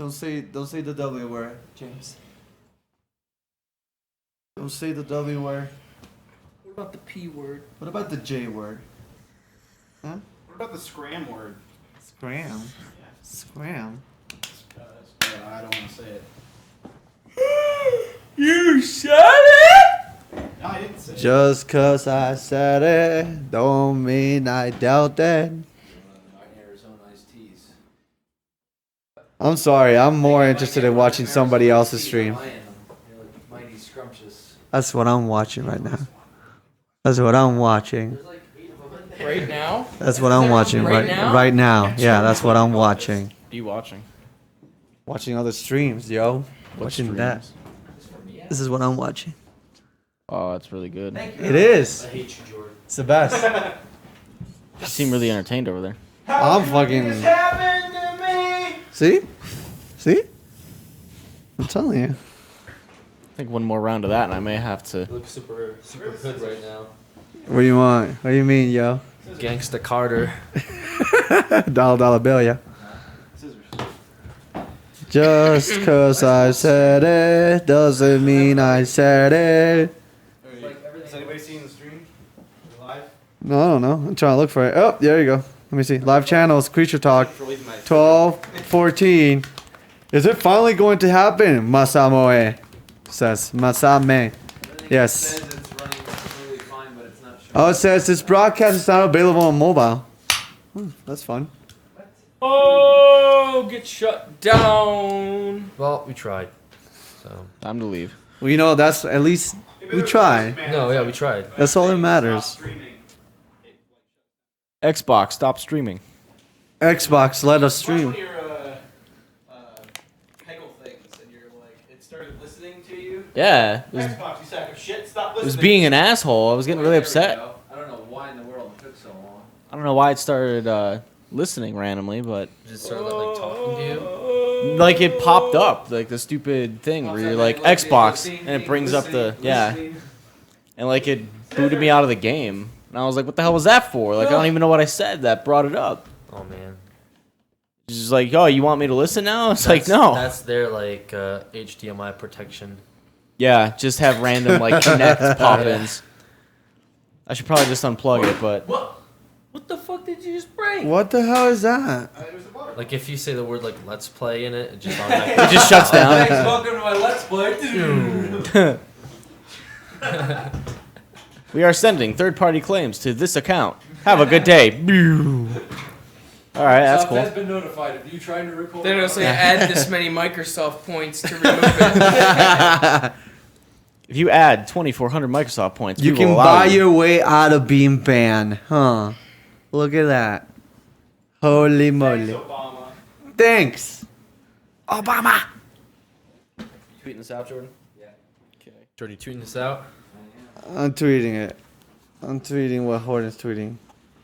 Don't say the W word, James. Don't say the W word. What about the P word? What about the J word? Huh? What about the scram word? Scram. Scram. I don't want to say it. You said it? No, I didn't say it. Just cause I said it, don't mean I doubt it. I'm sorry, I'm more interested in watching somebody else's stream. That's what I'm watching right now. That's what I'm watching. Right now? That's what I'm watching Right now? right now. Yeah, that's what I'm watching. What are you watching? Watching other streams, yo. Watching that. This is what I'm watching. Oh, that's really good. It is. I hate you, Jordan. It's the best. You seem really entertained over there. I'm fucking. Happened to me. See? See? I'm telling you. I think one more round of that, and I may have to. You look super hood right now. What do you want? What do you mean, yo? Gangsta Carter. Dollar bill, yeah. Just cause I said it doesn't mean I said it. Has anybody seen the stream? Live? No, I don't know. I'm trying to look for it. Oh, there you go. Let me see. Live channels, Creature Talk, 12, 14. Is it finally going to happen? Masamoe says. Masame. Yes. Oh, it says this broadcast is not available on mobile. That's fun. Oh, get shut down. Well, we tried. So. Time to leave. Well, you know, that's at least we tried. No, yeah, we tried. That's all that matters. Xbox, stop streaming. Xbox, let us stream. Heckle things and you're like, it started listening to you. Yeah, Xbox, you sack of shit, stop it listening. was being an asshole. I was getting really upset. I don't know why in the world it took so long. I don't know why it started listening randomly, but Just started like talking to you. like it popped up, like the stupid thing where you're like Xbox, and it brings up the and like it booted me out of the game, and I was like, what the hell was that for? Like I don't even know what I said that brought it up. Oh man. It's just like, oh, you want me to listen now? It's like, no. That's their like HDMI protection. Yeah, just have random like Kinect pop-ins. I should probably just unplug it, but What the fuck did you just break? What the hell is that? Like if you say the word like "let's play" in it, it just it automatically. just shuts down. Thanks, welcome to my Let's Play. We are sending third-party claims to this account. Have a good day. All right, that's cool. has been notified of you trying to record. Then it'll say add this many Microsoft points to remove it. If you add 2,400 Microsoft points, You we can will allow buy you. your way out of being banned, huh? Look at that. Holy moly. Obama. Thanks. Obama. Tweeting this out, Jordan. Yeah. Okay. Jordan, you tweeting this out? I'm tweeting it. I'm tweeting what Horton's tweeting.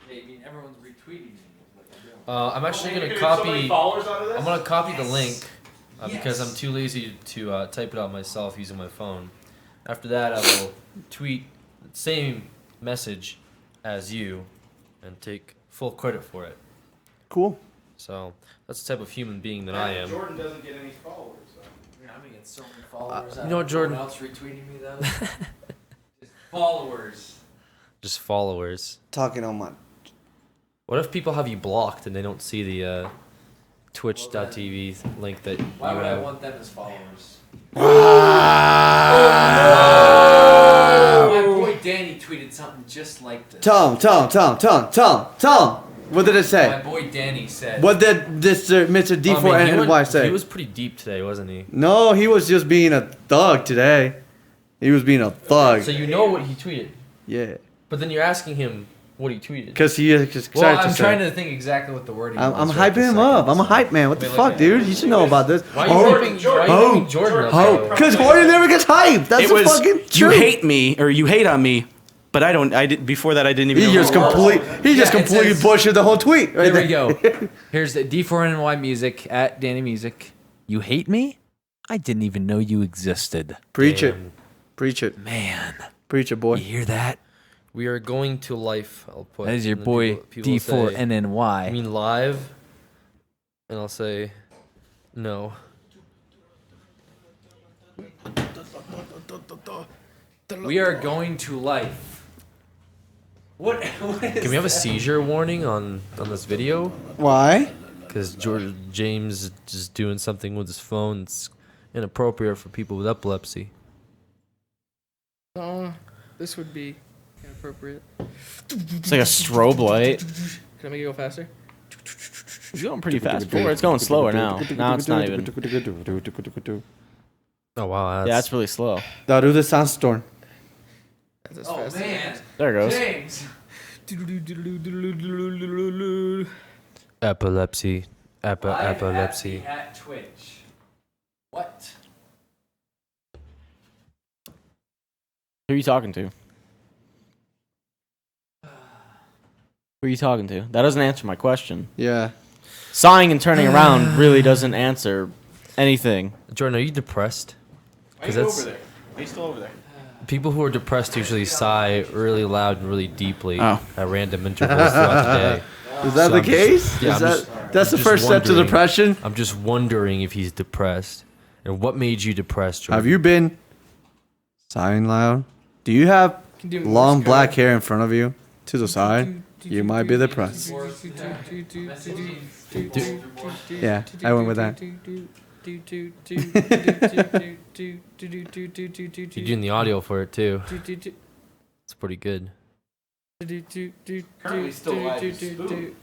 Hey, I mean, everyone's retweeting me. I'm actually gonna So copy. many followers out of this? I'm gonna copy the link because I'm too lazy to type it out myself using my phone. After that, I will tweet the same message as you and take full credit for it. Cool. So that's the type of human being that I am. Jordan doesn't get any followers. So. I'm gonna get so many followers. you know what, Jordan? Else retweeting me though. Just followers. Just followers. Talking on my. What if people have you blocked and they don't see the Twitch.tv link that Why you would I have? want them as followers? Wow. My boy Danny tweeted something just like this. Tell him. What did it My say? boy Danny said. What did this Mr. I mean, D4NY say? He was pretty deep today, wasn't he? No, he was just being a thug today. He was being a thug. So you know what he tweeted, Yeah. but then you're asking him what he tweeted. Because he is excited Well, to I'm say. trying to think exactly what the wording I'm was. right hyping this him second, up. I'm a so- hype man. What the Wait, fuck, wait. dude? You should know about this. Why are you hyping Jordan up? Oh, because Horton never gets hyped. That's It the was fucking you truth. hate me or you hate on me, but I don't. I did before that. I didn't even. He know just who it was. completely says- bullshit the whole tweet. Right There we go. Here's the D4NY music at Danny Music. You hate me? I didn't even know you existed. Preach it. Damn. Preach it. Man, Preach it, boy. you hear that? We are going to life. I'll put. That is your and then boy people say, D4NNY. I mean live, and I'll say, no. We are going to life. What is Can we have a seizure warning on this video? Why? Because James is doing something with his phone that's inappropriate for people with epilepsy. This would be inappropriate. It's like a strobe light. Can I make it go faster? It's going pretty fast. Before it's going slower now. Now it's not even. Oh wow, Yeah, that's really slow. Now do the sandstorm. That's as Oh fast as man, There it goes. James. epilepsy, Live epilepsy. at Twitch. What? Who are you talking to? Who are you talking to? That doesn't answer my question. Yeah. Sighing and turning around really doesn't answer anything. Jordan, are you depressed? Why are you over there? Are you still over there? People who are depressed usually sigh really loud and really deeply Oh. at random intervals throughout the day. Is that So the I'm just- case? yeah, Is I'm that, just- that's the I'm first just step to wondering. depression? I'm just wondering if he's depressed. And what made you depressed, Jordan? Have you been sighing loud? Do you have Can do long Morse black code. hair in front of you to the side? You might be depressed. Yeah, I went with that. You're doing the audio for it too. It's pretty good. Currently still alive is Spoon.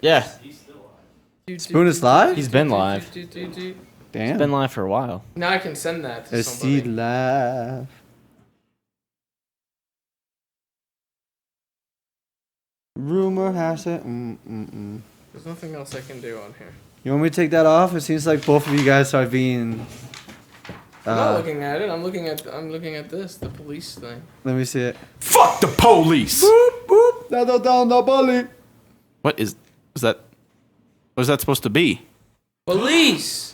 Yeah, Spoon is live? he's been live. Damn. Been live for a while. Now I can send that to Is he somebody. live? Rumor has it. There's nothing else I can do on here. You want me to take that off? It seems like both of you guys are being. I'm not looking at it. I'm looking at this, the police thing. Let me see it. Fuck the police! Boop boop. That's down the bully. What is that? What is that supposed to be? Police.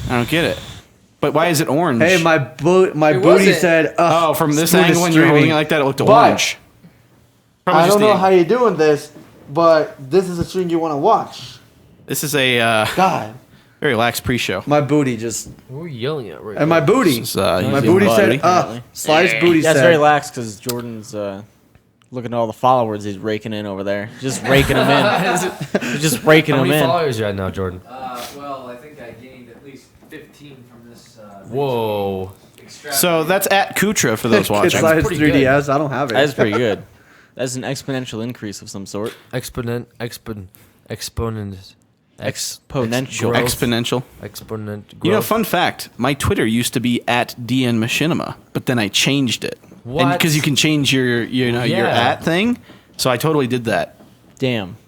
I don't get it. But why is it orange? Hey, my It booty wasn't. said. Oh, from this Spoon is angle when you're holding streaming. it like that, it looked But- orange. Probably I just don't know the- how you're doing this, but this is a stream you want to watch. This is a God, very lax pre-show. my booty just. What are you yelling at right And my booty. This is, My He's booty in said, body, apparently. Slice booty Yeah, it's said. very lax because Jordan's looking at all the followers he's raking in over there. Just raking them in. He's just raking How them many in. followers you at now, Jordan? Well, I think I gained at least 15 from this. Whoa. So that's at Kutra for those It's watching. like pretty 3DS. I don't have it. That is pretty good. That's an exponential increase of some sort. Exponent. Exponential. Growth. Exponential. Exponent. You know, growth. fun fact: my Twitter used to be at DN Machinima, but then I changed it. What? Because you can change your your Yeah. at thing, so I totally did that. Damn.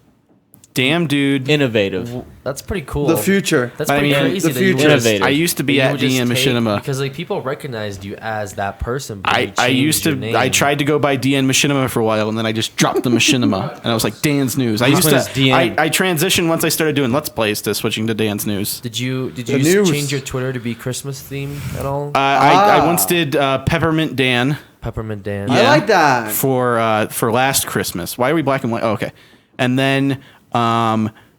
Damn, dude. Innovative. That's pretty cool. The future. That's I pretty mean, crazy. the that you future. would just- Innovative. I used to be you at would just DN take- Machinima. because like people recognized you as that person. But they I used changed your to. I name. tried to go by DN Machinima for a while, and then I just dropped the Machinima, and I was like Dan's News. I Which used one to. is DN? I transitioned once I started doing Let's Plays to switching to Dan's News. Did you The news. change your Twitter to be Christmas themed at all? I once did Peppermint Dan Peppermint Dan. I like that. for last Christmas. Why are we black and white? Oh, okay. And then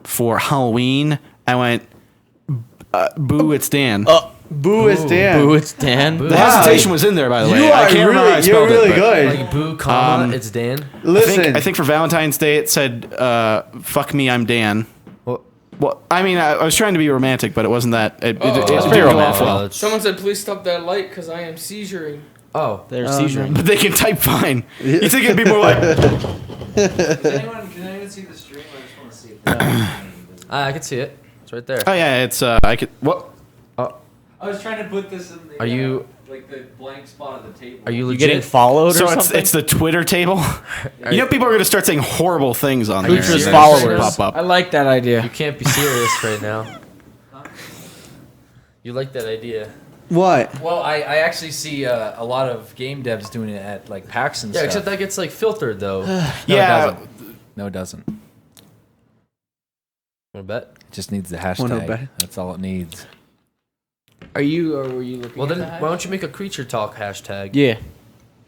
for Halloween, I went Boo It's Dan. Boo is Dan. Boo, it's Dan. The hesitation was in there, by the way. You I are can't remember how I really, you're spelled really it. but good. Like boo, comma, it's Dan. Listen, I think for Valentine's Day it said "Fuck me, I'm Dan." Well, Well, I mean, I was trying to be romantic, but it wasn't that. It That's didn't pretty go romantic. off well. it's- Someone said, "Please stop that light, because I am seizuring." oh, They're seizuring. But they can type fine. You think it'd be more like? Can anyone see the stream? I just want to see it. I can see it. It's right there. Oh yeah, it's I could. What? I was trying to put this in the. Are you- like the blank spot of the table? Are you You legit? getting followed So or it's something? it's the Twitter table. You know, people are gonna start saying horrible things on there. Kutra's and then followers. pop I up. like that idea. You can't be serious right now. You like that idea? what? Well, I actually see a lot of game devs doing it at like PAX and Yeah, stuff. except that gets like filtered though. Yeah, No, it doesn't. Wanna bet? It just needs the Wanna bet? hashtag. That's all it needs. Are you or were you looking? Well at then, that? why don't you make a creature talk hashtag? Yeah.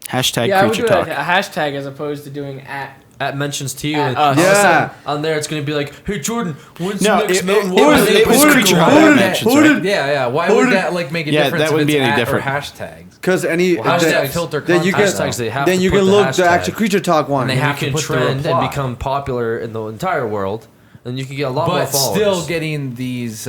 hashtag Yeah, I would creature do talk. a hashtag as opposed to doing at. at mentions to you. And Yeah. on there, it's gonna be like, "Hey Jordan, when's No, the next it Mountain was- War?" it was Creature Hot Who did- mentions, who right? did- Yeah. Why Who would did- that like make a Yeah, difference? that if wouldn't it's be any at different. Or hashtags. Because any Hashtag filter then you can content. Hashtags, they have then to you put can the look the hashtag. actual creature talk one. And they And you have to can put the trend and reply. become popular in the entire world, and you can get a lot more But followers. still getting these,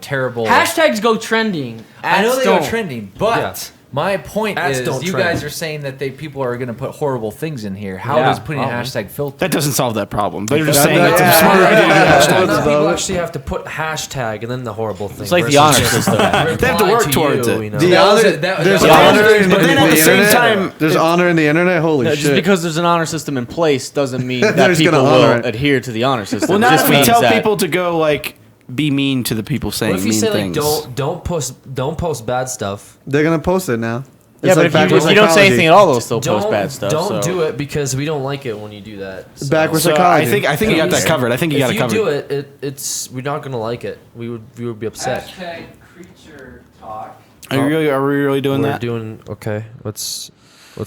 terrible. Hashtags go trending. I know Ads they don't. go trending, but Yeah. my point Ads is, don't you trend. guys are saying that people are going to put horrible things in here. How Yeah, does putting probably. a hashtag filter? That doesn't solve that problem. They're just That- saying that- it's yeah, a smart yeah, idea to do yeah, hashtags. yeah. Now That's people about it. actually have to put hashtag and then the horrible thing. It's like the versus honor just system. They have to reply work to towards you, it. you know. The That was honor, it. That- there's that was honor it. in But then at the same internet. time, there's honor in the internet. Holy No, shit! just because there's an honor system in place doesn't mean that They're just people gonna will honor it. adhere to the honor system. well, It not just if we means tell that- people to go like be mean to the people saying What if you mean say things. like don't post bad stuff? They're gonna post it now. Yeah, It's but like if you, backwards if you don't say psychology. anything at all, they'll still Don't post bad stuff. Don't so. do it because we don't like it when you do that. So. Backwards So psychology. I think you got that covered. I think you got it If covered. you do it, it's we're not gonna like it. We would be upset. Hashtag creature talk. Are we really doing We're that? doing okay. What's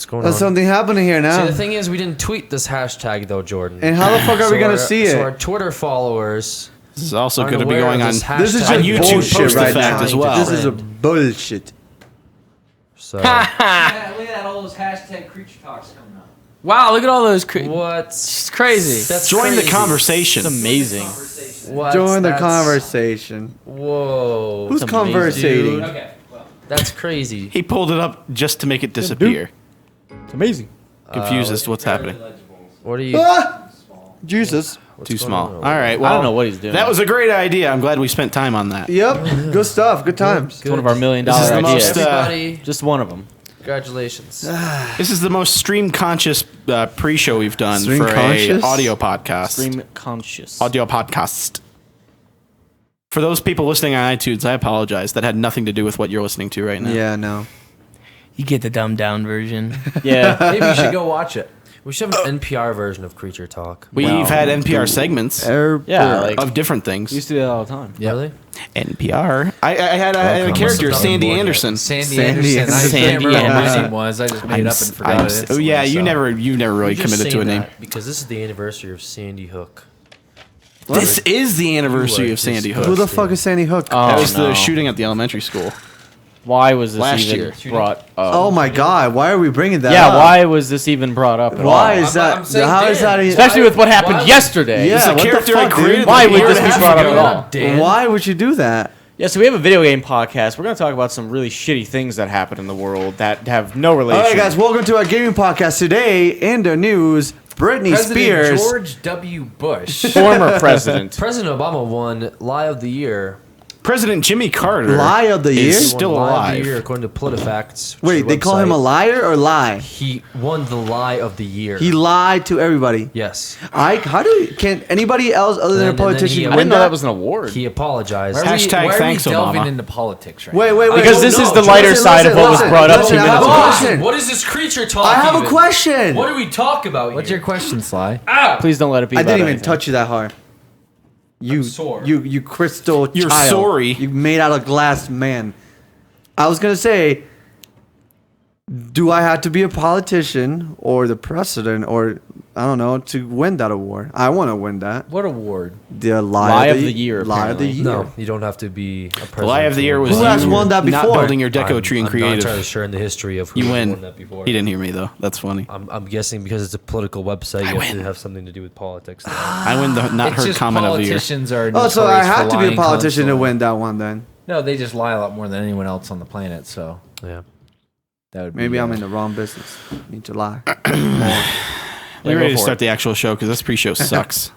going There's on? something happening here See, now. the thing is, we didn't tweet this hashtag though, Jordan. And how the fuck are we gonna see So our it? Twitter followers This is also aren't going to be aware going of on. this This is hashtag. just On YouTube bullshit post right effect now. as well. This is a bullshit. So Look at all those hashtag creature talks coming up. Wow, look at all those. what's It's crazy. that's Join the crazy. conversation. It's amazing. What's- Join the that's- conversation. Whoa. Who's It's amazing. conversating? Dude. Okay, well. That's crazy. He pulled it up just to make it disappear. It's amazing. Confused as to what's happening. What are you? Ah! Jesus. what's Too going small. on? All right. Well, I don't know what he's doing. That was a great idea. I'm glad we spent time on that. Yep. Good stuff. Good times. It's one of our $1 million This is the ideas. most, Everybody, Just one of them. congratulations. This is the most stream conscious pre-show we've done Stream for a conscious? audio podcast. Stream conscious. Audio podcast. For those people listening on iTunes, I apologize. That had nothing to do with what you're listening to right now. Yeah, no. You get the dumbed down version. Yeah. Maybe you should go watch it. We should have an NPR version of Creature Talk. We've Wow. had NPR segments Yeah, like of different things. we used to do that all the time. Really? NPR. I had a Welcome. character, Must have Sandy done more Anderson. Sandy Sandy Anderson. I Anderson. can't remember what my Anderson. name was. I just made it up and forgot it. Oh yeah, you so. never really I'm just committed to saying a name. that because this is the anniversary of Sandy Hook. This is the anniversary You of are Sandy just- Hook. Who the fuck is Sandy Hook? That was no. the shooting at the elementary school. Why was this Last even year. brought up? Oh my god, why are we bringing that yeah, up? why was this even brought up? At Why all? is that? I'm saying How is Dan. that? Especially with what happened Why- yesterday. Yeah, It's a what the character I fuck, dude? created. Why like a would year this and a be half brought up ago. at all? Dan. Why would you do that? Yeah, so we have a video game podcast. We're going to talk about some really shitty things that happen in the world that have no relation. All right, guys, welcome to our gaming podcast. Today in the news, Britney President Spears. George W. Bush. Former president. President Obama won Lie of the Year. President Jimmy Carter. Lie of the year? is He still won Lie of alive. the Year according to PolitiFacts. which Wait, is a they call him a website. liar or lie? He won the Lie of the Year. He lied to everybody. Yes. Can anybody else other than a And then politician he- I win didn't know that? that was an award. He apologized. Why are we- Hashtag why are thanks, we delving Obama. into politics right Wait, now? wait, wait. Because no, this no, is the listen, lighter side of what was listen, brought up listen, 2 I have minutes a ago. question. What is this creature talk? I have a even? question. What do we talk about What's here? your question, Sly? Please don't let it be. I about didn't even anything. touch you that hard. You, sore. you crystal You're child. sorry. You made out of glass man. I was gonna say, do I have to be a politician or the president or I don't know to win that award? I want to win that. What award? The Lie of the year, Lie of the apparently. year. No, you don't have to be a president. The lie of the year was Who has won that not before? building your deco tree and I'm not entirely creative. sure in the history of who You has win. won that before. He didn't hear me though. That's funny. I'm guessing because it's a political website, you have to have something to do with politics. I win the not It's heard just comment of the year. politicians are. Oh, so I notorious have for to be a lying politician to constantly. win that one then. No, they just lie a lot more than anyone else on the planet. So Yeah. that would be, Maybe I'm in the wrong business. Need to lie. We're go ready to for start the actual show because this pre-show sucks.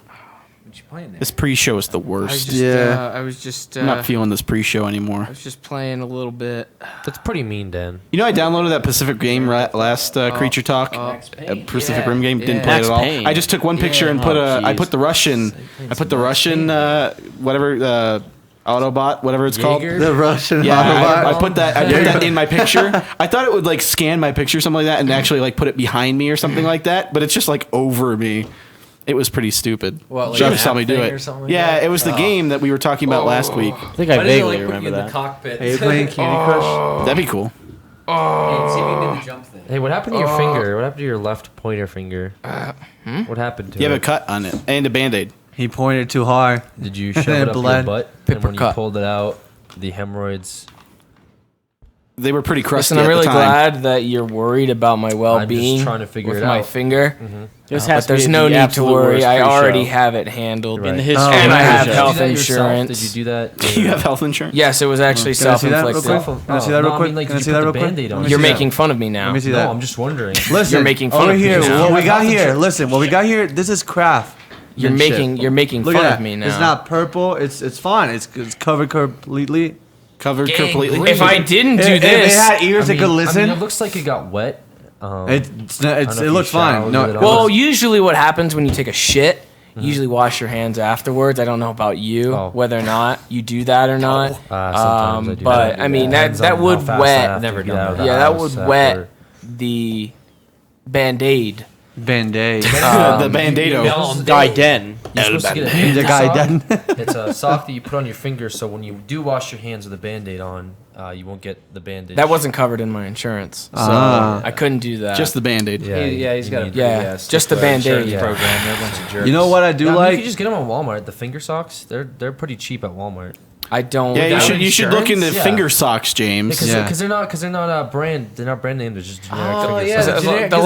What you playing there? This pre-show is the I was worst. just, Yeah. I was just, I'm not feeling this pre-show anymore. I was just playing a little bit. That's pretty mean, Dan. You know, I downloaded that Pacific game last Creature Talk. Pacific Rim game. Didn't play it Max at all. Payne. I just took one picture and Yeah. put Oh, I jeez. put the Russian. I put the Russian whatever Autobot, whatever it's called. Jaeger? The Russian Yeah, Autobot. I put that. I put that in my picture. I thought it would like scan my picture, something like that, and actually like put it behind me or something like that. But it's just like over me. It was pretty stupid. What, like Should an have saw app me do thing it. or something like Yeah, that? it was the game that we were talking about last week. I think I vaguely remember in the that. cockpit. Are you playing Candy Crush? That'd be cool. Hey, see if you can do the jump thing. Hey, what happened to your finger? What happened to your left pointer finger? What happened to You it? have a cut on it and a band-aid. He pointed too hard. Did you shove it up your Blood. butt? And Paper when you cut. pulled it out, the hemorrhoids. They were pretty crusty Listen, I'm at really the time. glad that you're worried about my well-being trying to figure with it my out. finger. This But has to there's be no the need to absolute worry. worst I already pre-show have it handled. Right. in the history. And of I the have show. health Did you do that yourself? insurance. Did you do that? Do you have health insurance? Yes, it was actually Can I see that real self-inflicted. quick? Can I see that No, real I quick? mean, like, Can I did see you that put real the quick? Band-Aid on Let me it? You're see that. making fun of me now. Let me see No, that. I'm just wondering. Listen, You're making fun over of me here. now. What we got Health here? insurance. Listen, what we got here. This is craft. You're making Look fun at of that. me now. It's not purple. It's fine. It's covered completely. Covered Gang completely. green. If I didn't do If it this, had ears, it could listen. it looks like it got wet. It know if you looks showered fine. with No, it on. well, usually what happens when you take a shit, you usually wash your hands afterwards. I don't know about you, Oh. whether or not you do that or not. Sometimes I do but that. I mean Depends that on would how fast I wet. have to Never get done out of that. the Yeah, that house would after- wet the Band-Aid. Band-Aid. The Band-Aido. Guy Den. You're supposed to get a The Band-Aid guy sock. done. It's a sock that you put on your finger, so when you do wash your hands with a Band-Aid on, you won't get the Band-Aid. That wasn't covered in my insurance, so Ah. I couldn't do that. Just the Band-Aid. He's got a pretty, Yeah, stick just the to Band-Aid. insurance Yeah. program. They're a bunch of jerks. You know what I do You like? can just get them on Walmart. The finger socks, they're pretty cheap at Walmart. I don't. Yeah, Without you should look into insurance? Yeah. finger socks, James. Because Yeah. they're not brand name. They're just generic Oh, finger yeah, socks. The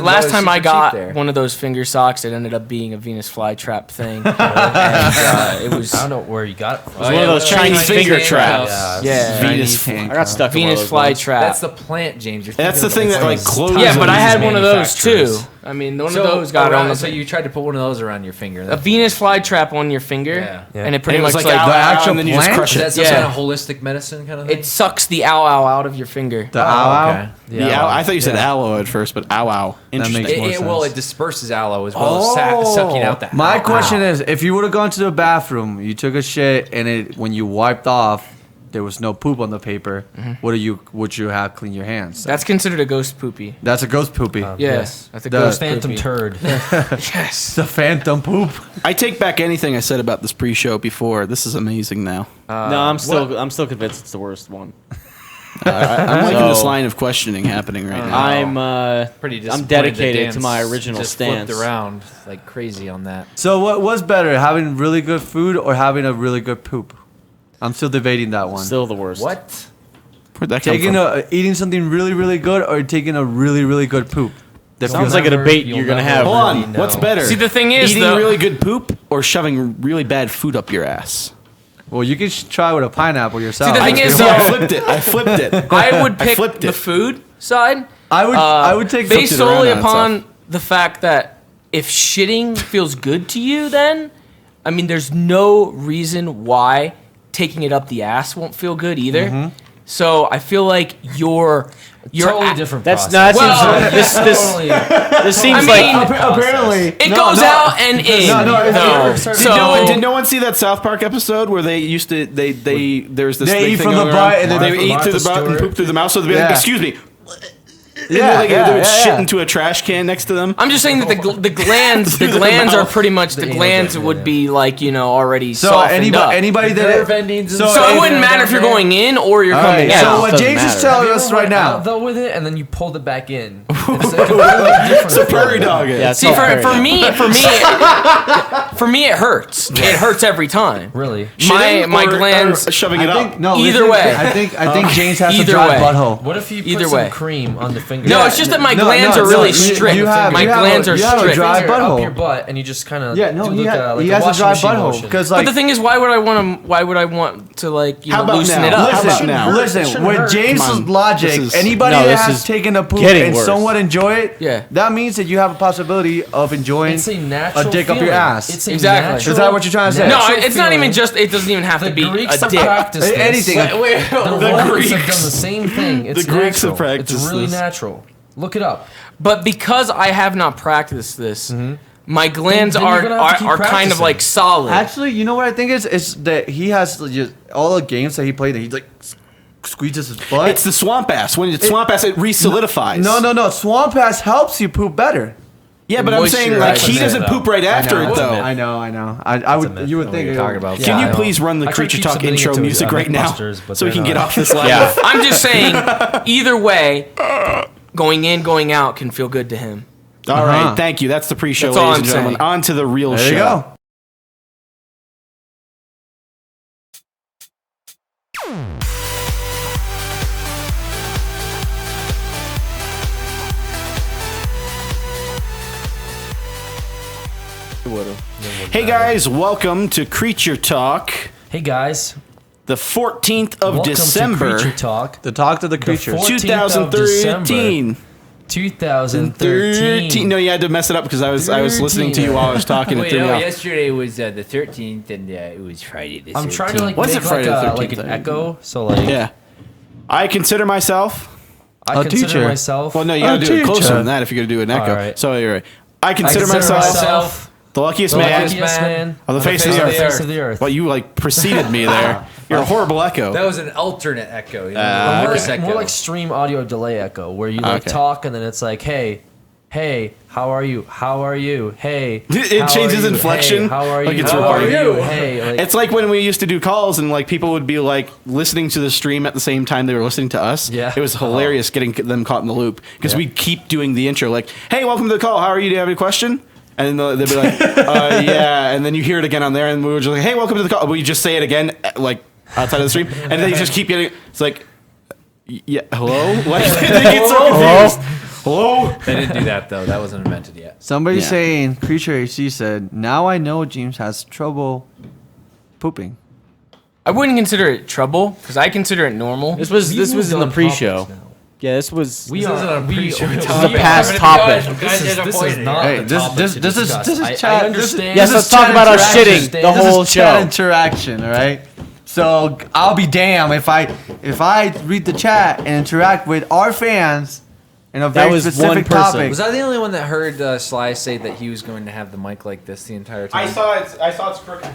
last time I got one of those finger socks, it ended up being a Venus flytrap thing, and it was I don't know where you got it from. It's one of those Chinese finger traps. yeah Venus. I got stuck in one of Venus those ones. flytrap. That's the plant, James. You're That's the thinking thing of that like closes. Yeah, but I these had one of those too. manufacturers. I mean, one of those got on So the you tried to put one of those around your finger. a Venus flytrap on your finger, Yeah. and it pretty And it was much like, like ow, actual and then you just plant? crush Is it. that some Yeah. kind of holistic medicine kind of thing? it sucks the ow out of your finger. The ow okay. The ow. I thought you said aloe at first, but ow. Interesting. makes more Well, sense. it disperses aloe as well as sucking out that. My question is, if you would have gone to the bathroom, you took a shit, and when you wiped off, there was no poop on the paper. Would you have cleaned your hands? That's considered a ghost poopy. That's a ghost poopy. Yes, that's a The ghost Phantom poopy. turd. Yes. It's a phantom poop. I take back anything I said about this pre-show before. This is amazing now. No, I'm still convinced it's the worst one. I'm liking this So- line of questioning happening right now. I'm Pretty I'm disappointed dedicated that to my Dan's original just stance. Flipped around like crazy on that. So what was better, having really good food or having a really good poop? I'm still debating that one. Still the worst. What? Where'd that come Taking from? eating something really really good or taking a really really good poop. That Sounds feels like a Never- debate you'll you're gonna never have. Hold on. really know. What's better? See, the thing is, eating though, really good poop or shoving really bad food up your ass? well, you can try with a pineapple yourself. the thing is, I though- flipped it. I flipped it. I would pick flipped the it. food side. I would take based flipped it around solely on upon the fact that if shitting feels good to you, then I mean, there's no reason why taking it up the ass won't feel good either. So I feel like you're Totally different. That's process. not. Well, This seems I mean, like apparently it goes out and in. though. Did no one see that South Park episode where they used to there's this They big eat thing from the going butt around, and then they Martha- eat through the butt and Stewart. poop through the mouth. So they'd be like, Yeah. excuse me. yeah, They would shit yeah. into a trash can next to them. I'm just saying that the glands are pretty much the glands would be like already So softened up. anybody Nerve that endings and so, So it if- wouldn't matter if you're going in or you're coming Alright, out. so what doesn't James is matter. telling You us ever right went now. out, though with it, and then you pulled it back in. It's a completely different. It's a prairie dog. yeah, See, for me, it hurts. It hurts every time. Really? My glands. shoving it up. Either way. I think James has Either a dry way. butthole. What if you put Either some way. cream on the finger? No, it's just that my glands are really strict. My glands are you have a strict. dry Finger butthole. up your butt, and you just kind of Yeah, no, do he like has a a washing dry machine butthole motion. because But like. the thing is, why would I want to like How about loosen now? it up? How about now? Listen, shouldn't with hurt. James' Come on. logic, This is- anybody No, that this has is taken a poop getting and worse. somewhat enjoy it, Yeah. that means that you have a possibility of enjoying It's a natural a dick up your feeling. ass. It's a Exactly. natural- Is that what you're trying to say? No, natural it's not even feeling. just. It doesn't even have The to be Greeks a have dick. practiced this. Anything. The Greeks have Greeks. done the same thing. It's The Greeks have natural. practiced It's really this. natural. Look it up. But because I have not practiced this, my glands Then you're are gonna have to keep are kind of practicing. like solid. Actually, you know what I think is that he has just all the games that he played, and he like squeezes his butt. It's the swamp ass. When it's swamp ass, it re-solidifies. no. Swamp ass helps you poop better. Yeah, but I'm saying like he Moisturize doesn't it, poop though. right after it though. I know. I would. myth. You would I know think what you're talking about. Can Yeah, you I please run the I tried to Creature keep Talk submitting intro it to, music right now, Mythbusters, but so we they're can get not. off this level? Yeah. I'm just saying. Either way, going in, going out can feel good to him. All right, thank you. That's the pre-show, That's all ladies I'm and gentlemen. saying. On to the real There show. you go. Hey guys, welcome to Creature Talk, Hey guys, the 14th of welcome December, to Creature Talk. The talk to the creatures. 14th of 2013. 2013. No, you had to mess it up because I was listening to you while I was talking. It Wait, threw me no, off. yesterday was the 13th, and it was Friday the 13th. I'm trying to like Was make it Friday the like 13th? an echo. So like, Yeah, I consider myself. I A consider teacher. myself. Well, no, you gotta do it closer teacher. than that if you're gonna do an echo. All right. So you're right. I I consider myself the luckiest the man luckiest man on the face of the face earth. of the earth. Well, you like preceded me there. You're a horrible echo. That was an alternate echo. You know, Ah, the more, reverse echo. more like stream audio delay echo, where you like Okay. talk and then it's like, hey, how are you? How are you? Hey, It how changes are you? inflection, Hey, how are like you? it's How are recording. you? Hey, like, It's like when we used to do calls and like people would be like listening to the stream at the same time they were listening to us. Yeah. It was hilarious getting them caught in the loop because we'd keep doing the intro like, "Hey, welcome to the call. How are you? Do you have any question?" And then they'd be like, "Yeah." And then you hear it again on there, and we were just like, "Hey, welcome to the call." We just say it again, like outside of the stream, and then you just keep getting. It's like, "Yeah, hello." Like they get so confused. Hello. They didn't do that though. That wasn't invented yet. Somebody Yeah. saying, Creature HC said, now I know James has trouble pooping. I wouldn't consider it trouble because I consider it normal. This was we've in the moved on pre-show. topics now. Yeah, this was. We This are. isn't a We, pre-show. this This is a past topic. This is not Hey, the this- topic this- to this is- discuss. this is I chat- understand. Yes, This let's is talk chat about our interaction. shitting the whole This is chat show. interaction, all right? So I'll be damned if I read the chat and interact with our fans in a very was one specific person. topic. Was I the only one that heard Sly say that he was going to have the mic like this the entire time? saw it. I saw it's crooked.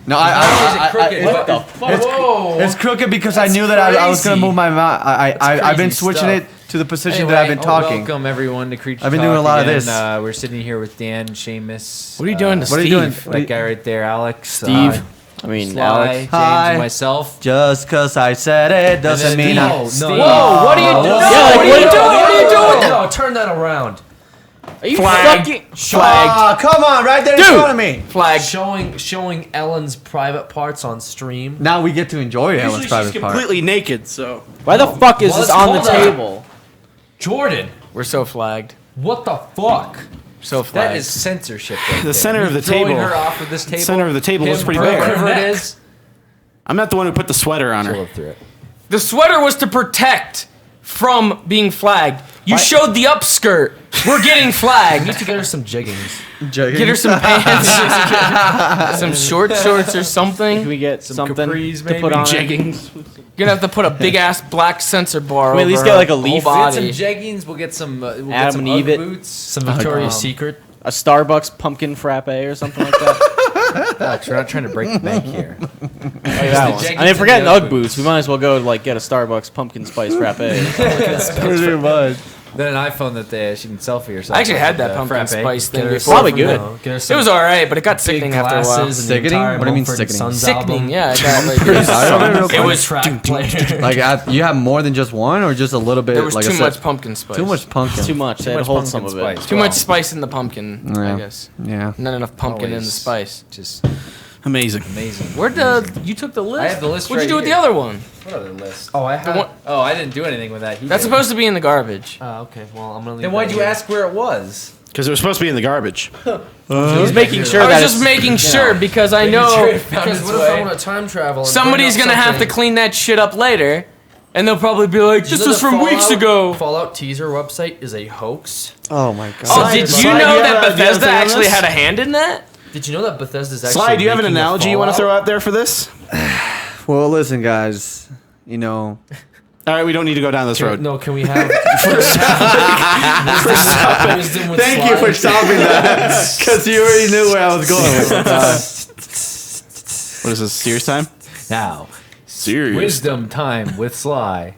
No, Not crooked, it's- but- Whoa! It's crooked because I That's knew that I was gonna crazy. move my mouth. I've been crazy switching stuff. it to the position Anyway, that I've been talking. Welcome everyone to Creature I've been Talk doing a lot of again. this. We're sitting here with Dan, Seamus. What are you doing to What are you doing? Steve? That guy right there, Alex. Steve. I mean, Sly, Alex. James, Hi. and myself. Just cause I said it doesn't And then mean I. No, Steve. no. Whoa! What are you doing? Yeah, like, what are you doing? What are you doing with that? No, turn that around. Are you Flag. fucking Ah, flagged? come on, right there in Dude. front of me. Flagged. Showing Ellen's private parts on stream. Now we get to enjoy Ellen's She's private part. completely naked, so. Why the fuck is Well, this let's on the call that. table? Jordan, We're so flagged. what the fuck? So flagged. That is censorship. Right The there. center of the Throwing table. her off of this table. Center of the table Him looks pretty breaking bare. her Whatever neck. it is. I'm not the one who put the sweater on She'll her. live through it. The sweater was to protect from being flagged. You showed the upskirt. We're getting I flagged. need to get her some jeggings. Get her some pants, some short shorts or Can something. we get something capris, to maybe? put on? it? Jeggings. You're gonna have to put a big ass black sensor bar. Can we at over least get, her like, a whole leaf? We'll get some body. jeggings. We'll get some. We'll get Adam some and Ugg Eve it. boots. Some Victoria's Secret. A Starbucks pumpkin frappe or something like that. Alex, we're not trying to break the bank here. Like that the one. jeggings I mean, and forgetting the Ugg Ugg boots, we might as well go like get a Starbucks pumpkin spice frappe. Pretty much. Then an iPhone that she can selfie herself. I actually had that with, pumpkin frappe. spice thing Get her before. Probably from good. the- Get her It some was alright, but it got big sickening after a while. glasses. and the Sickening? entire What do you mean Mumford and sickening? Sons Sickening, album. yeah. It got like It it was was track player. like you have more than just one, or just a little bit. there was like too I much said, pumpkin spice. Too much pumpkin. Too much. They had to much hold some pumpkin of it. spice. Too much spice in the pumpkin. Yeah. I guess Yeah. not enough pumpkin in the Always. spice. Just Amazing. amazing. Where'd the you took the list? I have the list What'd right you do with the here. other one? What other list? Oh, I The had. one- Oh, I didn't do anything with that. He That's did. supposed to be in the garbage. Oh, okay. Well, I'm gonna leave. Then why'd that you here. ask where it was? Because it was supposed to be in the garbage. He's making sure I was that just it's, making sure because I know Because what if I want to time travel? And somebody's bring up gonna have to something- clean that shit up later, and they'll probably be like, Did you "This know was the from weeks Fallout- ago." Fallout teaser website is a hoax. Oh my god. Oh, did you Slide, know do you that have a- do you have Bethesda something on actually this? had a hand in that? Did you know that Bethesda's actually? Sly, do you have an making a analogy you want to throw Fallout? out there for this? Well, listen, guys. You know, All right, we don't need to go down this road. No, can we have? Wisdom with thank you Sly? for stopping that because you already knew where I was going with it. What is this? Serious time? Now, Serious. wisdom time with Sly.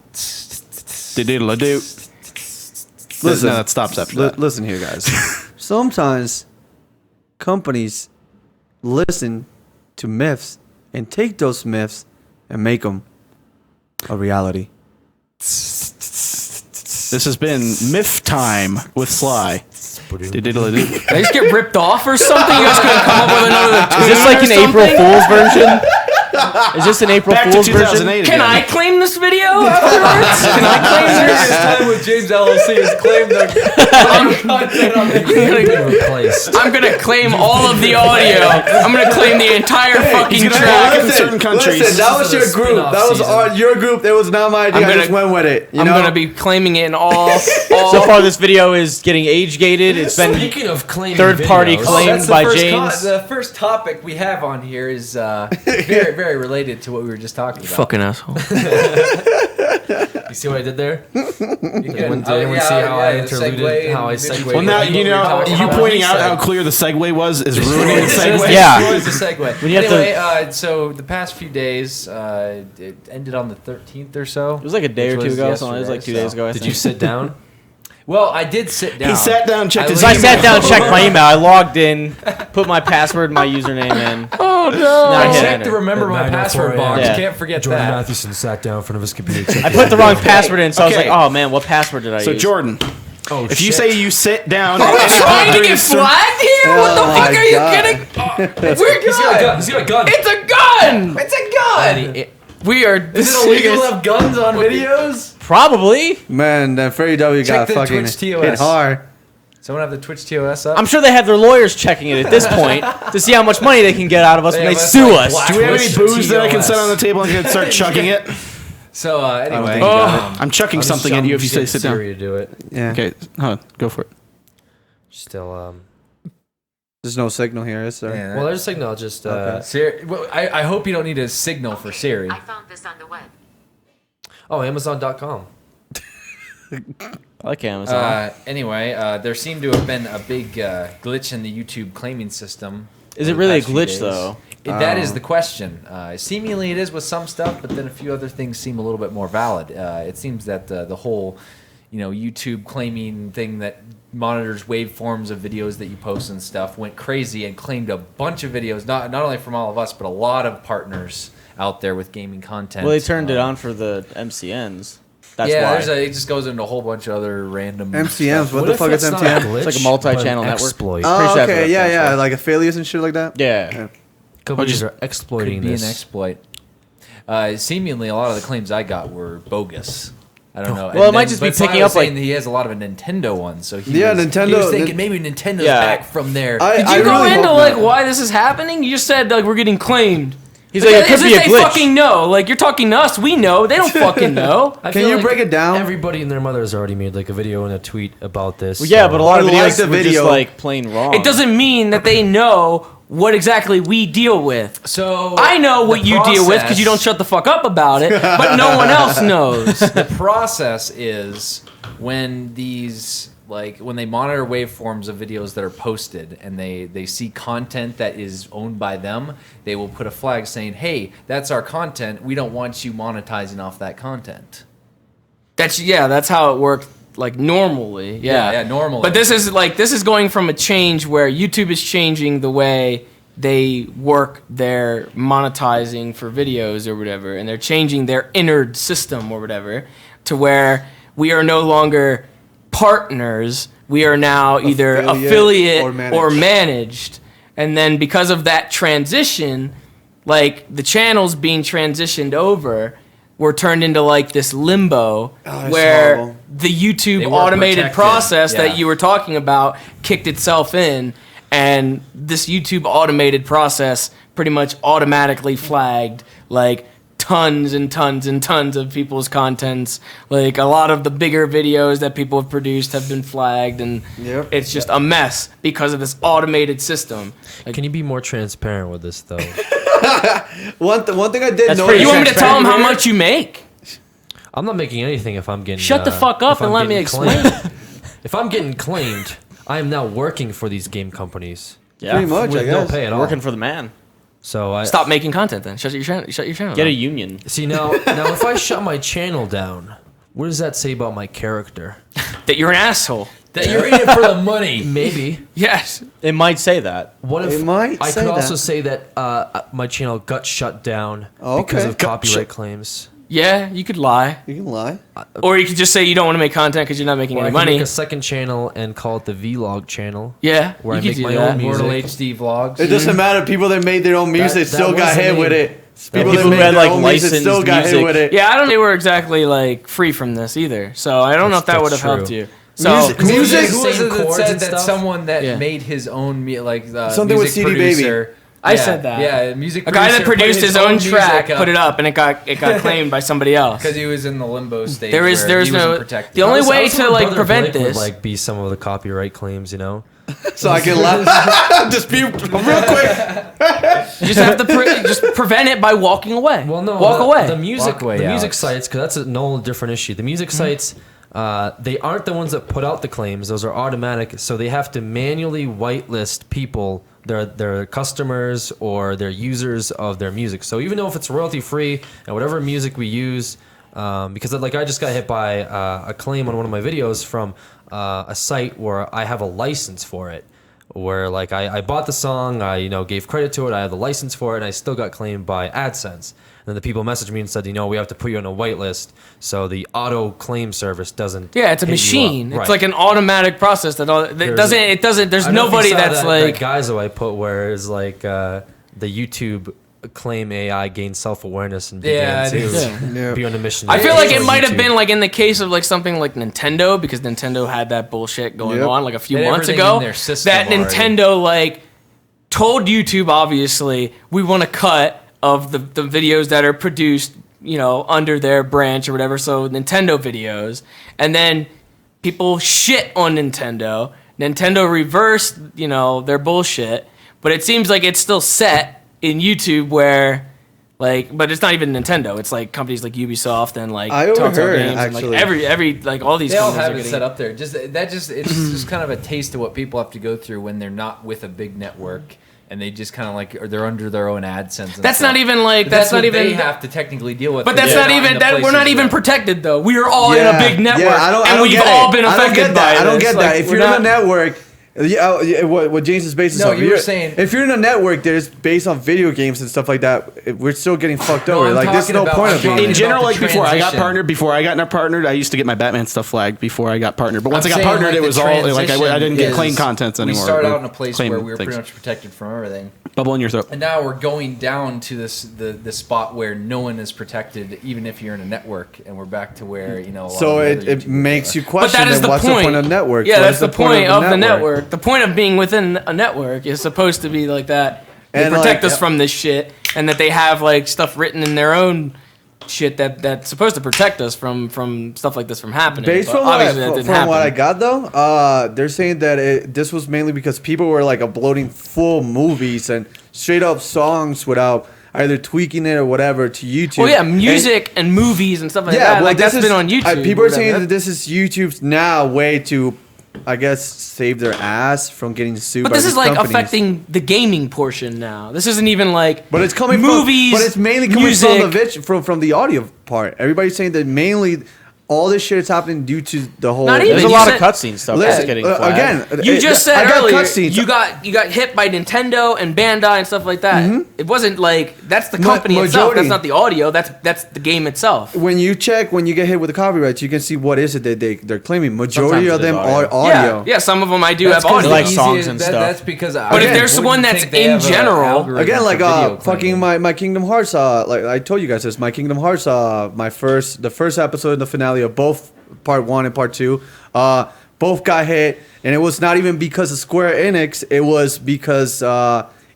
Diddle-a-doo. Listen. No, that stops after that. Listen here, guys. Sometimes companies listen to myths and take those myths and make them a reality. This has been Myth Time with Sly. Did I just get ripped off or something? You guys gonna come up with another? Is this like an April Fool's version? Is this an April Back to Fool's version? 2008 Can again. I claim this video afterwards? Can I claim this? Time with James LLC has claimed the content on the replaced. I'm gonna claim all of the audio. I'm gonna claim the entire fucking gonna track. have- in certain countries. Listen, that was This your is a group. spin-off That was season. your group. That was not my idea. I just went with it. You I'm know? gonna be claiming it in all. So far, this video is getting age-gated. It's been Speaking of claiming third-party videos, claimed that's the by first James. the first topic we have on here is very, very related to what we were just talking about. Fucking asshole. You see what I did there? You Did can- anyone see how I the interluded, segue how I and segued? Well, now, you know, talking you about. pointing out how clear the segue was is ruining the segue. Yeah. Destroys the segue. When you have to- Anyway, so the past few days, it ended on the 13th or so. It was like a day or which two was ago. Something. It was like 2 yesterday, days ago. I Did think. you sit down? Well, I did sit down. He sat down, checked his So I email. sat down, checked my email. I logged in, put my password, my username in. Oh no! Now I I hit checked enter. to remember my At 9:04 password a.m. box. Yeah. Can't forget Jordan that. Mathewson sat down in front of his computer. I put the wrong password in, so I was Okay. like, "Oh man, what password did I So use?" Jordan, Oh, if you say you sit down, Are we trying to during get a certain- flagged here? What the Oh fuck my are you God. getting? We're He's got a gun. He's got a gun. It's a gun. It's a gun. We are. Is it illegal to have guns on videos? Probably. Man, that Freddy W Check got the fucking Twitch TOS. hit hard. Someone have the Twitch TOS up? I'm sure they have their lawyers checking it at this point to see how much money they can get out of us when Yeah, they but it's sue like us. black- Do we have any Twitch booze that I can set TOS. on the table and I can start chucking it? So anyway, think you got I'm chucking something at you if you say sit down. Siri to do it. Yeah. Okay, go for it. Still, There's no signal here, is there? Yeah, well, there's a signal. Just Siri, well, I hope you don't need a signal for Siri. I found this on the web. oh, Amazon.com. I like Amazon. Anyway, there seemed to have been a big glitch in the YouTube claiming system. Is it over the really a past few glitch days. though? That is the question. Seemingly it is with some stuff, but then a few other things seem a little bit more valid. It seems that the whole, YouTube claiming thing that monitors waveforms of videos that you post and stuff went crazy and claimed a bunch of videos, not only from all of us, but a lot of partners out there with gaming content. Well, they turned it on for the MCNs. That's yeah, why. it just goes into a whole bunch of other random MCMs, stuff. what the if fuck is that's not a MTM? glitch, It's like a multi-channel but an network. Exploit. Pretty Oh, sure that's what okay, that yeah, stands yeah, for. like affiliates and shit like that. Yeah. Companies are exploiting Could be this. an exploit. Seemingly, a lot of the claims I got were bogus. I don't know. Well, it might just be but Sly picking was up, like- saying he has a lot of a Nintendo ones, so Yeah, he Nintendo- was thinking maybe Nintendo's Yeah. back from there. Did you go really into hope like not. why this is happening? You just said like we're getting claimed. He's like, it could as be if a they glitch. fucking know. Like you're talking to us, we know. They don't fucking know. I Can feel you like break it down? Everybody and their mother has already made like a video and a tweet about this. Well, yeah, but a lot of I like videos the were just video. like plain wrong. It doesn't mean that they know what exactly we deal with. So I know what the you deal with because you don't process- shut the fuck up about it, but no one else knows. The process is when when they monitor waveforms of videos that are posted and they see content that is owned by them, they will put a flag saying, "Hey, that's our content. We don't want you monetizing off that content." That's how it worked like normally. Yeah, normally. But this is going from a change where YouTube is changing the way they work their monetizing for videos or whatever, and they're changing their innard system or whatever to where we are no longer partners. We are now either affiliate or managed. And then because of that transition, like the channels being transitioned over were turned into like this limbo that's where horrible. the YouTube They weren't automated protected. process Yeah. that you were talking about kicked itself in, and this YouTube automated process pretty much automatically flagged like tons and tons and tons of people's contents. Like a lot of the bigger videos that people have produced have been flagged, and Yep. it's just a mess because of this automated system. Can you be more transparent with this though? One thing I did That's notice. pretty You want me to tell them how transparent much you make? I'm not making anything if I'm getting. Shut the fuck up if and I'm let me getting explain. claimed. If I'm getting claimed, I am now working for these game companies Yeah. Pretty much, I with no guess. pay at all. Working for the man. So I Stop making content then. Shut your channel. Shut your channel. Get a down. union. see now. Now, if I shut my channel down, what does that say about my character? That you're an asshole. That you're in it for the money. Maybe. Yes. It might say that. What if It might I say could that. also say that my channel got shut down Oh, because okay. of copyright claims? Yeah, you could lie. You can lie. Or you could just say you don't want to make content because you're not making Or I any can money. make a second channel and call it the Vlog channel. Yeah, where you I could make do my that. own music. Mortal HD vlogs. It doesn't matter. People that made their own music That still got was the hit with name. it. People People that who made had, their like, own music licensed still got hit music. with it. Yeah, I don't think they were exactly like free from this either. So I don't know if that That's would have helped true. you. So Music- Who was it that chords said and that stuff? someone that Yeah. made his own Something with music CD Baby. producer? I said that. Yeah, music. a guy that producer put produced his own track music put it up, and it got claimed by somebody else. because he was in the limbo stage. There's where he wasn't no protected. the only I was way hoping to like Brother prevent Blake would, this. like be some of the copyright claims, you know. So I can laugh. Dispute real quick. You just have to just prevent it by walking away. Well, no, walk away. The music, Walk away, the music Alex. sites, because that's a whole different issue. The music sites, they aren't the ones that put out the claims; those are automatic. So they have to manually whitelist people, their customers or their users of their music. So even though if it's royalty free and whatever music we use, because like I just got hit by a claim on one of my videos from a site where I have a license for it. Where like I bought the song, I gave credit to it, I have the license for it, and I still got claimed by AdSense. And then the people messaged me and said, we have to put you on a whitelist so the auto claim service doesn't. Yeah, it's a hit you machine. up. It's Right. like an automatic process that there's I don't know if you nobody saw that's that like Guyzo I put where it's like the YouTube claim AI gained self-awareness and Yeah, began it to is. Yeah. be on a mission. I to feel like it destroy might have YouTube. been like in the case of like something like Nintendo, because Nintendo had that bullshit going Yep. on like a few They had months everything ago. in their system That already. Nintendo like told YouTube, obviously, we want a cut of the videos that are produced, under their branch or whatever. So Nintendo videos, and then people shit on Nintendo. Nintendo reversed, their bullshit, but it seems like it's still set in YouTube where. But it's not even Nintendo. It's like companies like Ubisoft and like I Telltale overheard, Games and actually. like every like all these They all companies have are it getting set up there. It's just kind of a taste of what people have to go through when they're not with a big network and they just kind of like, or they're under their own AdSense. And That's stuff. not even like But that's not what even. they have to technically deal with. But that's They're not even in that. We're not places even where- protected though. We are all in a big network, I and don't we've get all it. been I don't affected get by that. I don't this. get Like, that. If we're you're in a not- network, what James is based No, on. you were saying- if you're in a network that is based on video games and stuff like that, we're still getting fucked No, over. I'm Like, there's talking no about- point I'm of being talking In in. general, about the like before I got transition. partnered, I used to get my Batman stuff flagged before I got partnered. But once I'm I got saying, partnered, like, it the was all like I didn't get transition claim is contents anymore. We started or out in a place claim where we were things. pretty much protected from everything. Bubble in your throat. And now we're going down to the spot where no one is protected, even if you're in a network, and we're back to where a lot So of the it other YouTubers makes you are. But question that is then the what's point. the point of network? Yeah, What that's is the point of the network. The point of being within a network is supposed to be like that. They And, protect like, us from this shit, and that they have like stuff written in their own shit that's supposed to protect us from stuff like this from happening. Based But from, what I, obviously that didn't from what I happen. got though, they're saying that this was mainly because people were like uploading full movies and straight up songs without either tweaking it or whatever to YouTube. Well, yeah, music and movies and stuff like that. well, Like this that's been on YouTube. People are or saying whatever. that this is YouTube's now way to, I guess, save their ass from getting sued. But by this these is like companies. affecting the gaming portion now. This isn't even like. But it's coming movies. But it's mainly coming music. from the audio part. Everybody's saying that mainly all this shit is happening due to the whole. Not even. There's a You lot said- of cutscene stuff Listen, that's getting flagged. again. You just said I got earlier cutscenes. you got hit by Nintendo and Bandai and stuff like that. It wasn't like that's the company itself. majority. That's not the audio. That's the game itself. When you get hit with the copyrights, you can see what is it that they're claiming. Majority Sometimes of it is them audio. are audio. Yeah, some of them I do That's have 'cause audio. like the songs easiest- and that- stuff. That's because. But if there's one that's in general- Again, like fucking my Kingdom Hearts. Like I told you guys this, my Kingdom Hearts. The first episode and the finale of both part 1 and part 2, both got hit, and it was not even because of Square Enix. It was because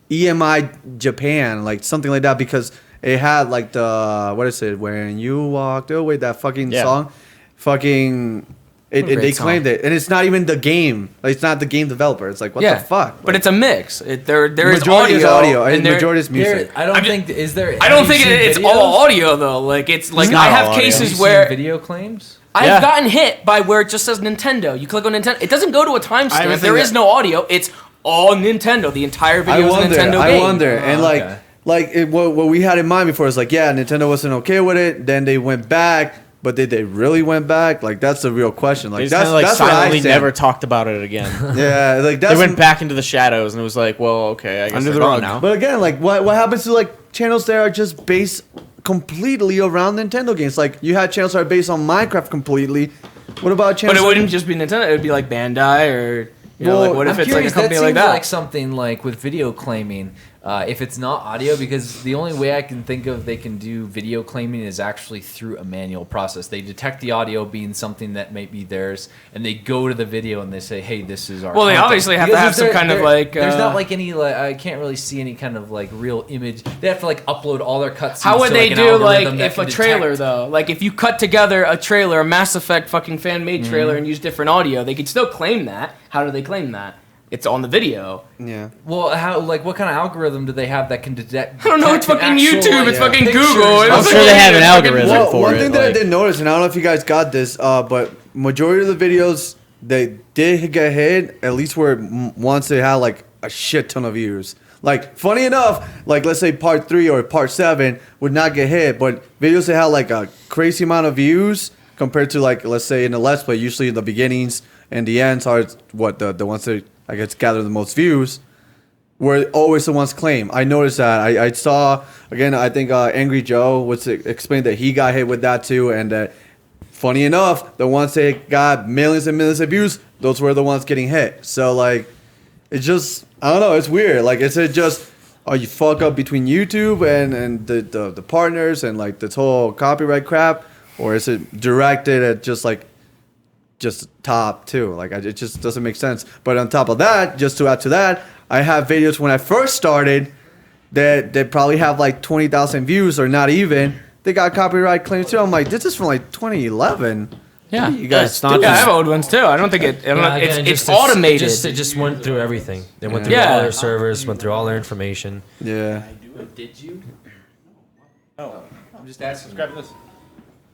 EMI Japan, like something like that, because it had like the what is it? When you walked away, that fucking Yeah. song, fucking. Great They song. claimed it, and it's not even the game. Like, it's not the game developer. It's like what yeah, the fuck. But it's a mix. There is majority is audio, and there- majority is music. I don't think is there. I don't have you think seen it's videos? all audio though. Like it's like not I have all audio. Have you cases seen where video claims. I've Yeah. gotten hit by where it just says Nintendo. You click on Nintendo. It doesn't go to a I timestamp. would There think is no audio. It's all Nintendo. The entire I video is a wonder. Nintendo I game. wonder. And okay. what we had in mind before is like, yeah, Nintendo wasn't okay with it. Then they went back, but did they really went back? Like that's the real question. They Like just that's kind of like that's where I silently stand. never talked about it again. Yeah, like that's They went back into the shadows and it was like, well, okay, I guess Under they're the gone rug. now. But again, like what happens to like channels that are just based completely around Nintendo games. Like you had channels that are based on Minecraft completely. What about channels? But it wouldn't just be Nintendo. It would be like Bandai or like what if I'm it's curious, like a company that like seems that? like something like with video claiming. If it's not audio, because the only way I can think of they can do video claiming is actually through a manual process. They detect the audio being something that may be theirs, and they go to the video and they say, "Hey, this is our." Well, they content." obviously have to Because have some kind of like. There's not like any like I can't really see any kind of like real image. They have to like upload all their cutscenes. How would to, they an do like algorithm that if a can trailer detect- though? Like if you cut together a trailer, a Mass Effect fucking fan made trailer, and use different audio, they could still claim that. How do they claim that? It's on the video. Yeah. Well, how like what kind of algorithm do they have that can detect? I don't know. It's detect fucking an actual, YouTube. like, It's fucking pictures Google. or It's I'm fucking- sure they have an it's fucking- algorithm Well, for one it. thing that I like- did notice, and I don't know if you guys got this, but majority of the videos they did get hit. At least where once they had like a shit ton of views. Like funny enough, like let's say part 3 or part 7 would not get hit, but videos that had like a crazy amount of views compared to like let's say in the Let's Play, usually the beginnings and the ends are what the ones that I guess gather the most views. Were always the ones claim. I noticed that. I saw again. I think Angry Joe was explained that he got hit with that too, and that funny enough, the ones that got millions and millions of views, those were the ones getting hit. So like, it's just I don't know. It's weird. Like, is it just are you fuck up between YouTube and the partners and like this whole copyright crap, or is it directed at just top too? Like, it just doesn't make sense. But on top of that, just to add to that, I have videos when I first started that they probably have like 20,000 views or not even. They got copyright claims too. I'm like, this is from like 2011. Yeah. What are you guys it's not doing? Yeah, I have old ones too. I don't think it. I don't know, again, it's automated. It just went through everything. They went through Yeah. all their servers, went through all their information. Yeah. Did you? Oh, I'm just asking. grab this.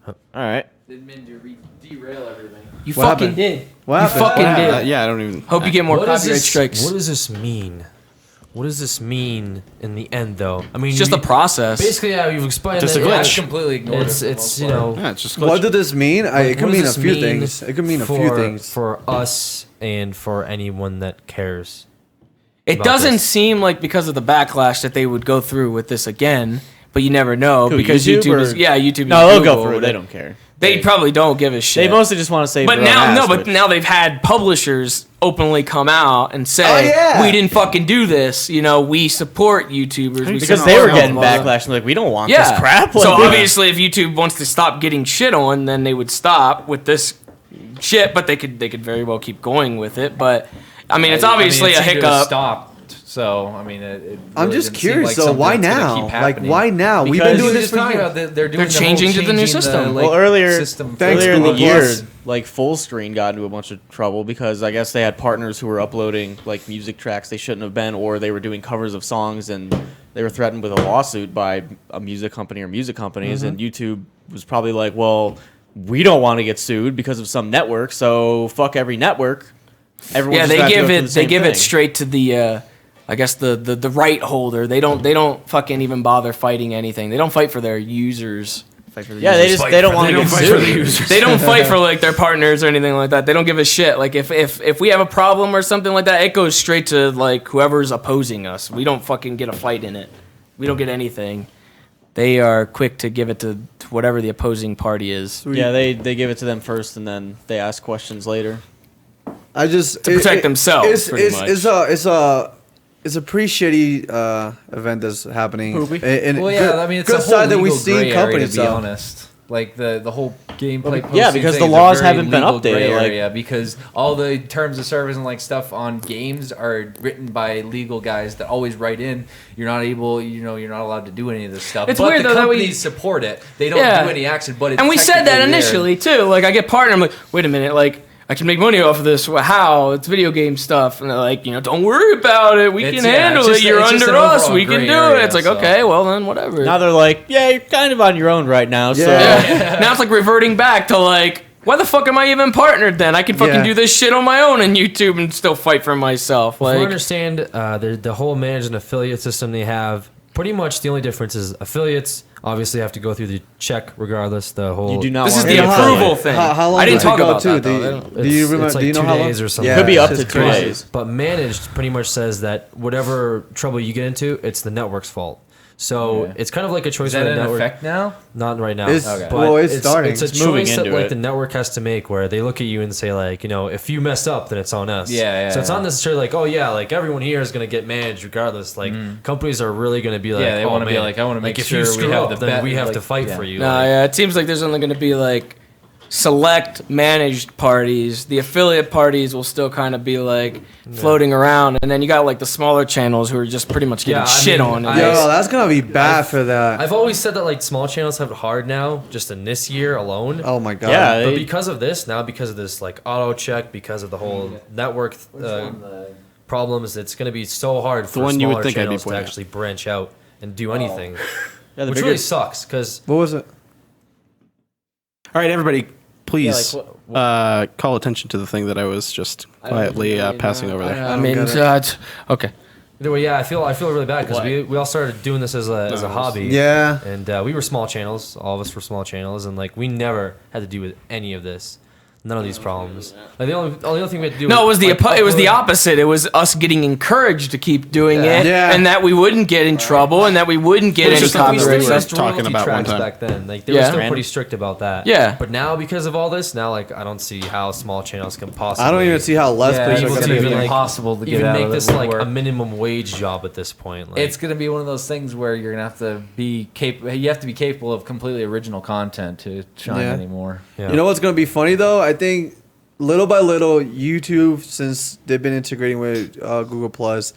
All right. Didn't mean to derail everything. You What fucking happened? did. What You happened? fucking did. Yeah, I don't even. Hope you get more What does copyright this- strikes. What does this mean? What does this mean in the end, though? I mean, It's just a process. Basically, yeah, you've explained Just that a I glitch. completely ignored It's it. it's you know. Yeah, it's just What did this mean? like, It could what does mean a this few mean things. It could mean a few things. for us and for anyone that cares. It about doesn't this. seem like because of the backlash that they would go through with this again, but you never know Who, because YouTube YouTube or- is YouTube. No, is they'll go Google. through it. They don't care. They probably don't give a shit. They mostly just want to save But their own now, ass, no, but which- now they've had publishers openly come out and say, Oh, yeah. "We didn't fucking do this. You know, we support YouTubers we because support they were blah, getting blah, blah." backlash and like we don't want Yeah, this crap. so Like, obviously, if YouTube wants to stop getting shit on, then they would stop with this shit. But they could very well keep going with it. But I mean, it's obviously it a seemed to have hiccup. Stopped. So I mean, it I'm really just didn't seem curious like though. something Why that's gonna now? keep Like, happening. why now? We've Because been doing we were this just for talking years. about they're doing They're the whole changing to the new system. Well, earlier- system for- Thanks, earlier in the Google year, Plus. like Full Screen got into a bunch of trouble because I guess they had partners who were uploading like music tracks they shouldn't have been, or they were doing covers of songs and they were threatened with a lawsuit by a music company or music companies. And YouTube was probably like, well, we don't want to get sued because of some network, so fuck every network. Everyone's Yeah, just they gonna have to give go through it the same it thing. straight to the I guess the right holder. They don't fucking even bother fighting anything. They don't fight for their users. Yeah, they don't want to get sued. They don't fight for like their partners or anything like that. They don't give a shit. Like if we have a problem or something like that, it goes straight to like whoever's opposing us. We don't fucking get a fight in it. We don't get anything. They are quick to give it to whatever the opposing party is. Yeah, they give it to them first and then they ask questions later. I just To protect themselves, pretty much. It's a pretty shitty event that's happening. Poopy. And Well, yeah, I mean, it's a good whole side that legal we've seen gray area, companies to be though. honest. Like the whole gameplay. Yeah, posting because thing the is a laws very haven't been legal updated, gray like- area because all the terms of service and like stuff on games are written by legal guys that always write in. You're not able, you're not allowed to do any of this stuff. It's but weird, the though, that we- companies support it. They don't Yeah. do any action, but it's And we said that technically there. initially too. Like I get partner, I'm like, wait a minute, like I can make money off of this. Well, how? It's video game stuff. And they're like, don't worry about it. We It's- can yeah, handle it's just- it. You're it's just under an us. overall We can gray do area, it. It's like, so. okay, well then, whatever. Now they're like, yeah, you're kind of on your own right now. So Yeah. Now it's like reverting back to like, why the fuck am I even partnered then? I can fucking Yeah. do this shit on my own on YouTube and still fight for myself. From what I Like, understand, the whole managed and affiliate system they have, pretty much the only difference is affiliates obviously have to go through the check regardless. The whole you do not this is want the to be how- approval thing. How long I didn't does it talk go about to? that. Do Though. you, They don't- do you It's remember? like do you know 2 how long? days or something. Could be it's up to just 2 crazy. days. But managed pretty much says that whatever trouble you get into, it's the network's fault. So Yeah. it's kind of like a choice Is that for the in network. effect now? Not right now. It's- Okay. well, it's starting. It's a It's moving choice that into like it. the network has to make, where they look at you and say like, if you mess up, then it's on us. Yeah, So it's yeah. not necessarily like, oh yeah, like everyone here is gonna get managed regardless. Like companies are really gonna be like, Yeah, they oh, wanna be man, like, I wanna make if sure you we screw have up, the then bet- we have like, to fight yeah. for you. No, Like, yeah, it seems like there's only going to be like select managed parties. The affiliate parties will still kind of be like floating around, and then you got like the smaller channels who are just pretty much getting Yeah, I shit mean, on. I- Yo, that's gonna be bad for that. I've always said that like small channels have it hard now, just in this year alone. Oh my god. Yeah, But because of this, now because of this like auto check, because of the whole network problems, it's going to be so hard for one you smaller would think I'd be channels to pointing at. actually branch out and do anything, Yeah, the which bigger, really sucks because What was it? All right, everybody, please Yeah, call attention to the thing that I was just quietly passing over there. I mean, get it. okay. either way, yeah, I feel really bad because we all started doing this as a hobby. Yeah. And we were small channels. All of us were small channels, and like we never had to do with any of this. None of these problems. Like the only thing we had to do. No, it was the like, it was the upload- opposite. It was us getting encouraged to keep doing Yeah. it, Yeah. and that we wouldn't get in trouble, and that we wouldn't get It was any just like we copyright. still strikes. used talking royalty about one tracks time. back then. Like they were Yeah. still pretty strict about that. Yeah. But now because of all this, now like I don't see how small channels can possibly. I don't even see how less Yeah, plays able are it's to gonna gonna be. be like, impossible to get even out make of this the like a woodwork. minimum wage job at this point. Like, It's gonna be one of those things where you're gonna have to be capable. You have to be capable of completely original content to shine Yeah. anymore. yeah. You know what's gonna be funny though? I think little by little, YouTube, since they've been integrating with Google Plus,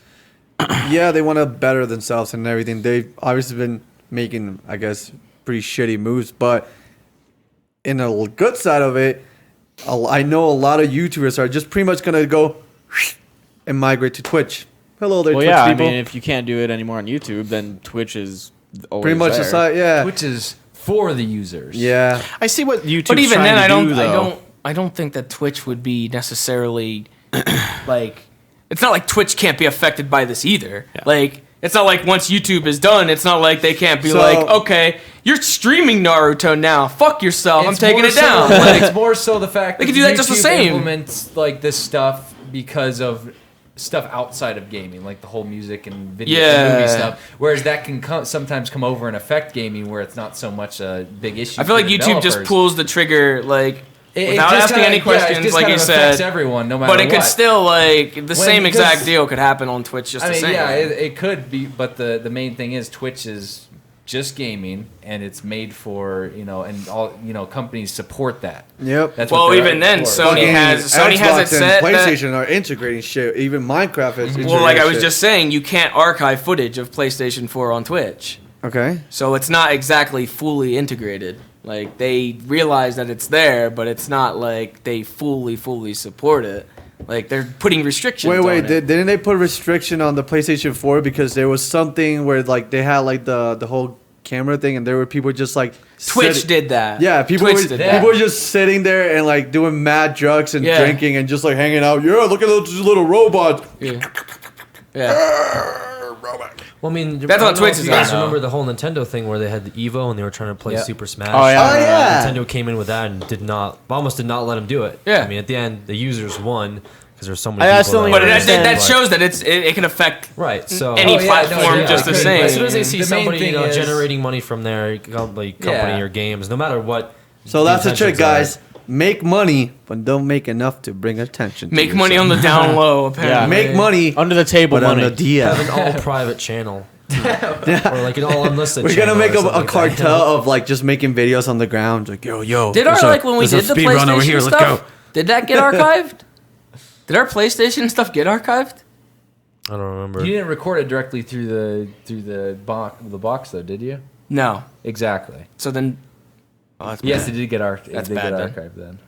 yeah, they want to better themselves and everything. They've obviously been making, I guess, pretty shitty moves, but in a good side of it, I know a lot of YouTubers are just pretty much gonna go and migrate to Twitch. Hello there, well, Twitch yeah, people. I mean, if you can't do it anymore on YouTube, then Twitch is always pretty much there. the side, yeah, Which is for the users. yeah. I see what YouTube's But even trying then, to I don't think that Twitch would be necessarily like. It's not like Twitch can't be affected by this either. Like, it's not like once YouTube is done, it's not like they can't be So- like, okay, you're streaming Naruto now. Fuck yourself. I'm It's taking more it down. So, Like, it's more so the fact They that could do that just the YouTube same. implements like this stuff because of stuff outside of gaming, like the whole music and video and Yeah. movie stuff. Whereas that can sometimes come over and affect gaming, where it's not so much a big issue. I feel for like YouTube just developers. pulls the trigger, like, It without just asking kinda- any yeah, it questions, just like kind you of affects said. everyone, no matter But it could what. still, like, the same because- exact deal could happen on Twitch just I the mean, same. yeah, it could be, but the main thing is Twitch is just gaming, and it's made for and all companies support that. Yep. That's Well, what they're even then, for. Sony Fucking has it Xbox set and that. PlayStation are integrating shit. Even Minecraft is. Well, like I integrating was shit. just saying, you can't archive footage of PlayStation 4 on Twitch. Okay. So it's not exactly fully integrated. Like, they realize that it's there, but it's not like they fully support it. Like, they're putting restrictions Wait, on it. didn't they put restriction on the PlayStation 4 because there was something where like they had like the whole camera thing and there were people just like Twitch sit- did that. Yeah, people Twitch were, did people that. were just sitting there and like doing mad drugs and Yeah. drinking and just like hanging out. Yeah, look at those little robots. Yeah. Well, I mean, That's I what don't know Twitch if is you guys at now. remember the whole Nintendo thing where they had the Evo and they were trying to play Yeah. Super Smash. Oh, yeah. Oh, yeah. Nintendo came in with that and almost did not let them do it. Yeah. I mean, at the end, the users won because there's so many I people. still that don't But were- that understand, shows that it can affect right. So any Oh, yeah, platform no, just yeah, the I same. couldn't- as soon as they see The main somebody thing is- generating money from their company Yeah. or games, no matter what. So that's the trick, intentions are, guys. Make money, but don't make enough to bring attention. to Make money on yourself. the down low, apparently. Make money Under the table but on money. the have DM. an all private channel. Or like an all unlisted. We're gonna channel make or a something like that, you cartel know? of like just making videos on the ground, like yo. Did our, there's a- like, when we there's a did the speed run over PlayStation here, let's stuff, go. did that get archived? Did our PlayStation stuff get archived? I don't remember. You didn't record it directly through the box though, did you? No. Exactly. So then, oh, that's Yes, bad. it did get That's get bad then. archived then.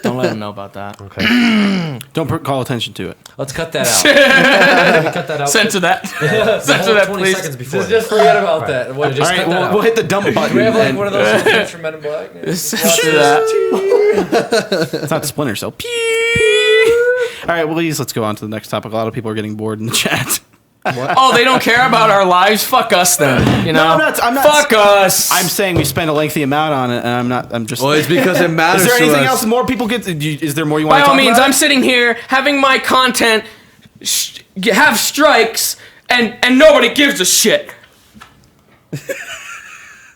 Don't let them know about that. Okay. Don't call attention to it. Let's cut that out. Cut that out. Censor that. The Censor whole that, 20 please. seconds before. just forget about Right. that. What, Just All cut right, that out. we'll hit the dump button. Do we have like and- one of those things from Men in Black? Censor that. It's not Splinter Cell. All right, well, please, let's go on to the next topic. A lot of people are getting bored in the chat. Oh, they don't care about our lives? Fuck us then. You know? I'm not. Fuck us. I'm saying we spend a lengthy amount on it, and I'm not. I'm just. Well, it's because it matters. is there to anything us. else more people get? Is there more you By want to all talk means, about? I'm sitting here having my content have strikes, and nobody gives a shit.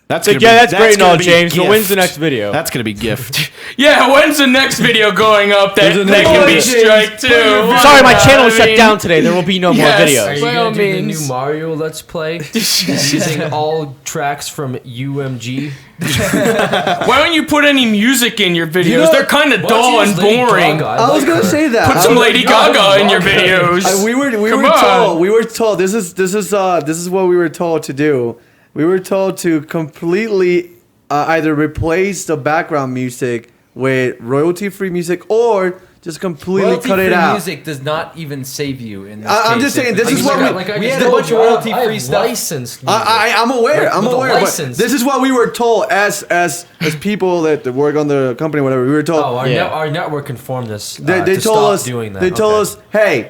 That's Like, yeah, that's great and all, gonna be James. But when's the gift. next video? That's gonna be gift. Yeah, when's the next video going up that can be strike too? Sorry, my channel was shut down today. There will be no more Yes. Are videos. you By all gonna do the means. new Mario Let's Play using all tracks from UMG? Why don't you put any music in your videos? know- They're kind of dull and boring. I was gonna say that. Put some Lady Gaga in your videos. We were on. told this is what we were told to do. We were told to completely either replace the background music with royalty-free music or just completely cut it Royalty-free out. music does not even save you in this I'm case. just saying, this Like, is what we had a bunch of royalty-free stuff. Licensed music. I'm aware. I'm With the aware. But license. this is what we were told as people that work on the company, whatever. We were told. Oh, Yeah. our network informed us. They to told stop us. doing that. They told Okay. us, hey,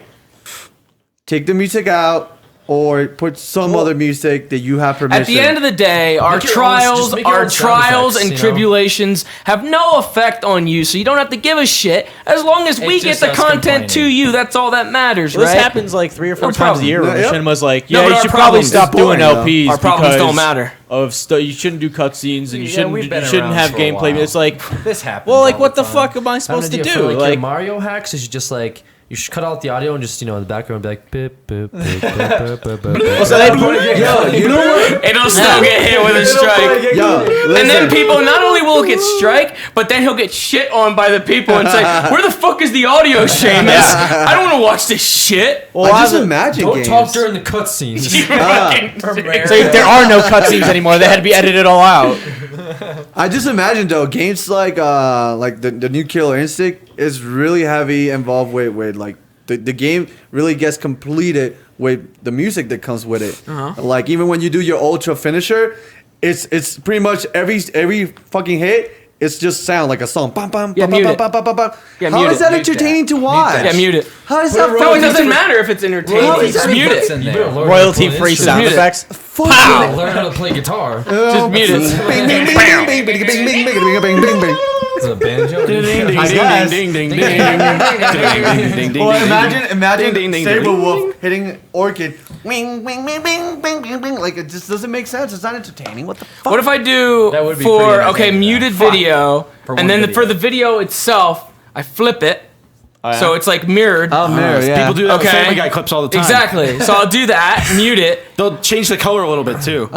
take the music out or put some other music that you have permission. At the end of the day, our Make your own- just make your own sound trials effects, and you know? tribulations have no effect on you, so you don't have to give a shit. As long as we It's get just the us content to complaining. you, that's all that matters, Well, right? this happens like 3 or 4 No times problem. a year. Yeah, Where yeah. Cinema's like, No, yeah, but you our should probably problems stop is boring, doing though. LPs. Our problems because don't matter. You shouldn't do cutscenes and you Yeah, we've shouldn't been you shouldn't around have for a gameplay. while. It's like, This happens. well, like all what the time. fuck am I I have supposed an to idea do? for, your Like, Mario hacks is just like you should cut out the audio and just in the background be like beep, beep, beep, beep, beep, beep, beep. so they Yo, you know what? It'll still get hit with a strike. Yo, And then listen. people, not only will get strike, but then he'll get shit on by the people and say, where the fuck is the audio, Seamus? I don't want to watch this shit. well, I just I'm- imagine Don't games. talk during the cutscenes. You fucking so there are no cutscenes anymore. They had to be edited all out. I just imagine though games like the new Killer Instinct is really heavy involved with like the game really gets completed with the music that comes with it. Like even when you do your ultra finisher, it's pretty much every fucking hit. It's just sound like a song. Bam, bam, Yeah, bam, mute bam, it. bam, bam, bam, bam. Yeah, How mute is it. that Mute entertaining that. to watch? Yeah, mute it. How is that No, it doesn't fucking matter if it's entertaining. Well, Just mute It's it. in You there. better learn Royalty how to free play sound mute it. effects. instruments. Learn how to play guitar. Just mute it. Bing, bing, bing, bing, bing, bing, bing, bing, bing, bing, bing, bing. It's a banjo. I guess. Ding ding ding ding ding ding ding. Well, imagine Ding, ding, ding, Saber ding. Wolf hitting Orchid. Wing, wing, wing, wing, wing, wing, wing. Like it just doesn't make sense. It's not entertaining. What the fuck? What if I do That would be for, pretty okay, entertaining, muted though. video, For and one then video. for the video itself, I flip it, yeah. so it's like mirrored. Oh, mirror, yeah. People do that with Okay. Family Guy clips all the time. Exactly. So I'll do that, mute it. They'll change the color a little bit too.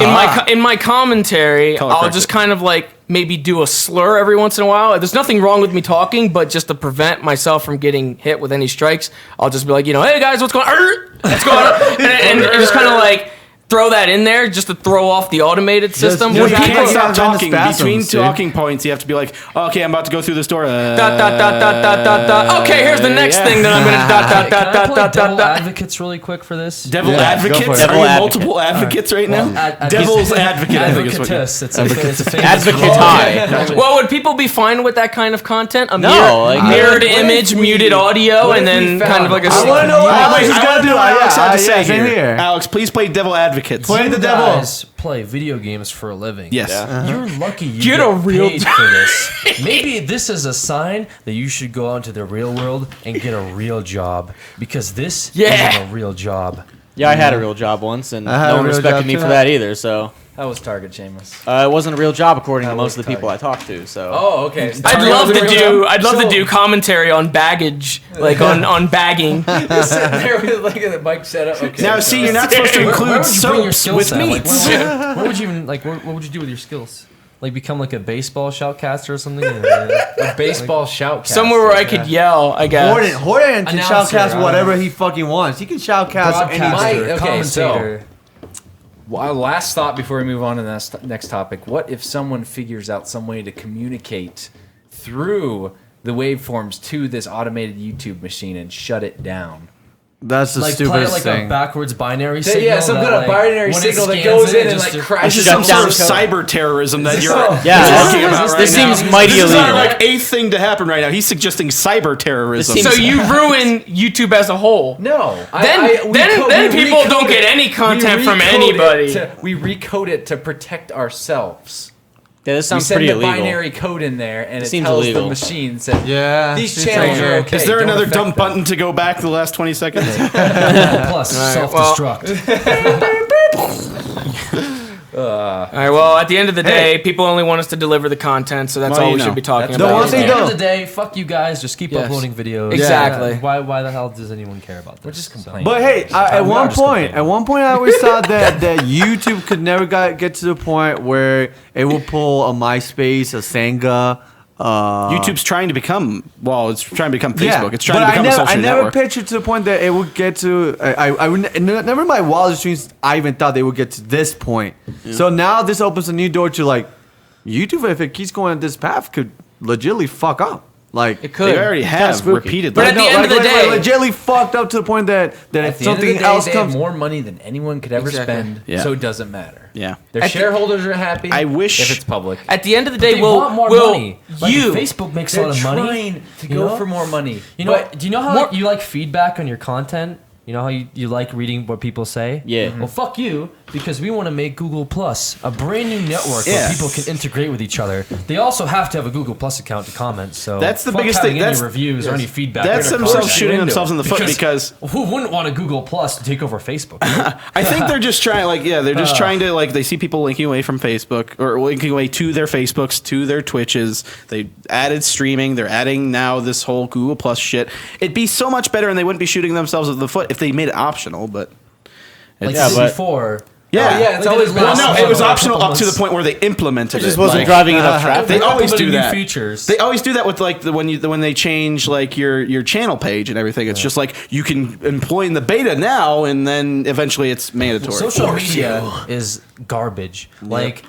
In my commentary, Color I'll correct just it. kind of like maybe do a slur every once in a while. There's nothing wrong with me talking, but just to prevent myself from getting hit with any strikes, I'll just be like, hey guys, what's going on? What's going on? And just kind of like throw that in there just to throw off the automated system. just Well, you Yeah, can't yeah, stop yeah, talking spasms, between dude. talking points. You have to be like, okay, I'm about to go through this door. Dot, dot, dot, dot, dot, dot, dot. Okay, here's the next thing that I'm gonna dot, dot, Can dot, I dot, play dot, Devil dot, dot. Advocates really quick for this? Devil Yeah, go advocates. for it. Are Devil you advocate. multiple advocates right now? Devil's advocate. I think is what. Advocatus. It's a famous Advocate high. Well, would people be fine with that kind of content? A No, like- mirrored What if image, we- muted audio, what and if we then found- kind of like a. I want to know what Alex is I gonna want to do. know what Alex had to Yeah, say same here. Alex, please play Devil Advocates. Play the devil. Guys play video games for a living. Yes. You're lucky you Get get a real paid for this. Maybe this is a sign that you should go out into the real world and get a real job because this Yeah. isn't a real job. Yeah, I had a real job once, and I had no a one real respected job me too. for that either. So That was Target, Seamus. it wasn't a real job according to That most was of the people I talked to. So Oh, okay. I'd love to do commentary on baggage, like on bagging. Sitting there with like the mic set up. Okay. Now, see, you're not supposed to Where include would you bring your soaps skill with set? Like, meats. where would you even like? What would you do with your skills? Like become like a baseball shoutcaster or something? a baseball shout. Somewhere where I could yell, I guess. Horton can Announcer, shoutcast I whatever don't know. he fucking wants. He can shoutcast Broadcaster, anything. okay, so- commentator. Well, last thought before we move on to the next topic. What if someone figures out some way to communicate through the waveforms to this automated YouTube machine and shut it down? That's the Like play stupidest like thing. a backwards binary signal. Yeah, some kind of binary when it signal that scans goes it, in and just like to- crashes. This is some down sort of cyber terrorism that you're yeah, talking about right this now. seems mighty This is illegal. not like a thing to happen right now. He's suggesting cyber terrorism. This So seems- you ruin YouTube as a whole. No. Then people don't get any content from anybody. We recode it to protect ourselves. Yeah, this We sounds send pretty the illegal. binary code in there, and It it seems tells illegal. the machine that Yeah. these she's channels saying- are okay. Is there don't another affect dumb them. button to go back the last 20 seconds? Plus self-destruct. All right. Well, at the end of the day, people only want us to deliver the content, so that's Well, all you we know. should be talking That's The about. one At thing the end though- of the day, fuck you guys. Just keep Yes. uploading videos. Exactly. Yeah. Why the hell does anyone care about this? We're just complaining. But hey, at we one are just point, complaining. I always thought that YouTube could never get to the point where it will pull a MySpace, a Senga. YouTube's trying to become it's trying to become Facebook. Yeah, It's trying but to become a social I never network. pictured to the point that it would get to. I would never in my wildest dreams. I even thought they would get to this point. So now this opens a new door to like YouTube. If it keeps going on this path, could legitimately fuck up. Like It could. They already have spooky. repeatedly. But at the end of the day- legitimately fucked up to the point that At if the end of the something day, else they comes. have more money than anyone could ever Exactly. spend, Yeah. so it doesn't matter. Yeah. Their At the- shareholders are happy. I wish- if it's public. At the end of the day, They we'll want more we'll money. Like, you Facebook makes a They're lot of money. trying to you go know? for more money. You know, But do you know how more- you like feedback on your content? You know how you like reading what people say? Yeah. Well, fuck you, because we want to make Google Plus a brand new network Yeah. where people can integrate with each other. They also have to have a Google Plus account to comment. So That's the fuck biggest having thing. Any That's- reviews or any feedback. That's They're gonna themselves close that shooting window. themselves in the foot because who wouldn't want a Google Plus to take over Facebook? I think they're just trying, they're just trying to, they see people linking away from Facebook or linking away to their Facebooks, to their Twitches. They added streaming. They're adding now this whole Google Plus shit. It'd be so much better, and they wouldn't be shooting themselves in the foot if they made it optional. But Like Yeah, they did but- before. yeah, yeah, it's They always did been well, no, it was Couple optional up to the months. point where they implemented It just it. wasn't Like, driving enough traffic. They always do New that. features. They always do that with when they change your channel page and everything. It's just like you can employ in the beta now, and then eventually it's mandatory. Social media is garbage. Like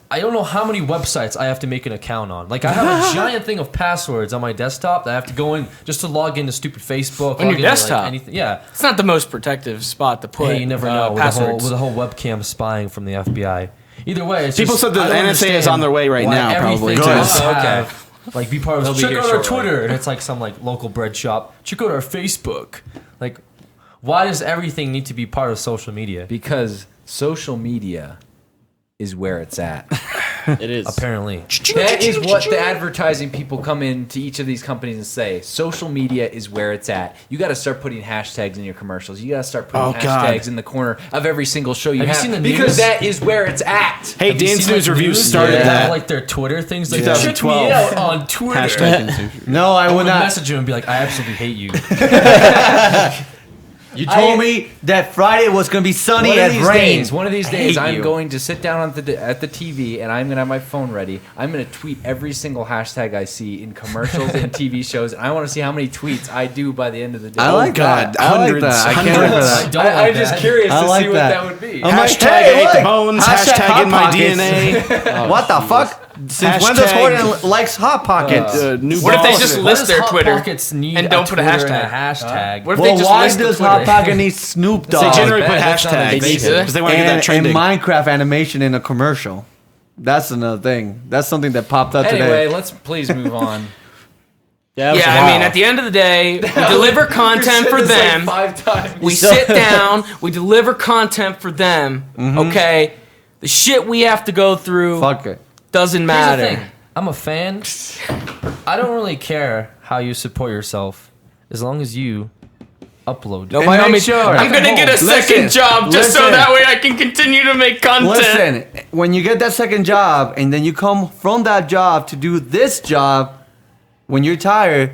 I don't know how many websites I have to make an account on. Like I have a giant thing of passwords on my desktop that I have to go in just to log into stupid Facebook. On your log into, like, desktop? anything. Yeah. It's not the most protective spot to put. Hey, you never know with passwords. the whole webcam spying from the FBI. Either way, it's People just, said the I don't NSA is understand on their way right why now, probably, everything too. has to Okay. have, like be part of. They'll be Check here out our shortly. Twitter, and it's like some like local bread shop. Check out our Facebook. Like, why does everything need to be part of social media? because social media is where it's at. It is. Apparently. That is what the advertising people come in to each of these companies and say. Social media is where it's at. You got to start putting hashtags in your commercials. You got to start putting Oh, God. hashtags in the corner of every single show you Have have. you seen the because news? that is where it's at. Hey, Have you Dan's seen, News like, Reviews news? started They that. have, like their Twitter things. Like, 2012. check me out on Twitter. Hashtag No, I I would would not. message him and be like, I absolutely hate you. You told me that Friday was gonna be sunny One of and these rain. days, one of these I days, hate I'm you. going to sit down at the TV and I'm going to have my phone ready. I'm going to tweet every single hashtag I see in commercials and TV shows, and I want to see how many tweets I do by the end of the day. I like God, that. I like hundreds, that. I can't hundreds. wait for I that. don't I'm like just that. curious I to like see what that. that would be. I'm like, Hashtag hey, I ate the look, bones. hashtag Hashtag Hot in my Pockets. DNA. What the fuck? Since when does Hashtag- Horton likes Hot Pockets? New What if they balls. just Why list does their Hot Twitter Pockets need and don't put a Twitter and hashtag? hashtag? What if Well, they just why list the does Twitter? Hot Pocket need Snoop Dogg? They generally put That's not a hashtags big deal. because they want to get that and trending. Minecraft animation in a commercial? That's another thing. That's something that popped up Anyway, today. let's please move on. Yeah, I mean, at the end of the day, we deliver content for them. 5 times. We sit down, we deliver content for them. Okay, the shit we have to go through Fuck it. doesn't Here's the matter. thing. I'm a fan. I don't really care how you support yourself as long as you upload. No, And by all make means, sure- I'm gonna get a Listen, second job just so listen. that way I can continue to make content. Listen, when you get that second job and then you come from that job to do this job, when you're tired,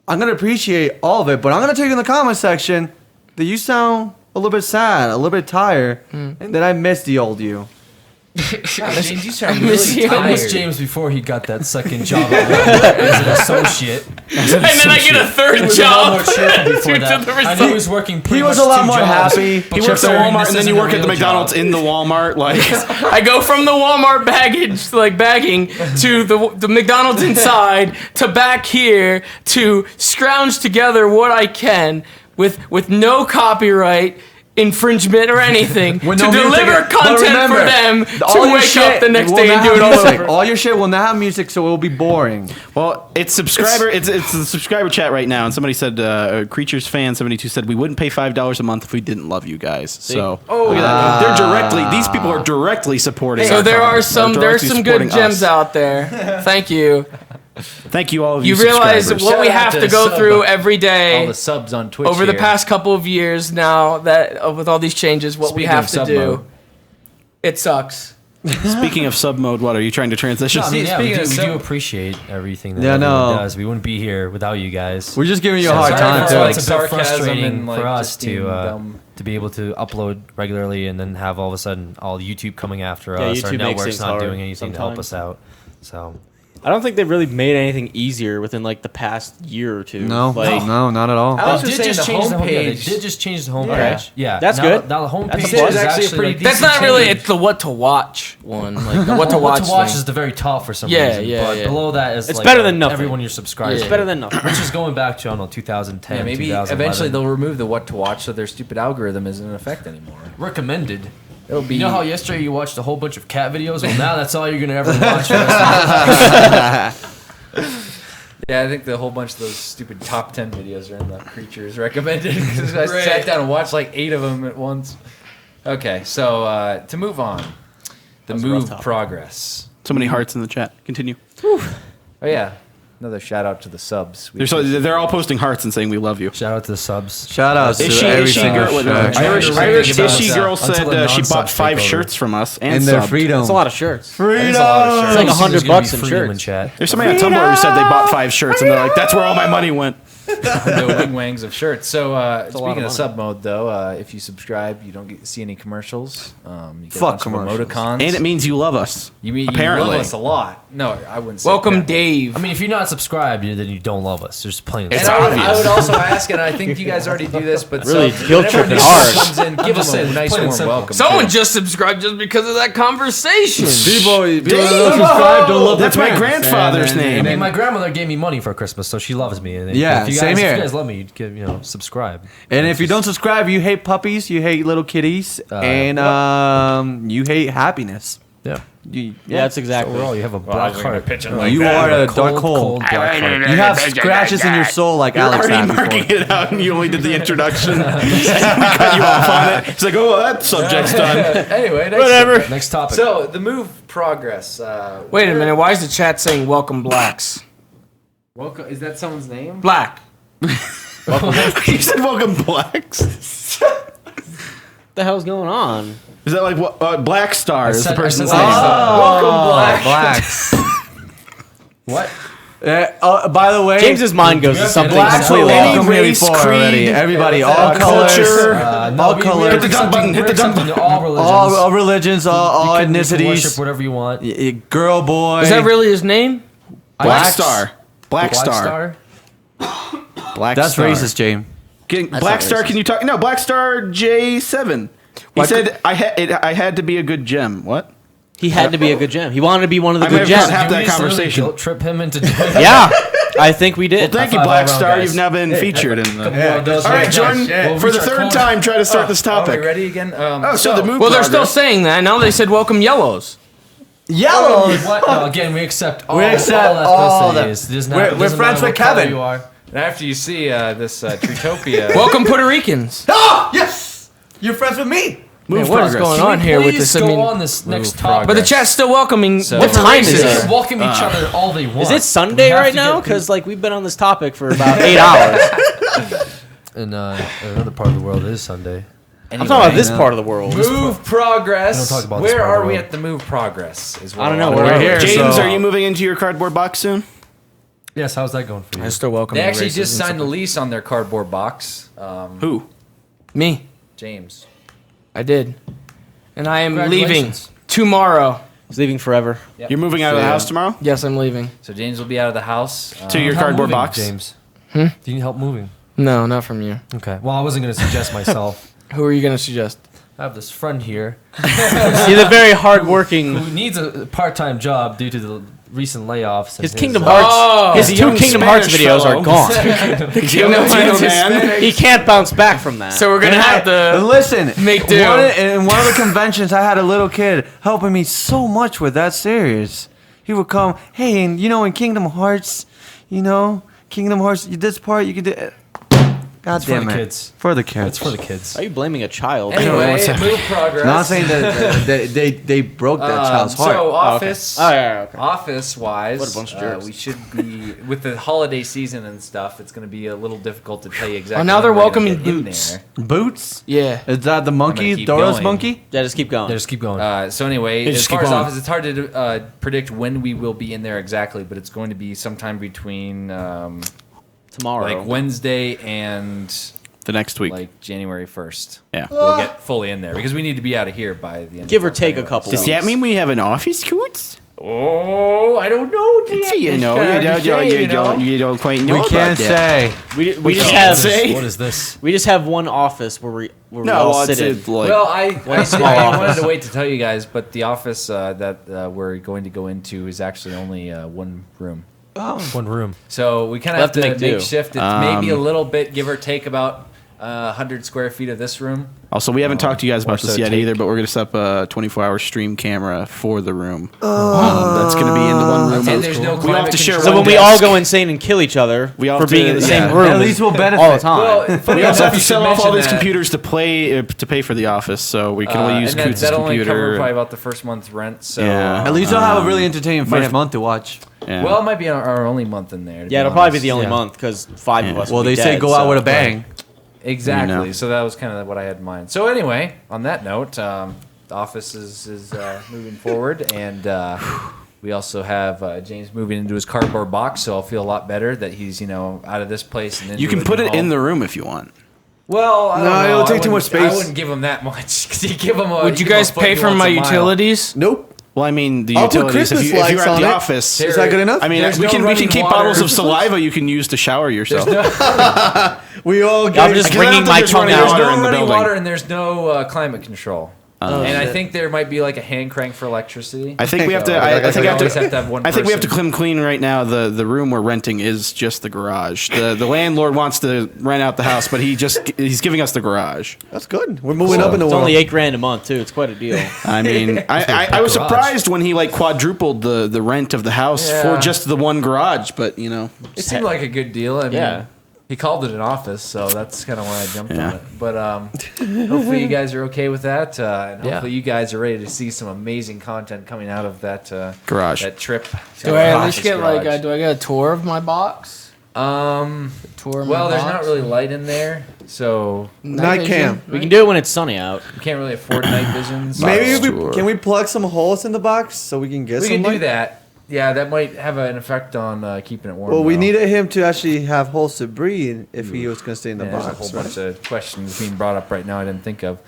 I'm gonna appreciate all of it. But I'm gonna tell you in the comment section that you sound a little bit sad, a little bit tired, and that I miss the old you. James, you sound miss really you. I miss tired. James before he got that second job as an associate. And then I get a third He was a lot more job cheerful due before to that. the I know he result. was working pretty He was much a lot 2 more jobs, happy. but He you're works at saying Walmart this and then isn't you a work at the real McDonald's job. in the Walmart. Like, I go from the Walmart bagging to the McDonald's inside to back here to scrounge together what I can with no copyright infringement or anything to With no music. deliver But content remember, for them all to your wake shit up the next will day and not do it have all music. over. All your shit will not have music, so it will be boring. well, it's subscriber. It's the subscriber chat right now, and somebody said, "Creatures fan 72 said we wouldn't pay $5 a month if we didn't love you guys." So look at that. They're directly. These people are directly supporting. So our there are cause. some They're there's directly some good supporting gems us. out there. Thank you. Thank you all of you. You realize subscribers. what we Shout out have to to go sub- through every All day the subs on Twitch over the here. past couple of years now that with all these changes, what we Speaking have of to sub do. mode. It sucks. Speaking of sub mode, what are you trying to transition? No, I mean, yeah, Speaking we of do appreciate everything that Yeah, everyone no. does. We wouldn't be here without you guys. We're just giving you a Yeah, hard sorry time for, too. like, It's a bit sarcasm frustrating and, like, for us just being dumb. to be able to upload regularly and then have all of a sudden all YouTube coming after Yeah, us. Our YouTube makes network's things not hard doing anything to help sometimes. us out. So I don't think they've really made anything easier within like the past year or two. No, like, no, not at all. Alex They was did saying just the change the homepage. homepage. They did just change the homepage. Okay. Yeah, That's now, good. Now the homepage That's a is plus. actually Actually, pretty. like, That's decent not really. change. It's the what to watch one. Like the what to What watch. to watch thing. is the very top for some Yeah, reason. yeah, But yeah. below that is It's like better than nothing. everyone you're subscribed it's to. better than nothing. Which is going back to, I don't know, 2010, Yeah, maybe 2011. eventually they'll remove the what to watch so their stupid algorithm isn't in effect anymore. Recommended. It'll be. You know how yesterday you watched a whole bunch of cat videos? Well, now that's all you're going to ever watch. For the rest of the life. Yeah, I think the whole bunch of those stupid top 10 videos are in the creatures recommended. 'Cause I sat down and watched like 8 of them at once. Okay, so to move on, the was a rough move topic. progress. So many hearts in the chat. Continue. Oh yeah, another shout out to the subs. They're all posting hearts and saying we love you. Shout out to the subs. Shout out to Ishy every single girl, shirt. Irish Until girl the said she non-subs bought take 5 over. shirts from us and And their subbed. freedom. That's a lot of shirts. Freedom. It's like $100 $100 in in shirts. chat. There's somebody on Tumblr who said they bought 5 shirts and they're like, that's where all my money went. The wing wangs of shirts. So a lot speaking of of sub mode, though, if you subscribe, you don't see any commercials. You get Fuck a bunch commercials. of emoticons. And it means you love us. you mean apparently. you love us a lot. No, I wouldn't. Say Welcome, that. Dave. I mean, if you're not subscribed, then you don't love us. There's plain and And simple. I would also ask, and I think you guys already do this, but Really so guilt whenever a tripping new hard. comes in, give just them a saying, nice plain and warm simple. welcome. Someone too. just subscribed just because of that conversation. People that don't subscribe don't love That's their my parents. grandfather's And then- name. and I mean, then- my grandmother gave me money for Christmas, so she loves me. And Yeah, if you guys, same here. If you guys love me, you'd give, subscribe. And if you don't subscribe, you hate puppies, you hate little kitties, and you hate happiness. Yeah. You, Yeah, that's exactly. Overall, you have a black heart. you are a dark hole. black heart. You have scratches in your soul like You're Alex already had marking before. it out and you only did the introduction. We cut you off on it. It's like, oh, that subject's done. Anyway, next Whatever. subject. Next topic. So the move progress. Wait a minute. Why is the chat saying welcome blacks? Welcome. Is that someone's name? Black. You said welcome blacks. What the hell's going on? Is that like what? Black Star is the said- I person's said- name. Welcome, Black. Blacks. what? By the way, James's mind goes to something blacks are completely welcome else. here race, before creed, already. Everybody, all culture. colors, all colors, Hit the dump button, hit the dump button. All religions. all religions, all You can worship ethnicities. whatever you want. Girl, boy. Is that really his name? Black Blacks? Star. Black Star. Black That's Star. racist, James. Black not Star, racist. can you talk? No, Black Star J7. He said I had to be a good gem. What? He had to be a good gem. He wanted to be one of the I good may have gems. had Did we that just literally conversation. guilt trip him into doing Yeah, I think we did. Thank you, High five Black all around, Star. guys. You've now been featured in the. All All right, Jordan. Well, For the third time, try to start this Are we topic. ready again? Oh, so the move. Well, they're still progress. saying that. Now they said welcome yellows. Yellows. What? No, again, we accept all, We accept all all the- ethnicities. It does not- We're it doesn't friends matter with what color Kevin. You are. And after you see this Trutopia, Welcome Puerto Ricans. Oh, yes! You're friends with me. Move Man, what is progress. going on here with Please this? I go mean, on this next Move topic. but the chat's still welcoming. So- What time is They it? can welcome each other all they want. Is it Sunday We have right to now? get Because like we've been on this topic for about 8 hours. in another part of the world, it is Sunday. I'm talking about this part of the world. move progress. We don't talk about this Where part of are the we world. at the move progress? Is I don't know, where we're are we? here. James, So- are you moving into your cardboard box soon? Yes, how's that going for you? I still welcome. They actually just signed the lease on their cardboard box. Who? Me. James. I did, and I am leaving Congratulations. tomorrow. He's leaving forever. You're moving out of the house tomorrow Yes, I'm leaving. So James will be out of the house. to your Help cardboard moving, box. James. Do you need help moving? No, not from you. Okay. Well, I wasn't going to suggest myself. Who are you gonna suggest? I have this friend here He's a very hardworking. who needs a part-time job due to the recent layoffs. and His Kingdom uh, Hearts. His He's a 2 young Kingdom Hearts Spanish videos fellow. are gone. Latino man. He can't bounce back from that. So we're gonna have to. Listen, Make do. in one of the conventions, I had a little kid helping me so much with that series. He would come, hey, and in Kingdom Hearts, Kingdom Hearts, this part you can do. God It's for damn the it. kids. For the kids. It's for the kids. Are you blaming a child? Anyway, what's that? move progress. Not saying that they broke that child's heart. So office, Oh, yeah, okay. office wise, What a bunch of jerks. we should be with the holiday season and stuff. It's going to be a little difficult to tell you exactly. Oh, now when they're we're gonna welcoming get in Boots. there. Boots? Yeah. Is that the monkey? keep Dora's going. monkey? Yeah, just keep going. Yeah, just keep going. So anyway, Hey, as just far keep as going. office, it's hard to predict when we will be in there exactly, but it's going to be sometime between Tomorrow. like Wednesday and The next week. like January 1st. Yeah. We'll get fully in there because we need to be out of here by the end. Give of or take a anyway. couple. Does that mean we have an office, Koots? Oh, I don't know. Dan. You know, you don't quite know We can't about that. say. We just can't have say. What is this? we just have one office where we No, all it's sit in. like Well, I small wanted office. to wait to tell you guys, but the office that we're going to go into is actually only one room. One room. So we kind of We'll have to have to make make do. shift. It's maybe a little bit, give or take, about 100 square feet of this room. Also, we haven't talked to you guys about Or this so yet take. either, but we're going to set up a 24-hour stream camera for the room. That's going to be in the one room. And there's no we all have climate to share control. So one when we all desk. go insane and kill each other We all for have being to- in the same yeah. room, At least we'll benefit. all the time. Well, funny We also enough, have to you sell should off all mention these that. computers to pay for the office, so we can only use and Koots' that'll only cover computer. probably about the first month's rent. So Yeah. At least you'll have a really entertaining might first have- month to watch. Yeah. well, it might be our only month in there. to Yeah, be it'll probably be honest. the only Yeah. month because 5 of Yeah. us. Well, will be they say dead, go out so- with a bang. Exactly. You know. So that was kind of what I had in mind. So anyway, on that note, the office is moving forward, and we also have James moving into his cardboard box. So I'll feel a lot better that he's out of this place. And You can put it in the room if you want. Well, I don't No, know. it'll I take too much wouldn't- I space. wouldn't give him that much because you give him a. Would you give him a guys foot, pay he for wants my a mile. utilities? Nope. Well, I mean, the I'll put utilities. If, Christmas if you're lights at on the it. office, Is that good enough? I mean, There's we no can running keep water. bottles of saliva you can use to shower yourself. We all I'm get. just I don't wringing think my there's tongue running There's out. water no in the running building. water and there's no climate control. And I think there might be like a hand crank for electricity. I think we have to. So, I think we I always have have to. to have one I think we have to person. clean right now. The room we're renting is just the garage. The landlord wants to rent out the house, but he's giving us the garage. That's good. We're moving up in the It's world. only $8,000 a month too. It's quite a deal. I mean, I was garage. surprised when he like quadrupled the rent of the house Yeah. for just the one garage. But It seemed like a good deal. I mean, Yeah. he called it an office, so that's kind of why I jumped Yeah. on it. But hopefully you guys are okay with that, and Yeah. hopefully you guys are ready to see some amazing content coming out of that Garage. that trip. Do I at least Office get like garage. do I get a tour of my box? Tour of my Well, there's box? not really light in there, so Night cam. We can do it when it's sunny out. you can't really afford night vision. So Maybe Tour. can we plug some holes in the box so we can get we some can do light? that. Yeah, that might have an effect on keeping it warm. Well, we though. needed him to actually have holes to breathe if he was going to stay in the Yeah, there's a box. whole right? bunch of questions being brought up right now I didn't think of.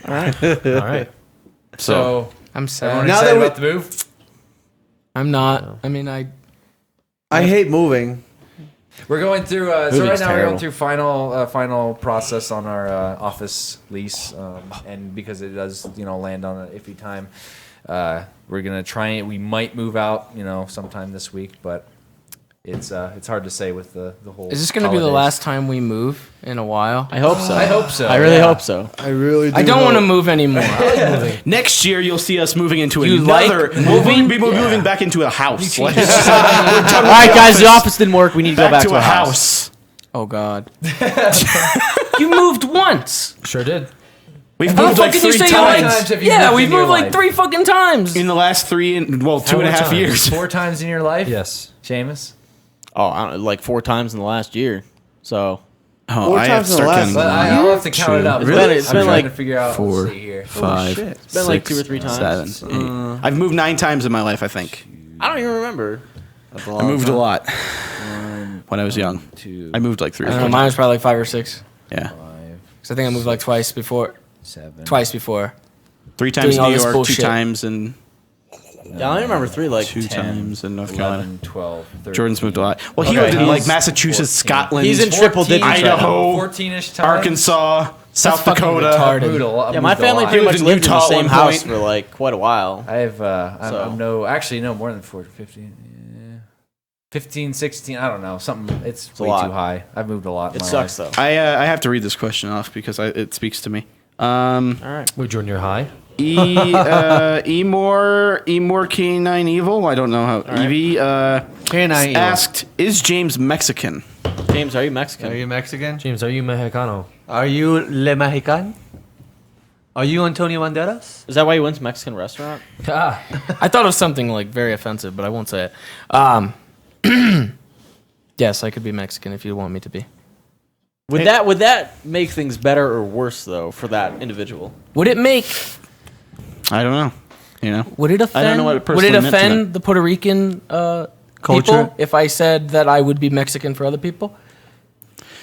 All right. So I'm everyone sad. Now excited that we- about the move? I'm not. I mean, I hate moving. We're going through. So Moving's right now we're terrible. going through final process on our office lease, and because it does land on an iffy time, we're gonna try it. We might move out sometime this week, but it's hard to say with the whole. is this gonna be the holidays. last time we move in a while? I hope so. I hope so. I really yeah. hope so. I really do. I don't want to hope- move anymore. Next year, you'll see us moving into You another. like moving? We'll be moving back into a house. Like, All right, guys, the office didn't work. We need to go back back to a house. Oh God. You moved once. Sure did. We've How moved the like fuck can you 3 say times times have you Yeah, moved we've in your moved like life? 3 fucking times. in the last 2.5 many years. 4 times in your life? Yes. Seamus? Oh, I don't know, like 4 times in the last year. So Oh, 4 I have times to in the start last- counting. But I'll have to count it up. Really? It's I'm been trying like to figure out. 4, Let's see here. 5, shit. it's been like 6, 2 or 3 times. 7, 8. I've moved 9 times in my life, I think. I don't even remember. That's a I long moved a time. lot when I was young. 2, I moved like 3 I or don't 4 know, mine times. was probably like 5 or 6. Yeah. 5, Cause I think I moved like twice before. 7. Twice before. 3 times Doing in all New this York, 2 bullshit. times in Yeah, I only remember 3 like 2 10, times in North Carolina. 11, 12, 13. Jordan's moved a lot. Well, he Okay, lived in like he's Massachusetts, 14. Scotland, He's in triple digits right now. Idaho, 14-ish times. Arkansas, South fucking Dakota. retarded. Moved a lot- Yeah, my moved a family lot. pretty lived much in lived in Utah the at same one house point. for like quite a while. I have, So- I'm no, actually, no, more than 40, 50, yeah, 15, 16, I don't know, something, it's a way lot. too high. I've moved a lot in It my sucks life. though. I have to read this question off because it speaks to me. All right. Wait, Jordan, you're high? Emor Canine Evil. I don't know how. Evie Canine Evil. asked, "Is James Mexican?" James, are you Mexican? Are you Mexican? James, are you Mexicano? Are you Le Mexican? Are you Antonio Banderas? Is that why you went to Mexican restaurant? Ah, I thought of something like very offensive, but I won't say it. Yes, I could be Mexican if you want me to be. Would that make things better or worse though for that individual? Would it make? I don't know. You know. Would it offend? I don't know what it would it personally meant to offend the Puerto Rican Culture? people if I said that I would be Mexican for other people?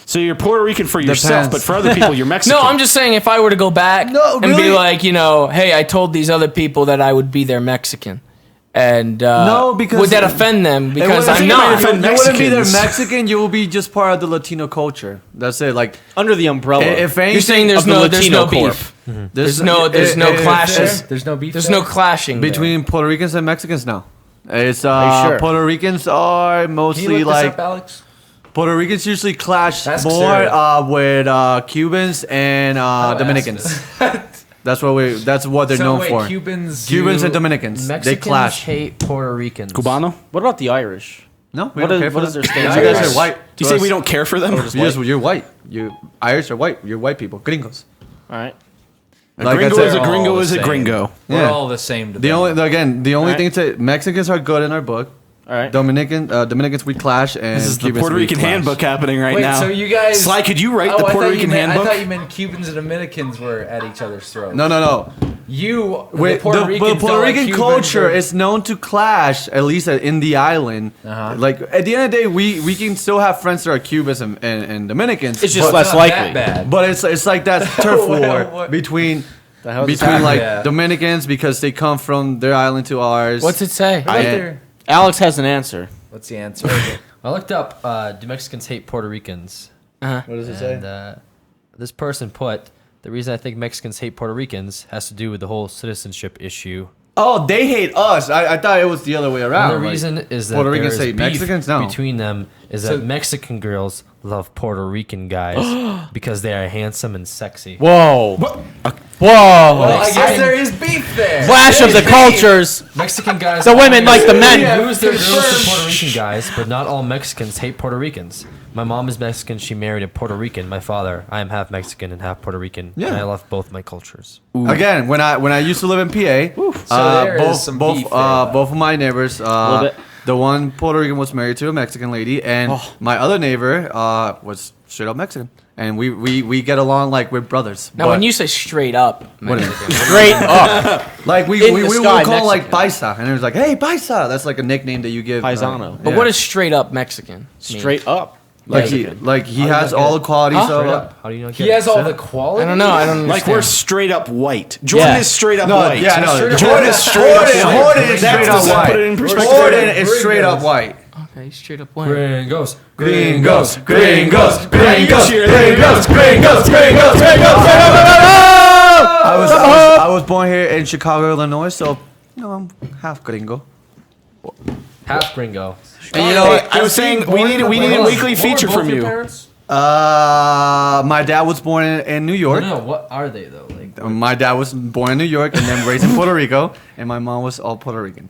So you're Puerto Rican for yourself, Depends. but for other people, you're Mexican. No, I'm just saying if I were to go back No, and be really? like, hey, I told these other people that I would be their Mexican. And No, because would that offend them? Because It I'm wouldn't- not. offend You wouldn't be their Mexicans. Mexican. You will be just part of the Latino culture. That's it. Like, Under the umbrella. if anything, You're saying there's of the no Latino corp. beef. There's no clashes. There's no beef. There's there? no clashing there. between Puerto Ricans and Mexicans. No, it's you sure? Puerto Ricans are Can you mostly look like this up, Alex? Puerto Ricans usually clash Ask more Sarah. with Cubans and Dominicans. That's what they're known for. Cubans And Dominicans, they Mexicans clash. hate Puerto Ricans. Cubano. What about the Irish? No, we What don't is- care for what is them. their stance? You guys Irish. are white. Do you say we don't care for them? You're white. You Irish are white. You're white people. Gringos. All right. A Like I gringo said, is a all gringo the is a same. gringo. We're Yeah. all the same. To The them. only Alright. thing to Mexicans are good in our book. All right. Dominicans we clash and This is the Cubans Puerto we Rican clash. handbook happening right Wait, now. so you guys? Sly, could you write Oh, the I Puerto thought you Rican meant- handbook? I thought you meant Cubans and Dominicans were at each other's throats. No. You, Wait, the Puerto the Ricans Puerto don't like Rican Cubans culture or- is known to clash, at least in the island. Uh-huh. Like at the end of the day, we can still have friends that are Cubans and Dominicans. It's just but, less not likely. that bad. But it's like that turf war What? between The hell is like Yeah. Dominicans because they come from their island to ours. What's it say? Right I- there. Alex has an answer. What's the answer? I looked up, do Mexicans hate Puerto Ricans? What does it say? And this person put, the reason I think Mexicans hate Puerto Ricans has to do with the whole citizenship issue. Oh, they hate us. I thought it was the other way around. And the like- reason is that Puerto Ricans there's hate beef Mexicans? No. between them is So- that Mexican girls love Puerto Rican guys because they are handsome and sexy. Whoa. Whoa. Well, I guess there is beef there. Flash of the cultures. Mexican guys. The women like the men. Lose their girls to Puerto Rican guys, but not all Mexicans hate Puerto Ricans. My mom is Mexican. She married a Puerto Rican. My father, I am half Mexican and half Puerto Rican. Yeah. And I love both my cultures. Again, when I used to live in PA, So there is some beef there, though. both of my neighbors, little bit. the one Puerto Rican was married to a Mexican lady, and my other neighbor was straight up Mexican, and we get along like we're brothers. Now, But, when you say straight up, Straight up. like we in the would sky, call him like Mexican. Paisa, and it was like, hey Paisa, that's like a nickname that you give Paisano. but what is straight up Mexican? mean? Straight up. like he has all the qualities Straight of. up. How do you not get He has all upset? the qualities. I don't know. I don't Like we're understand. straight up white. Jordan Yeah. is straight up No, white. yeah, no. Jordan is straight up white. Jordan is That's straight the- up white. Put it in perspective. Jordan is straight up white. Okay, straight up white. Gringos. Gringos, gringos, gringos, Gringos, gringos, gringos, gringos, gringos. I was born here in Chicago, Illinois, so I'm half gringo. Half gringo. And you know what? I was saying we need a weekly feature from you. My dad was born in New York. No, what are they though? Like, My dad was born in New York and then raised in Puerto Rico, and my mom was all Puerto Rican.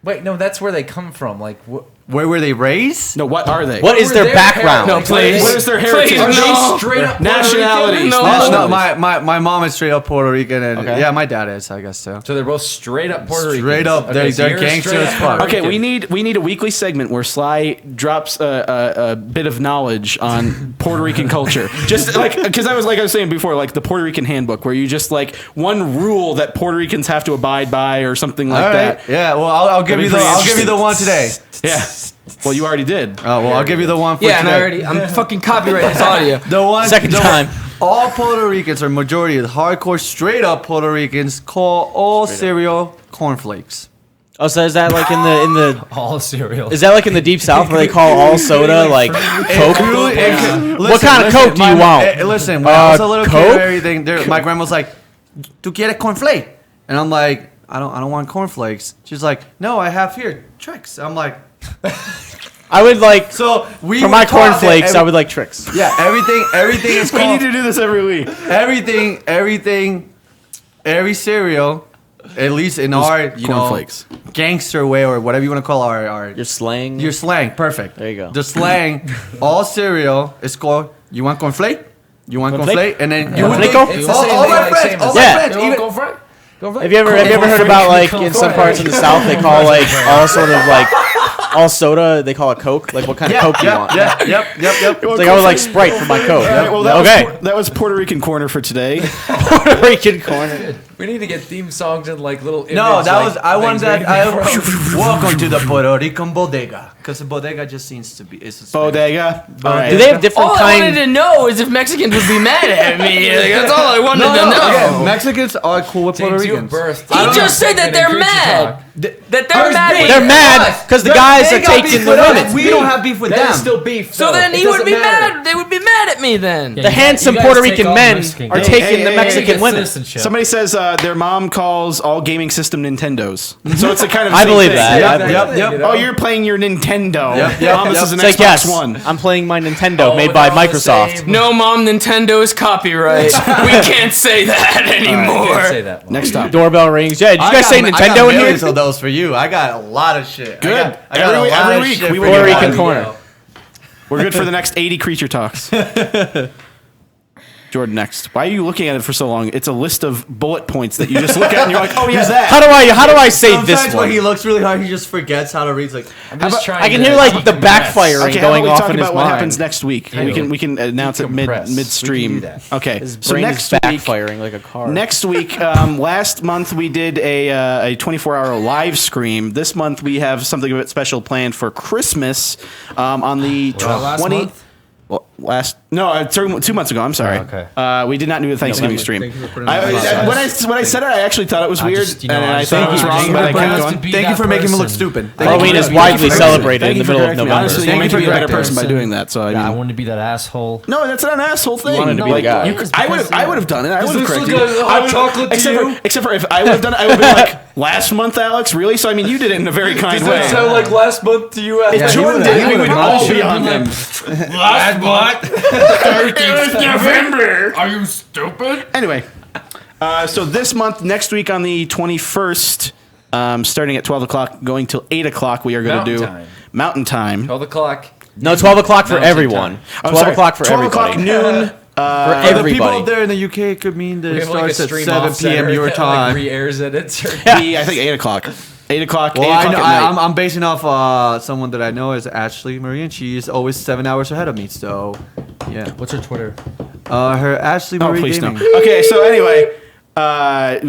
Wait, no, that's where they come from. Like, Where were they raised? No, what are they? What is their background? No, please. What is their heritage? Please, are no. they straight up Nationalities. No. No, my mom is straight up Puerto Rican, and Okay. yeah, my dad is, I guess so. So they're both straight up Puerto Rican. Straight up, they're gangsters as fuck. Okay, we need a weekly segment where Sly drops a bit of knowledge on Puerto Rican culture. Just like because I was saying before, like the Puerto Rican handbook, where you just like one rule that Puerto Ricans have to abide by or something like All right. that. Yeah. Well, I'll give That'd you be the pretty one today. Yeah. Well, you already did. Well, I'll give you the one for Yeah, and today. I'm fucking copyrighting this audio. The one Second the time. All Puerto Ricans, or majority of the hardcore, straight up Puerto Ricans, call all cereal cornflakes. Oh, so is that like in the all cereal. is that like in the deep south where they call all soda like Coke? What kind of Coke do you want? Listen, when I was a little kid, Coke? and everything, my grandma was like, "Tu quieres cornflake?" And I'm like, "I don't want cornflakes." She's like, "No, I have here Trix." I'm like, I would like so we for were my taught that cornflakes. I would like tricks. yeah, everything is We called need to do this every week. everything every cereal, at least in our cornflakes. gangster way or whatever you want to call our Your slang. your slang. Perfect. There you go. The slang, all cereal is called. You want cornflake? You want cornflake? And then you would think, Cornflake? It's the all same all thing my like friends, Seamus. all my Yeah. friends, even Go for it. Go for it. Have you ever heard about like in some parts in the South they call like all sort of like all soda they call it Coke? Like what kind of Coke do you want? Yep. It's like I would like Sprite for my Coke. All right, well, that was Puerto Rican corner for today. Puerto Rican corner. We need to get theme songs and like little. No, image, that like, was I wanted things that. we can throw. Welcome to the Puerto Rican bodega, because the bodega just seems to be. It's a Bodega. All right. Do they have different All I wanted kinds? to know is if Mexicans would be mad at me. Like, that's all I wanted to know. Yeah, Mexicans are cool with Puerto James, you Ricans. birthed- He I don't just know, said that segment they're in Creature mad. Talk. That they're mad. with They're us. mad because the guys are taking the women. We don't have beef with That them. is still beef. So though. then It he would doesn't be matter. mad. They would be mad at me then. Yeah, The handsome you guys Puerto take Rican all the men Mexican are guys. taking the hey, Mexican Get women. citizenship. Somebody says their mom calls all gaming system Nintendos. So it's a kind of. I same believe thing. that. Yep, I believe yep, that. yep. You know? Oh, you're playing your Nintendo. Yep, Mom, this is an It's like Xbox yes, One. I'm playing my Nintendo Oh, made by they're all the Microsoft. same. No, Mom, Nintendo is copyright. We can't say that I anymore. can't say that. Next up. Doorbell rings. Yeah, did you guys say Nintendo in here? of those for you. I got a lot of shit. Good. I got Every a lot of week shit we for will you. Puerto get Rican one. corner. We're good for the next 80 creature talks. Jordan, next. Why are you looking at it for so long? It's a list of bullet points that you just look at and you're like, oh yeah, that. How do I say Sometimes this when one? he looks really hard, he just forgets how to read. It's like, I'm just trying I can to hear like keep the compressed. backfiring Okay, how going about we off talk in his about what mind. happens next week? We can announce it Decompress. midstream. We can do that. Okay, His so brain next is week, backfiring like a car. next week, last month we did a 24-hour live stream. This month we have something a bit special planned for Christmas on the last 20. month? Well, 2 months ago. I'm sorry. okay. We did not do the Thanksgiving stream. Thank you for putting that on the When I said it, I actually thought it was weird, just, you know, and I I just thought it was thought- wrong, but I kept to going. be thank you that for making me look person. stupid. Halloween is Thank widely you for celebrated in correcting the me. middle of Honestly, November. you make me a better correcting person by me. doing that. So I Yeah, I mean, wanted to be that asshole. no, that's not an asshole thing. wanted to be the guy. I would have done it. I would have this corrected look you. like hot I would've- chocolate to except you? For, except for if I would have done it, I would have been like, last month, Aleks, really? So I mean, you did it in a very kind way. like last month to you? If Jordan did it, we would all be on been them. Last month? It was November. Are you stupid? Anyway, so this month, next week on the 21st, starting at 12 o'clock, going till 8 o'clock, we are going to Mountain do time. Mountain Time. 12 o'clock. No, 12 o'clock for Mountain everyone. time. 12 o'clock for 12 everybody. o'clock noon. For For the people everybody. up there in the UK, it could mean that We it have like a starts at stream 7 offset p.m. your that, time. Like, re-airs it. It's I think 8 o'clock. 8 o'clock, 8 Well, o'clock at night. I'm basing off someone that I know is Ashley Marie, and she's always 7 hours ahead of me. So, yeah. What's her Twitter? Her Ashley Oh, Marie please no. Gaming. Okay, so anyway,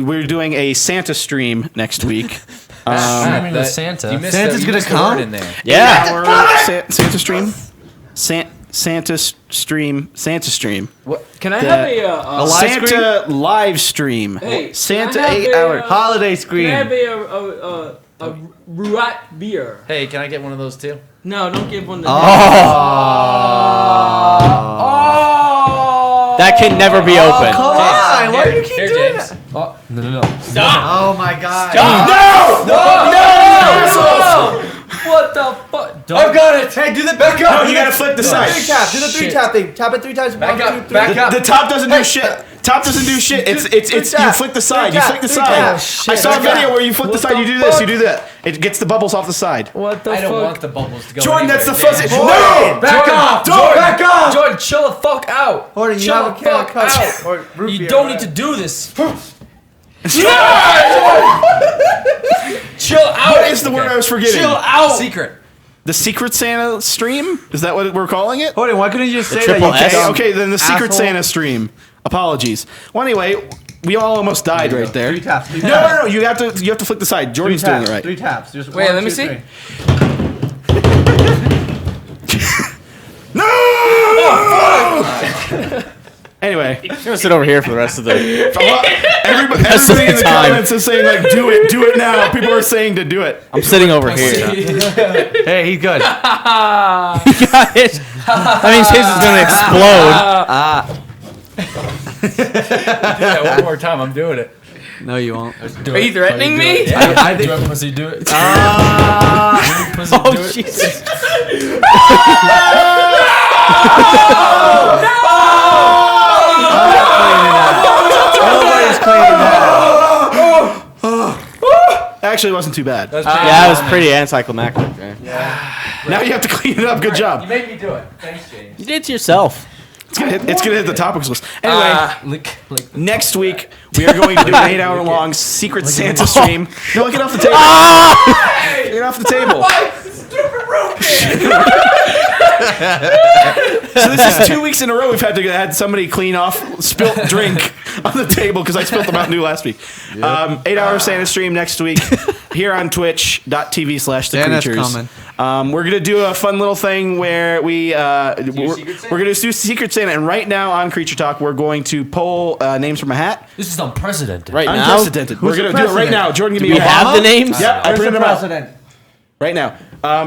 we're doing a Santa stream next week. Streaming that- with Santa. You missed Santa's you gonna missed a come? word in there. Yeah. Our Santa stream? Santa stream. Can I The- have A live stream? Santa live stream. Hey, Santa can I have 8 a, hour. Holiday Can I screen. have a Ruat beer? Hey, can I get one of those too? No, don't give one to That can never be open. Come on, why do you keep Here, doing James. that? No. Oh my god. What the fuck? I've got it. Hey, do the back up. No, you gotta flip the side. Three tap. Do the three tap thing. Tap it 3 times. Back 1, up, 2, 3. back up. The top doesn't do shit. Top doesn't do shit. It's you tap. flick the side. You Three flick the tap. side. Three I tap. saw a Shit. video where you flip the side. You do this. You do that. It gets the bubbles off the side. What the I don't fuck? want the bubbles to go. Jordan, that's the anywhere, fuzzy. James. No, Back off! Jordan, back off! Jordan, chill the fuck out! Jordan, you chill have a the can of fuck Coke. out! Or root You beer, don't right? need to do this. Chill out! What is the word I was forgetting? Chill out! Secret. The Secret Santa stream? Is that what we're calling it? Jordan, why couldn't you just say that? triple You S? dumb Okay, then the Secret asshole? Santa stream. Apologies. Well, anyway, we all almost died right there. 3 taps. No. You have to flick the side. Jordan's doing it right. 3 taps. Just Wait, 1, let me 2, see. 3. No! Anyway, I'm gonna sit over here for the rest of the. everybody Rest of the in the time. comments is saying like, do it now. People are saying to do it. I'm sitting over here. Hey, he's good. That means his is gonna explode. Yeah, one more time, I'm doing it. No, you won't. Do Are you threatening me? I Do think. it, pussy. Do it. Pussy, Oh do it. Jesus! Nobody's cleaning that up. actually wasn't too bad. That's Yeah, it was pretty anticlimactic. Now you have to clean it up. Good You job. made me do it. Thanks, James. You did it to yourself. It's gonna hit the topics list. Anyway, Like next week we are going to do an 8-hour-long Secret Santa stream. No, get off the table. Get off the table. So this is 2 weeks in a row we've had somebody clean off spilt drink on the table because I spilled the Mountain Dew last week. 8-hour Santa stream next week here on twitch.tv/the Santa's creatures. coming. We're gonna do a fun little thing where we're gonna do Secret Santa, and right now on Creature Talk we're going to pull names from a hat. This is unprecedented. Right now? Unprecedented. We're gonna do it right now. Jordan, give me We your hat. have the names? Yep, I printed them out president? right now.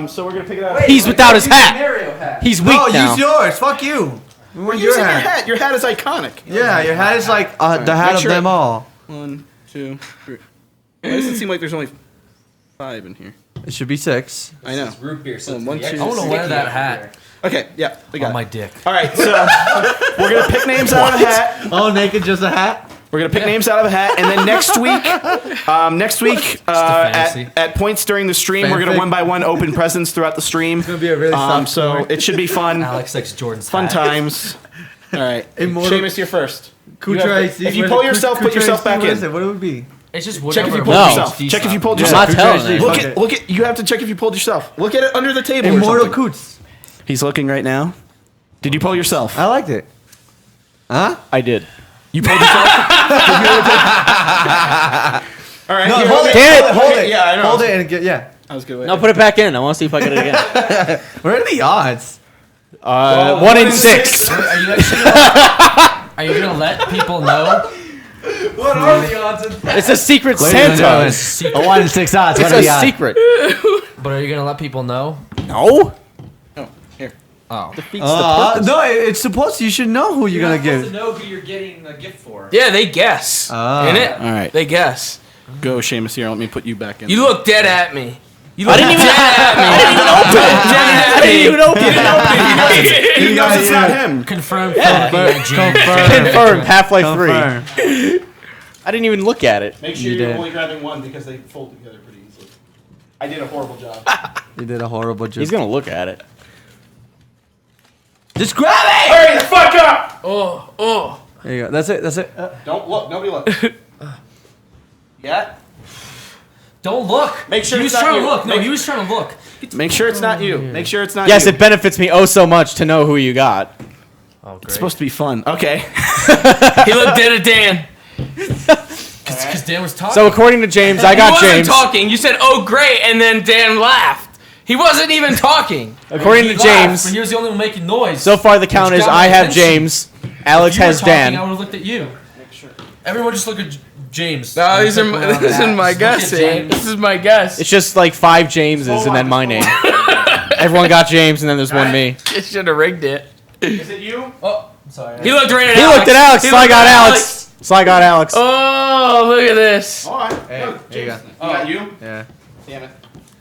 So we're gonna pick it out. He's without his hat. He's weak No, now. use yours. Fuck you. We're using your hat. Your hat is iconic. Yeah, your hat is like the hat Make of sure- them all. 1, 2, 3. Why does it seem like there's only 5 in here? It should be 6. I know. root beer. So 1, 2, I want to wear that hat Okay, yeah, we got on it. my dick. All right, so we're gonna pick names out of the hat. Oh, naked, just a hat. We're gonna pick names out of a hat, and then next week, fantasy. at points during the stream, we're gonna Fanfic. one by one open presents throughout the stream. It's gonna be a really soft So story. it should be fun. Alex likes Jordan's Fun hat. times. All right, Immortal- Seamus, you're first. Kutra, If you pull yourself, put yourself back in. What would it be? It's just Check whatever. if you pulled No. yourself. Check if you pulled Yeah. yourself. I'm not telling Kutra, it. Look fuck at, look at. You have to check if you pulled yourself. Look at it under the table. or Immortal something. Koots. He's looking right now. Did you pull yourself? I liked it. Huh? I did. You pulled yourself. All right. No, here, hold okay. it. Damn it. Hold it. Yeah, I know. Hold it and get yeah. I was good. No, put it back in. I want to see if I get it again. What are the odds? 1 in 6. Are you gonna let people know? What are the odds? It's a secret Santa. Santa. A 1 in 6 odds. It's a secret. But are you gonna let people know? No. Oh. No, it's supposed to. You should know who you're gonna supposed give. to know who you're getting the gift for. Yeah, they guess. In it? All right. They guess. Go, Seamus. Here, let me put you back in. You look dead at me. You I look didn't even. dead at me. I didn't even open it. He knows it's not him. Confirmed. Confirmed. Half-Life 3. Confirm. I didn't even look at it. Make sure you're only grabbing one because they fold together pretty easily. I did a horrible job. You did a horrible job. He's gonna look at it. Just grab it. Hurry the fuck up! Oh. There you go. That's it. That's it. Don't look. Nobody look. Yeah. Don't look. Make sure he it's was not trying you. to look. No, Make- he was trying to look. Make sure it's not you. Make sure it's not Yes, you. it benefits me oh so much to know who you got. Oh, great. It's supposed to be fun. Okay. He looked dead at Dan. Because Dan was talking. So according to James, I He got wasn't James. talking. You said, "Oh, great," and then Dan laughed. He wasn't even talking. According He to laughed, James, but he was the only one making noise. so far the count is got I my have attention. James, Alex If you were has talking, I Dan. would have looked at you. Everyone just look at James. No, these are Look around this is that. my Just look at guess. James. This is my guess. It's just like 5 Jameses and then my name. Everyone got James and then there's one me. You should have rigged it. Is it you? Oh, sorry. He looked right at He Alex. looked at Alex, He so I looked got at Alex. So I got Alex. Oh, look at this. All right. Hey, Look, here you James. go. You got you? Yeah. Damn it.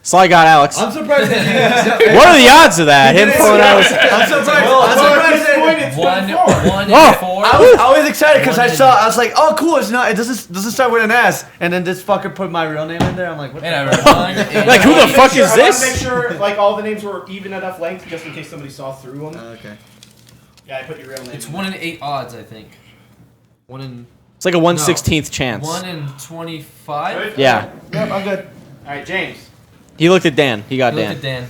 So I got Alex. I'm surprised that you. What are the odds of that? Him pulling out his... I'm surprised. I'm surprised that. One Oh. and 4. I was excited because I was like, oh cool, it's not. It doesn't start with an S, and then this fucker put my real name in there. I'm like, what? And the fuck? I read Like, who the fuck is I wanted to this? make sure like all the names were even enough length just in case somebody saw through them. Okay. Yeah, I put your real name. It's 1 in 8 odds, I think. 1 in It's like a 1/16th chance. 1 in 25. Yeah. Yep, I'm good. All right, James. He looked at Dan. He got Look Dan. at Dan.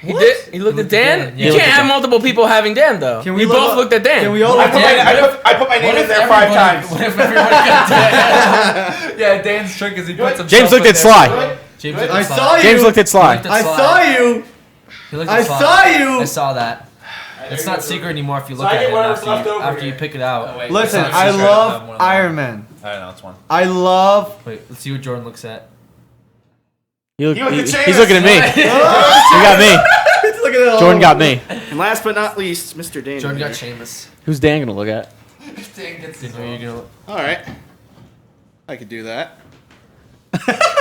He did. He looked at Dan. Yeah, You he can't looked at have Dan. multiple people having Dan though. Can We we both looked at Dan. Can we all? I put, Dan, I put my name What in if there 5 times. What if everybody got Dan? Yeah, Dan's trick is he puts himself James looked in at there. Sly. James Good. looked I at Sly. saw you. James looked at Sly. Looked at I Sly. saw you. He looked at I Sly. saw you. I saw that. It's not secret anymore if you look So I at get it whatever's left after, over after you here. pick it out. Listen, It's not I secret. love Iron Man. Alright, now it's 1. I love. Wait, let's see what Jordan looks at. You look at He's Seamus. looking at me. He got me. Look at it all. Jordan got me. And last but not least, Mr. Dan. Jordan got Seamus. Who's Dan gonna look at? Dan gets the you're All right. I could do that.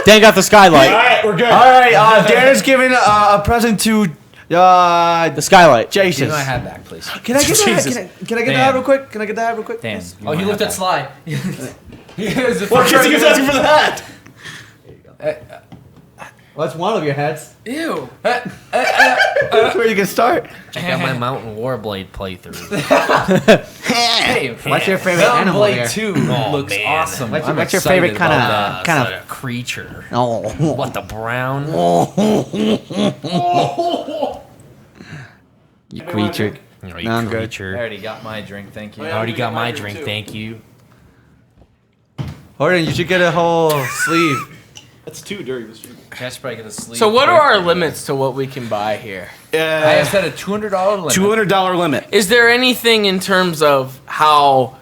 Dan got the skylight. right, we're good. All right, Dan is giving a present to The skylight. Jason. Give my hat back, please. Can I get that? Jesus. Can I get Dan. that real quick? Can I get that real quick? Dan. Oh, he looked at Sly. He is Well, because he was asking for the hat. Well, that's one of your heads. Ew. That's where you can start. Check out my Mountain Warblade playthrough. Hey, What's your favorite Mountain animal Blade here? 2 Oh, looks man. awesome. What's I'm your excited favorite about that. kind of? Creature. Oh. What, the brown? You creature. No, No, I'm good. I creature. already got my drink, thank you. I already got my drink, thank you. Horton, you should get a whole sleeve. That's too dirty. This I should probably get a sleeve. So what are our limits to what we can buy here? I have set a $200 limit. $200 limit. Is there anything in terms of how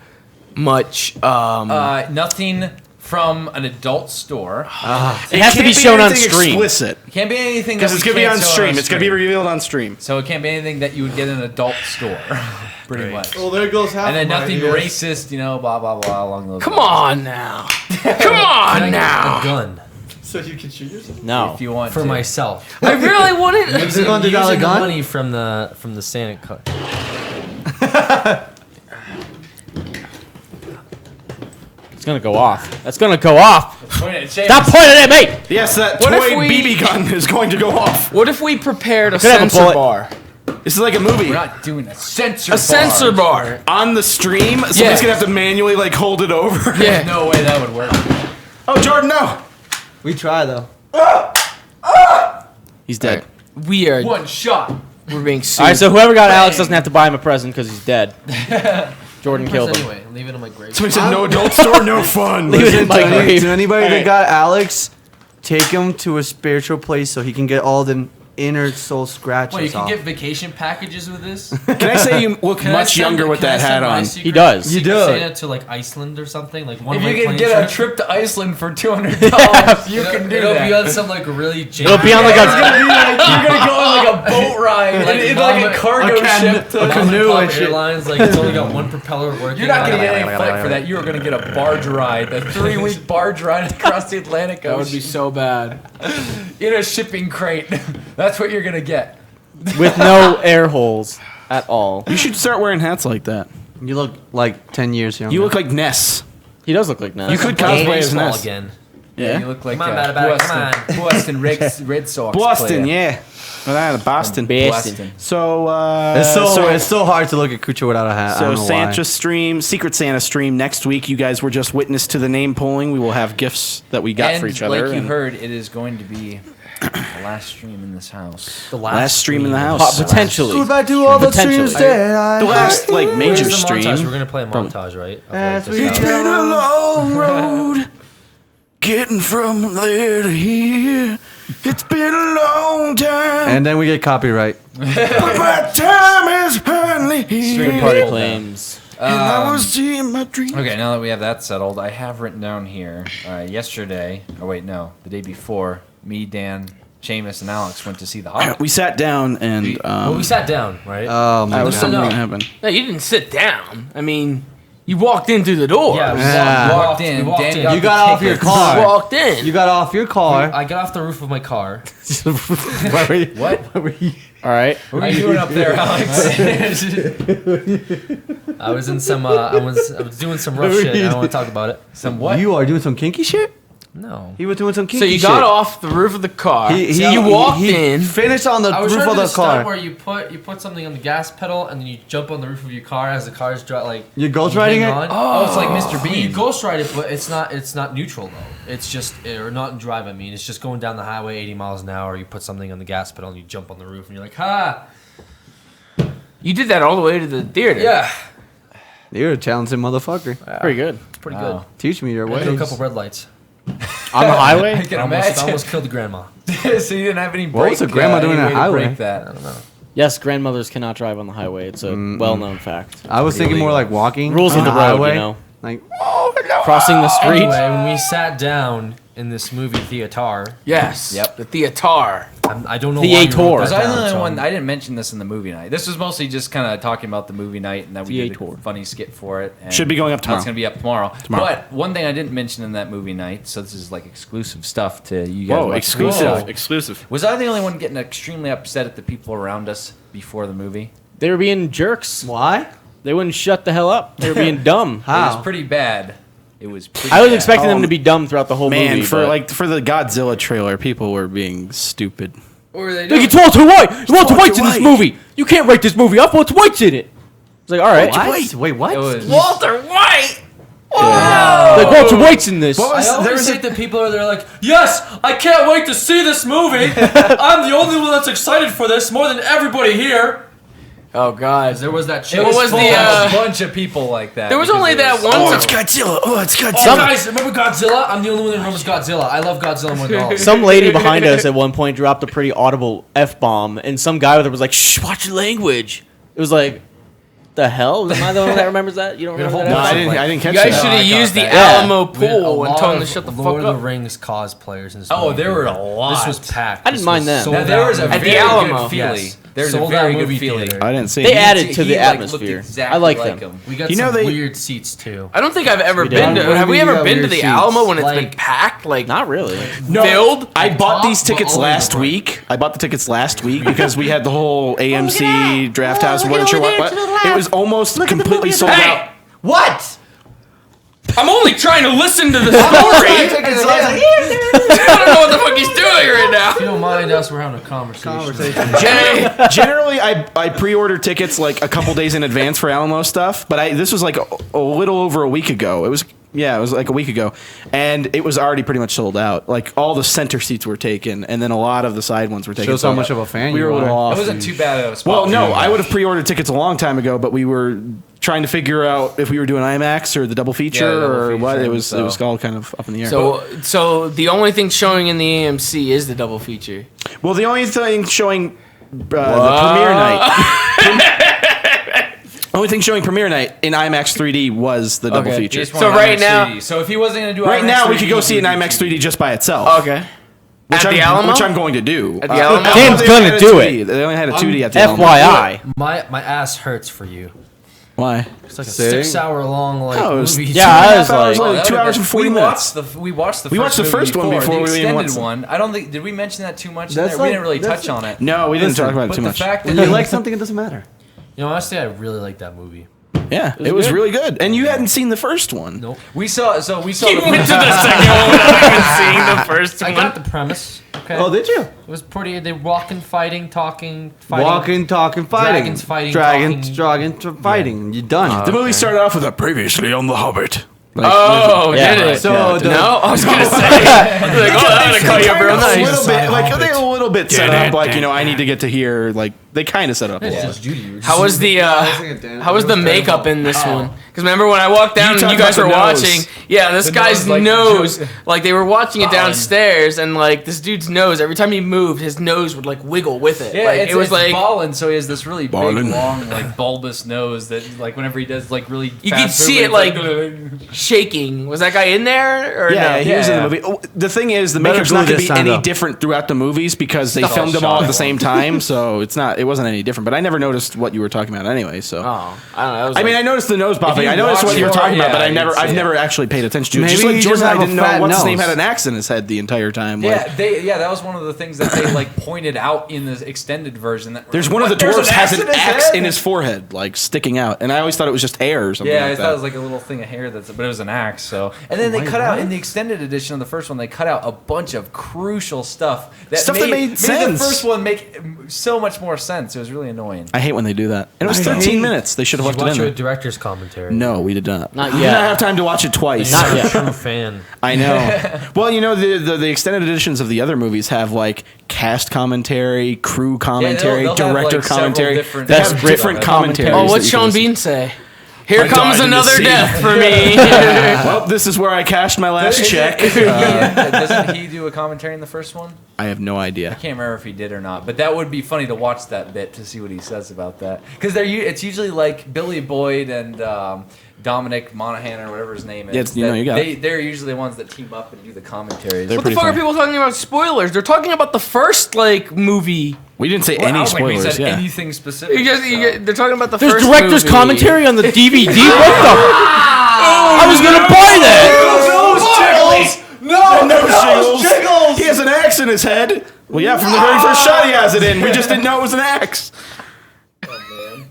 much? Nothing from an adult store. It has to be Can't shown on anything stream. Explicit. It can't be anything Because that it's we going to be can't on show stream. It's going to be revealed on stream. So it can't be anything that you would get in an adult store, pretty much. Well, there goes half. And then of my nothing ideas. racist, blah blah blah along those. Come lines. on now. Come on A now. gun So you can shoot yourself. No. If you want for to. myself. I really wanted. It's a $200 Using the gun. money from the Santa cut. It's gonna go off. That's gonna go off. Point at Seamus. Stop pointing at me! Yes, that What if toy we- BB gun is going to go off. What if we prepared a Could have a sensor bullet. bar? This is like a movie. We're not doing a sensor. A sensor bar. On the stream, somebody's Yeah. going to have to manually like hold it over. Yeah. No way that would work. Oh, Jordan, no. We try though. He's dead. We are. One shot. We're being sued. Alright, so whoever got Alex doesn't have to buy him a present because he's dead. Jordan killed him. Anyway, leave it in my grave. Somebody said no adult store, no fun. Leave it in my grave. To anybody Hey. that got Alex, take him to a spiritual place so he can get all the inner soul scratches Wait, you can off. get vacation packages with this? Can I say you look Can I much send- younger with can I that send hat my on? secret- He does. You secret do. Santa to like Iceland or something. Like one If of you my can plane get a trips. trip to Iceland for $200, you can do It'll that. be on some like really. It'll be on like It's a. gonna be like you're gonna go on like a boat ride, in like a Mama- cargo ship. a canoe and shit. Airlines like it's only got one propeller working. You're not gonna get any flight for that. You are gonna get a barge ride, a 3-week barge ride across the Atlantic That would be Ocean so bad. in a shipping crate. That's what you're gonna get. With no air holes at all. You should start wearing hats like that. You look like 10 years younger. You look like Ness. He does look like that. You could cosplay as baseball Ness. again. Yeah. You look like Come on, Bada Bada, come Boston Red Sox Boston, player. yeah. Well, Boston. Boston. So, it's so hard to look at Kucha without a hat. I So don't know Santa why. stream, Secret Santa stream next week. You guys were just witness to the name polling. We will have gifts that we got And for each other. like you and heard, it is going to be the last stream in this house. The last stream in the house. Potentially. Goodbye to all the Potentially. streams that I The last like major Here's the stream. montage. We're gonna play a montage, right? Of, like, As this we house. It's been a long road getting from there to here. It's been a long time, And then we get copyright. but my time is finally here. Third party claims. And I was seeing my dreams. Okay, now that we have that settled, I have written down here yesterday. Oh wait, no, the day before. Me, Dan, Seamus, and Alex went to see the Hobbit. We sat down and Well, we sat down, right? Oh my that was god. something no. that happened. No, you didn't sit down. I mean, you walked in through the door. yeah, we Yeah. Walked in. We walked Dan in. got You the got off your tickets. You car. walked in. You got off your car. I got off the roof of my car. Where were you? What? Where were you? All right. What are you doing up there, Alex? I was in some. I was doing some rough shit. I don't want to talk about it. Some what? You are doing some kinky shit? No. He was doing some kinky So shit. you got off the roof of the car. He you walked he in. Finished on the I was roof trying of to do the the stunt car. where you put something on the gas pedal and then you jump on the roof of your car as the car's like. You're ghost you riding hang it? on. Oh, it's like Mr. Well, you Bean. ghost ride it, but it's not neutral though. It's just or not in drive. I mean, it's just going down the highway 80 miles an hour. You put something on the gas pedal and you jump on the roof and you're like, ha! You did that all the way to the theater. Yeah, You're a talented motherfucker. Pretty good. it's pretty Wow. Teach me your good. Went through a ways. couple red lights. On the highway? I can I imagine. almost killed the grandma. So you didn't have any What was brake, the grandma doing any on way a to highway? break that. I don't know. Yes, grandmothers cannot drive on the highway. It's a well-known fact. I was thinking more like walking. Rules on of the road, highway. you know. Like, Crossing the street. Anyway, when we sat down in this movie theater, Yes. Yep. The theater. I don't know Theater. why you wrote Was that I the down, only so one? I didn't mention this in the movie night. This was mostly just kind of talking about the movie night, and that we did a Theater. funny skit for it. And Should be going up That's tomorrow. going to be up tomorrow. Tomorrow. But one thing I didn't mention in that movie night, so this is like exclusive stuff to you guys. Whoa, watching exclusive. the show. Exclusive. Was I the only one getting extremely upset at the people around us before the movie? They were being jerks. why? They wouldn't shut the hell up. They were being dumb. It How? was pretty bad. It was pretty I was bad. expecting them to be dumb throughout the whole Man, movie. for the Godzilla trailer, people were being stupid. What were they Look, doing? it's Walter White. Walter Walter White's in this White. movie. You can't write this movie up. Walter White's in it. It's like, all right. Wait, what? It was, Walter White. Like Walter White's in this. I always hate that people are there like, yes, I can't wait to see this movie. I'm the only one that's excited for this more than everybody here. Oh God. There was that chick. What was full the? of a bunch of people like that. There was because only it that one. Godzilla. Oh, it's Godzilla. Oh, guys, remember Godzilla? I'm the only one that remembers Godzilla. I love Godzilla more than all. Some lady behind us at one point dropped a pretty audible F-bomb, and some guy with her was like, shh, watch your language. It was like, the hell? Am I the one that remembers that? You don't remember that? No, I F-bomb? didn't catch You guys that. should have I got used the that. Alamo We had a pool and lot told them to of shut the Lord fuck of the up. Rings cosplayers in this Oh, movie. there were a lot. This was packed. I didn't mind them. Now, there was a At the very Alamo. good feeling. Yes. There's Sold a very out good movie feeling. theater. I didn't see They it. added to He, the like, looked atmosphere. exactly I like like them. him. We got You know, some they- weird seats too. I don't think I've ever We been did. to. Where Have do we you ever got been to weird the seats? Alamo when it's been Like- packed? Like Not really. filled? I bought these Top, tickets but only last the front. week. I bought the tickets last week because we had the whole AMC draft house. Wasn't sure what. It was almost completely sold out. What? I'm only trying to listen to the story. I don't know what the fuck he's doing right now. If you don't mind us, we're having a conversation. Generally, I pre-order tickets like a couple days in advance for Alamo stuff, but this was like a little over a week ago. It was like a week ago, and it was already pretty much sold out. Like all the center seats were taken, and then a lot of the side ones were taken. Shows how much of a fan we you were a little are. off. It wasn't too bad of a spot. Well, no, for you. I would have pre-ordered tickets a long time ago, but we were trying to figure out if we were doing IMAX or the double feature Yeah, the double or what. feature, It was so- all kind of up in the air. So the only thing showing in the AMC is the double feature. Well, the only thing showing the premiere night. Only thing showing premiere night in IMAX 3D was the double Okay. feature. Just So wanted right IMAX now- 3D. So if he wasn't going to do Right IMAX now, we 3D, could go see it in he would IMAX do 3D just by itself. Okay. Which At the Alamo? Which I'm going to do. At the Alamo? Dan's they gonna only had a do 2D. it. They only had a 2D at the Alamo. FYI. My ass hurts for you. Why? It's like a Sitting? 6 hour long like Oh, it was- movie. Yeah, I was Two hours, like, Oh, that 2 would've hours been- and 40 minutes. We watched the We watched the movie first one before the we even extended went- one. I don't think did we mention that too much? In That's there? like- We didn't really that's touch on it. No, we didn't Listen, talk about it But too the much. fact When that you like something, it doesn't matter. You know, honestly, I really like that movie. Yeah, it was really good. And you hadn't seen the first one. Nope. we saw He the went to the second one without even seeing the first I one. got the premise. Okay. Oh, did you? It was pretty. They walking, fighting, talking, fighting. Walking, talking, fighting. Dragons fighting, Dragons fighting. You're done. The movie started off with a previously on The Hobbit. Oh, Yeah, did it? right. So the- No, I was gonna say. like, oh, I'm gonna call you a real A nice. little bit, like Hobbit. they a little bit set up, like I need to get to here. Like they kind of set up. A It's little. just Judy. How was the how was the makeup in this one? Because remember when I walked down and talked you guys were about the nose. watching? Yeah, this The guy's nose, like, nose, Joe- like they were watching it downstairs, and like this dude's nose, every time he moved, his nose would like wiggle with it. Yeah, like it's, it was it's like ballin', so he has this really Ballin'. big, long, like bulbous nose that, like, whenever he does like really, You fast could see it, shaking. Was that guy in there or Yeah, no? he was in Yeah. the movie. Oh, the thing is, the Better makeup's glue not going to this be time, any though. different throughout the movies because they Stuff filmed all them all shot at the at same time. So it wasn't any different. But I never noticed what you were talking about anyway. So Oh, I don't know. That was I mean, like- I noticed the nose popping. you I noticed watch what you were it, talking about, but yeah, you'd I've see never actually paid attention to it. Maybe Just like you Jordan, just I have a didn't know fat what's his name nose. had an axe in his head the entire time. Like, Yeah, that was one of the things that they like pointed out in the extended version. That there's one of the There's dwarves has an his axe head? in his forehead, like sticking out, and I always thought it was just hair or something. Yeah, like I thought that. it was like a little thing of hair but it was an axe. So, and then they cut out in the extended edition of the first one. They cut out a bunch of crucial stuff that made made sense. the first one make so much more sense. It was really annoying. I hate when they do that. And it was I 13 hate- minutes. They should have Did you left watch it your in there. director's commentary? No, we did not. Not We yet. did not have time to watch it twice. You're Not not yet. a true fan. I know. Well, you know, the extended editions of the other movies have like cast commentary, crew commentary, they'll have, director like, several commentary. different- They That's have great. different commentaries. Oh, that what's you can Sean listen- Bean say? Here I comes died in the another sea. death for me. Well, this is where I cashed my last check. Doesn't he do a commentary in the first one? I have no idea. I can't remember if he did or not, but that would be funny to watch that bit to see what he says about that. Because it's usually like Billy Boyd and Dominic Monaghan or whatever his name is. Yeah, it's- you know, you got it. They're usually the ones that team up and do the commentaries. They're What the pretty fuck are funny. people talking about spoilers? They're talking about the first like movie. We didn't say Well, I any don't think we spoilers. said Yeah. anything specific. They're talking about the There's first director's movie. commentary on the DVD. What the? I was gonna buy that. No, Jiggles! He has an axe in his head. Well, yeah, from the very first shot he has it in. We just didn't know it was an axe.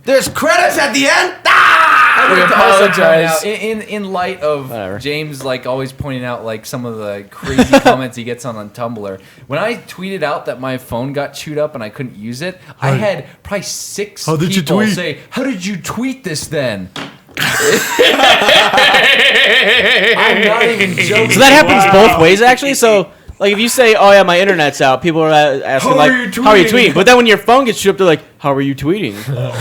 There's credits at the end. I We like to also point apologize. out, in light of Whatever. James like always pointing out like some of the crazy comments he gets on Tumblr. When I tweeted out that my phone got chewed up and I couldn't use it, I had probably 6 How did you people tweet? say, "How did you tweet this then?" I'm not even joking. So that happens both ways, actually. So, like, if you say, "Oh yeah, my internet's out," people are asking How like, are you "How are you tweeting?" tweeting?" But then when your phone gets chewed up, they're like, "How are you tweeting?"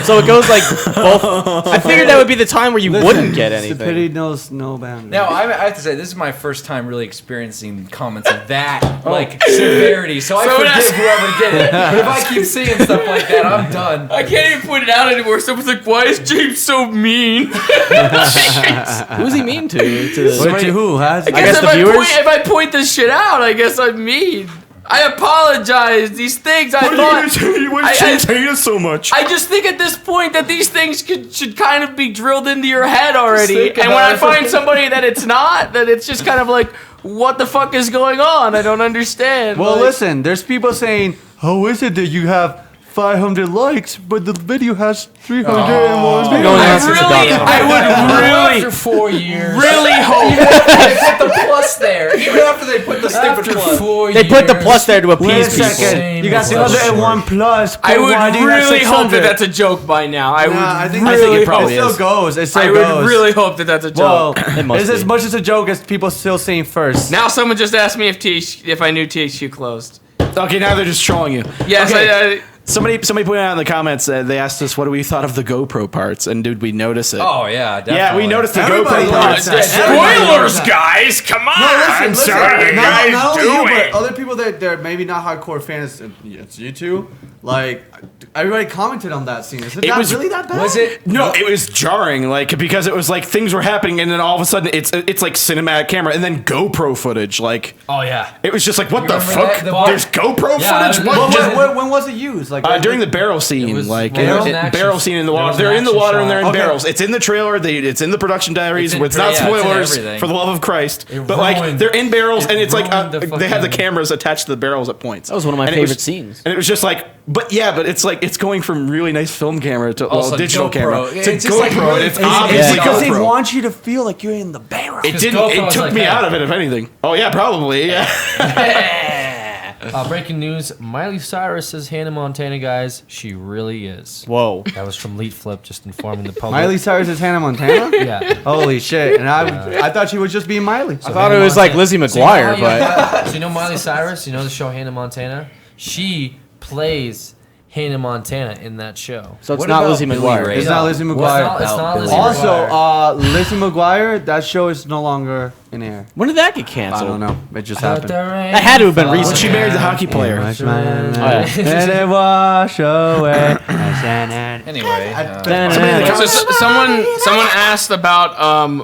So it goes like both. I figured that would be the time where you wouldn't get Stupidity anything. knows no boundaries. Now, I have to say, this is my first time really experiencing comments of that, like, severity. So I that's- forgive whoever did it. But if I keep seeing stuff like that, I'm done. I can't even point it out anymore. Someone's like, "Why is James so mean?" Who's he mean to? Somebody who has? I guess guess the viewers- if I point this shit out, I guess I'm mean. I apologize. These things I thought. hate us so much? I just think at this point that these things should kind of be drilled into your head already. think And when about I it. find somebody that it's not, that it's just kind of like, what the fuck is going on? I don't understand. Well, Like, listen. There's people saying, "How is it that you have 500 likes, but the video has 301 views?" No one I else is really, adopted. I would really, After 4 years. really hope. They put the plus there. Even after they put the stupid plus. 4 They put the years, plus there to Wait a appease people. second. You got Same 301 plus. I but would why do you have really hope 600? that that's a joke by now. I would I think really it probably still is. goes. It still I goes. would really hope that that's a Well, joke. It must it's as be. much as a joke as people still saying first. Now someone just asked me if I knew THQ closed. Okay, now they're just trolling you. Yes, Okay. Somebody pointed out in the comments. They asked us what do we thought of the GoPro parts, and did we notice it? Oh, yeah, definitely. yeah, we noticed the Everybody GoPro loves parts. that. Spoilers, guys! Come on! Listen, not only you, but other people that they're maybe not hardcore fans. It's you two. Like everybody commented on that scene. Is it not was- really that bad? Was it? No, it was jarring, like because it was like things were happening, and then all of a sudden it's like cinematic camera, and then GoPro footage. Like Oh yeah. it was just like what the remember fuck? that? The bar- There's GoPro Yeah, footage. I- What? When was it used? Like During the barrel scene, was- like well, there was an barrel action- scene in the there water. was an They're in the action water and they're in shot. Okay. barrels. It's in the trailer. It's in the production diaries. It's in- It's not yeah, it's in spoilers everything. for the love of Christ. It But like ruined- they're in barrels it and it's like ruined the they have the fucking- cameras attached to the barrels at points. That was one of my And it was- favorite scenes. And it was just like, but it's like it's going from really nice film camera to Also, digital GoPro. camera to It's just like GoPro. really- It's it's- obviously because they GoPro. want you to feel like you're in the barrel. It didn't. GoPro It was took like, me hey. out of it, if anything. Oh yeah, probably. Yeah. Breaking news: Miley Cyrus says Hannah Montana, guys. She really is. Whoa. That was from Lead Flip, just informing the public. Miley Cyrus is Hannah Montana. Yeah. Holy shit! And I thought she was just being Miley. I thought it was like Lizzie McGuire, but So you know Miley Cyrus? You know the show Hannah Montana? She plays Hannah Montana in that show. so it's What not about Lizzie Billy McGuire. Ray? It's not Lizzie McGuire. It's not Lizzie Also, McGuire. Lizzie McGuire, that show is no longer in air. When did that get I canceled? don't know. It just Let happened. the rain That had to have been fall recent. She married the hockey player. And yeah. it wash away. Anyway. So someone asked about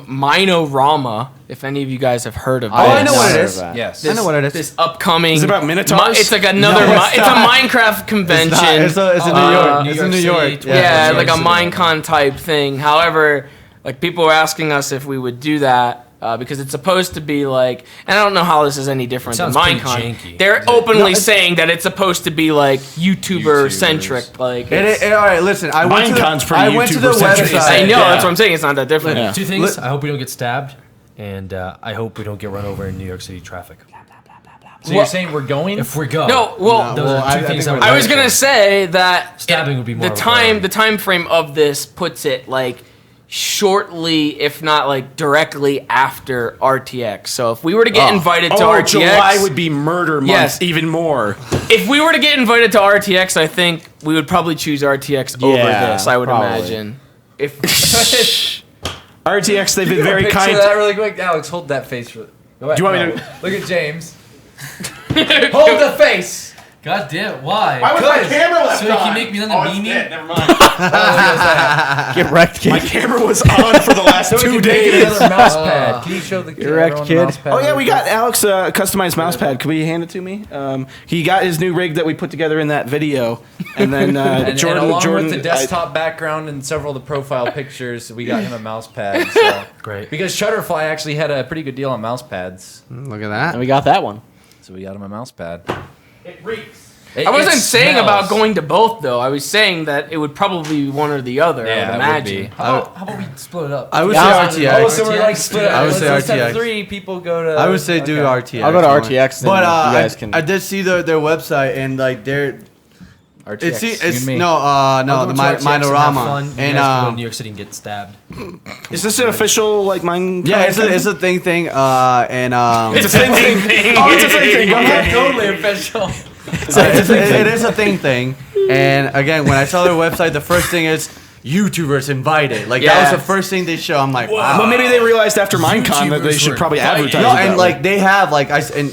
Minorama. If any of you guys have heard of Oh, I this. know what it Heard is. of that. Yes. I know what it is. This upcoming. Is it about Minotaurs? It's like another. No, it's It's a not. Minecraft convention. It's in New York. It's in New York. Yeah, New like a York City. Minecon type thing. However, like people were asking us if we would do that because it's supposed to be like, and I don't know how this is any different than Sounds pretty Minecon. janky. They're Is it? openly saying that it's supposed to be like YouTuber centric. Like, it's- All right, listen. I went to Minecon's the, pretty I went to the YouTuber-centric. website. I know Yeah. that's what I'm saying. It's not that different. Yeah. Two things. Li- I hope we don't get stabbed, and I hope we don't get run over in New York City traffic. So you're saying we're going? If we go, No, well, those are two things think I I was gonna say that Stabbing would be more the of a time. priority. The time frame of this puts it like shortly, if not like directly after RTX. So if we were to get invited to RTX, July would be murder month Yes. even more. if we were to get invited to RTX, I think we would probably choose RTX over Yeah, this. I would probably. imagine. If RTX, they've been very Picture kind. that really quick. Alex, hold that face. For, go ahead. Do you want me No. Look at James. Hold the face. God damn, why? was my camera left So you on? can make me look like Mimi? Never mind. Get wrecked, My kid. camera was on for the last 2 days. Another mouse pad. Can you show the Correct, everyone the kid. mouse pad Oh yeah, real we quick? got Alex a customized mouse pad. Can we hand it to me? He got his new rig that we put together in that video, and then And Jordan. along Jordan, with the desktop background and several of the profile pictures, we got him a mouse pad. So. Great. Because Shutterfly actually had a pretty good deal on mouse pads. Look at that. And we got that one. So we got him a mouse pad. it reeks. I wasn't saying about going to both though. I was saying that it would probably be one or the other. I would imagine. How about we split it up? I would say Oh, RTX. so we're like split up. I would say Instead of RTX. 3 people go to. I would say do RTX. I'll go to RTX. But you guys can. I did see their website and like they're RTX. it's me. no I'll the go to RTX and have Minorama fun. You and guys can go to New York City and get stabbed. Is this an official like mine? yeah it's a thing and It's a thing. Oh, it's a thing. Okay. Totally official. it is a thing. And again, when I saw their website, the first thing is YouTubers invited. Like that was the first thing they show. I'm like, wow. Well, maybe they realized after MineCon that they should probably advertise. No, it that and way. like they have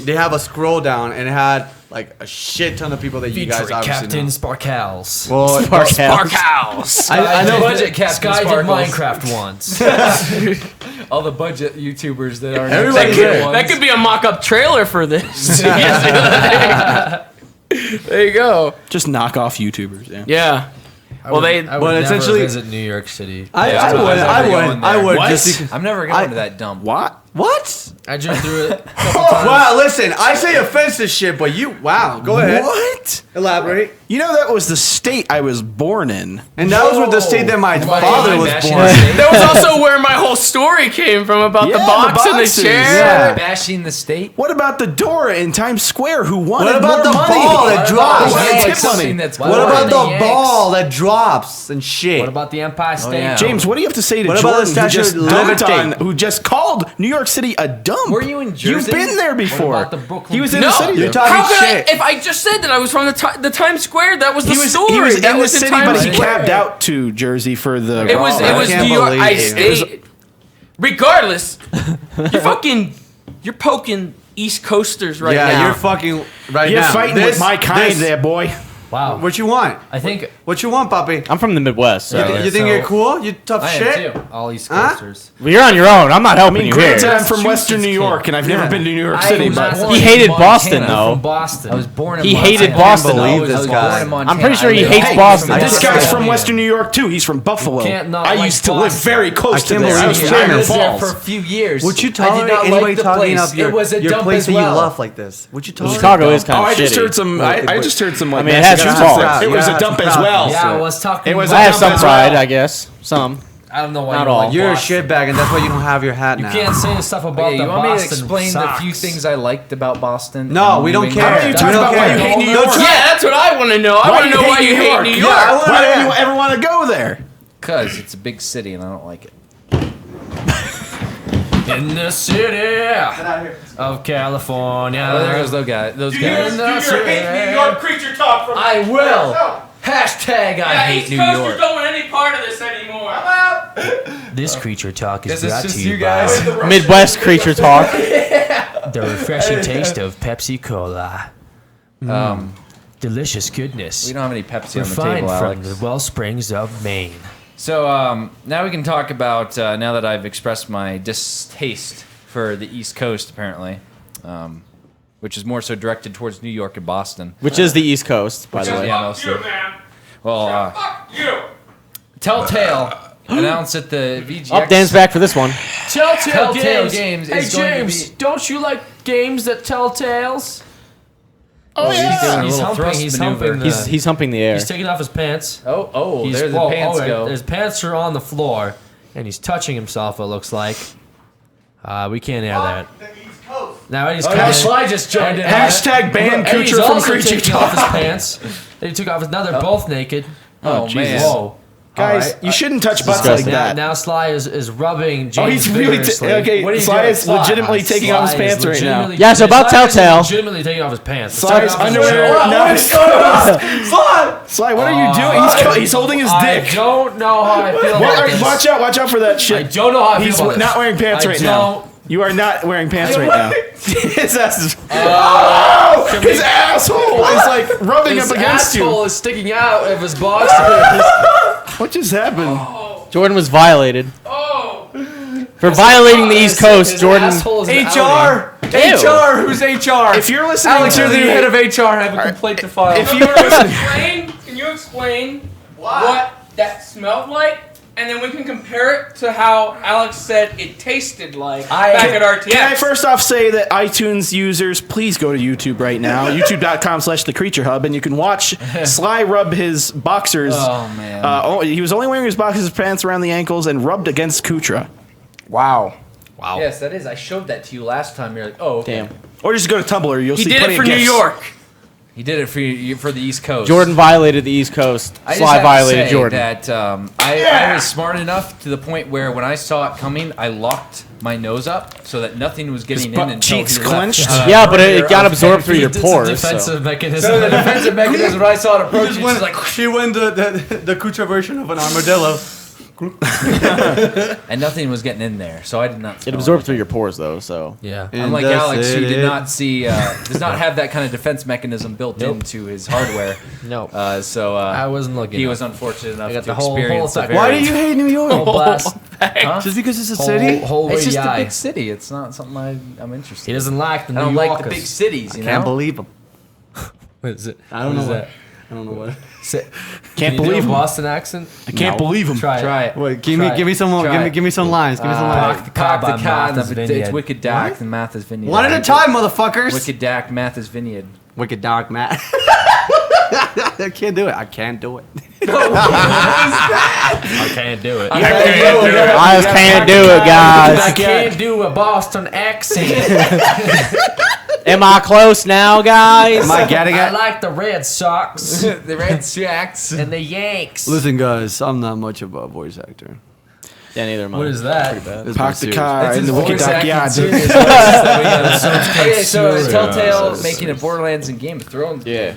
they have a scroll down and it had like a shit ton of people that you guys Featuring obviously Captain know. Sparkals. Well, Sparkhouse. I know budget Captain Sky did Sparkles. Minecraft once. All the budget YouTubers that aren't. Everybody That could be a mock-up trailer for this. There you go. just knock off YouTubers. Yeah. Yeah. Well, I would never essentially- visit New York City. I would What? just because I'm never going to that dump. What? what? I drove through it a couple times. Wow, listen, I say offensive shit, but you go ahead. What? Elaborate. You know that was the state I was born in. And that was with the state that my father was bashing born the in. state? That was also where my whole story came from about the Yeah, box the and the boxes. chair. Yeah. Bashing the state. What about the Dora in Times Square who wanted What about more the money? ball that drops? Why Like tip something money? that's What about going the in ball that drops and shit? What about the Empire State? yeah. James, what do you have to say to What about Jordan the who Statue just of dumped Liberty? on, who just called New York City a dump? Were you in Jersey? You've been there before. about the Brooklyn He was in No. the city. You're though. talking How could shit. if I just said that I was from the Times Square? That was the He was, story. he was that in was the city, Times but he Square. cabbed out to Jersey for the. It was I New can't York. believe I it. stayed. Regardless, you're poking East Coasters right yeah, now. you're fucking right You're now. fighting This- with my kind this- there, boy. Wow. What you want? I think What you want, Poppy? I'm from the Midwest. So. You think you're cool? You tough I shit? am too. All East Huh? Coasters. Well, you're on your own. I'm not helping you Granted, here. I'm from Western New York, and I've never Yeah. been to New York I City, was but born He in hated Montana. Boston, I'm though. from Boston. I was born in He Montana. hated Boston, believe though. this I was guy. born in Montana. I'm pretty sure I he lived hates in Boston. Montana. this guy's from Yeah. Western New York too. He's from Buffalo. can't not I like used to live Boston. very close I to can't there. I believe was you. from I Niagara lived there Falls. for a few years. Would you I did tolerate not anybody like the talking place. up your, It was a your dump place as that well. you love like this? Would you tolerate? Chicago is Oh, kind of I just shitty. heard some. I just heard some. Like, I mean, it has nasty some stuff. faults. It was Yeah, a dump some as well. faults. Yeah, I was talking. It was I a have dump some as pride, well. I guess. Some. I don't know why Not you all. like You're a Boston. shitbag, and that's why you don't have your hat You now. can't say stuff about Okay, the you want me to Boston explain the few Sox. things I liked about Boston? No, and we New don't England? care. Why don't you talk We don't about why care. you hate New No, York? Yeah, that's what I want to know. I want to know why you hate New York. Yeah, Why don't you ever want to go there? Because it's a big city and I don't like it. In the city of California. Oh, there goes those guys. Those guys. creature talk from I will. Hashtag I hate New York. don't want any part of this anymore. This creature talk is This is brought just to you you guys. by Midwest creature talk. the refreshing taste of Pepsi Cola. Delicious goodness. We don't have any Pepsi on the Refined table, from the Alex. well springs of Maine. So now we can talk about, now that I've expressed my distaste for the East Coast, apparently, which is more so directed towards New York and Boston. Which is the East Coast, by the way. Yeah, mostly. Well, Telltale announced at the VGX. Up, Dan's back for this one. Telltale Games Hey is going to James, be- don't you like games that tell tales? Oh, He's humping. He's humping. He's humping the air. He's taking off his pants. Oh, He's, there the whoa, pants oh, go. His pants are on the floor, and he's touching himself. It looks like. We can't air that. Now he's Oh, kind yeah, of. Sly just joined in. Hashtag ban And he's Koots from also Creature taking off his Talk. pants. Then he took off his. Now they're both naked. Oh, man. Whoa. Guys, Alright, you shouldn't touch butts disgusting. like that. Now Sly is rubbing James Oh, he's really vigorously. okay. What are you Sly doing? is legitimately taking off his Sly is pants right now. legitimately- Yeah, so about Sly is Telltale. legitimately taking off his pants. Sly's Taking off his underwear. shirt. No, Sly, what are you doing? He's holding his I dick. don't know how I feel about this. Watch out for that I shit. don't know how I feel He's about this. not wearing pants I right now. don't. You are not wearing pants right now. His ass is. Oh, his asshole is like rubbing His up against asshole you. is sticking out of his boxers. What just happened? Jordan was violated. Oh. For violating the East Coast, His Jordan. asshole is an HR! Ew. HR! Who's HR? If you're listening Alex, to you're the the head of HR. I have a complaint to file. if you were listening, Can you explain what that smelled like and then we can compare it to how Alex said it tasted like back at RTX. Can I first off say that iTunes users, please go to YouTube right now, youtube.com/thecreaturehub, and you can watch Sly rub his boxers. Oh, man. He was only wearing his boxers pants around the ankles and rubbed against Kutra. Wow. Wow. Yes, that is. I showed that to you last time. You're like, oh, okay. Damn. Or just go to Tumblr. You'll He see did plenty it for of New gifs. York. He did it for the East Coast. Jordan violated the East Coast. I just Sly have violated to say Jordan. that I was smart enough to the point where when I saw it coming, I locked my nose up so that nothing was getting in butt until cheeks he clenched? left. Yeah, but it got of absorbed through your It's a pores. defensive mechanism. So the defensive mechanism, when I saw it approach, Just it's went, like, she went the Kucha version of an armadillo. and nothing was getting in there, so I did not. It smell absorbed through your pores, though. So Yeah. Unlike In the Alex, who city. did not see, does not have that kind of defense mechanism built into his hardware. No. So I wasn't looking. he was unfortunate enough I got to the whole experience the effect. very- Why do you hate New York? Whole blast. Huh? Just because it's a city? Whole It's just a eye. big city. It's not something I'm interested. He doesn't like the I New don't Yorkers. like the big cities. You Can't know. believe him. What is it? I don't What is know that? I don't know what. Can't Can you do believe a him. Boston accent? I can't believe him. Try it. Try it. Wait, Try it. give me some more. Try Give me some lines. Give me some lines. Cock the Cock cob the on cod, Martha's it's Vineyard. Wicked Dak and Martha's Vineyard. One at a time, motherfuckers. Wicked Dak, Martha's Vineyard. Wicked dog, Matt. I can't do it. I can't do it. I can't do it. I just can't do it, I guys. can't do a Boston accent. Am I close now, guys? Am I getting I it? like the Red Sox The Red Sox. and the Yanks. Listen, guys, I'm not much of a voice actor. Yeah, neither am I. What is that? It's Park pretty the serious. car in the wicked backyard. Okay, so Telltale making a Borderlands and Game of Thrones. Yeah.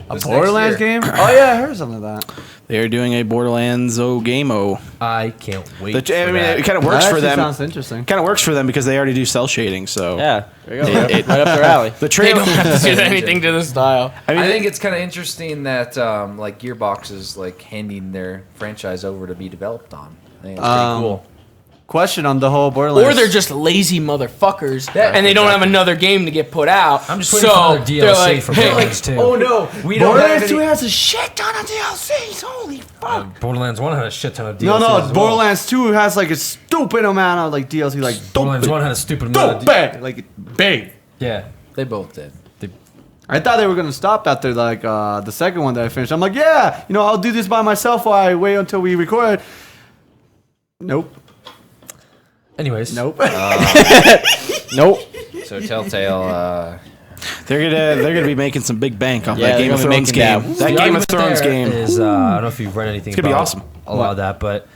A This Borderlands next year. game? Oh yeah, I heard something like that. They're doing a Borderlands game-o. I can't wait. I mean, it kind of That works for actually them. sounds interesting. Kind of works for them because they already do cell shading. So Yeah. There you go. Right up their alley. the They trailer. don't have to do anything to the style. I think it's kind of interesting that like Gearbox is like handing their franchise over to be developed on. I think it's pretty cool. Question on the whole Borderlands. Or they're just lazy motherfuckers, That- and they don't have another game to get put out. I'm just waiting so for another they're DLC like, for hey, Borderlands 2. Oh no, we don't have Borderlands 2 any. has a shit ton of DLCs. Holy fuck. Borderlands 1 had a shit ton of DLCs. No, as well. Borderlands 2 has like a stupid amount of like DLC, like Borderlands 1 had a stupid amount of stupid, like big. Yeah. They both did. I thought they were gonna stop after like the second one that I finished. I'm like, yeah, I'll do this by myself while I wait until we record. Nope. Anyways. Nope. Nope. So Telltale. They're gonna be making some big bank off Yeah, that Game they're of gonna be Thrones making game. that. That The Game of argument Thrones there game. is, I don't know if you've read anything It's gonna be about awesome. a lot of that, but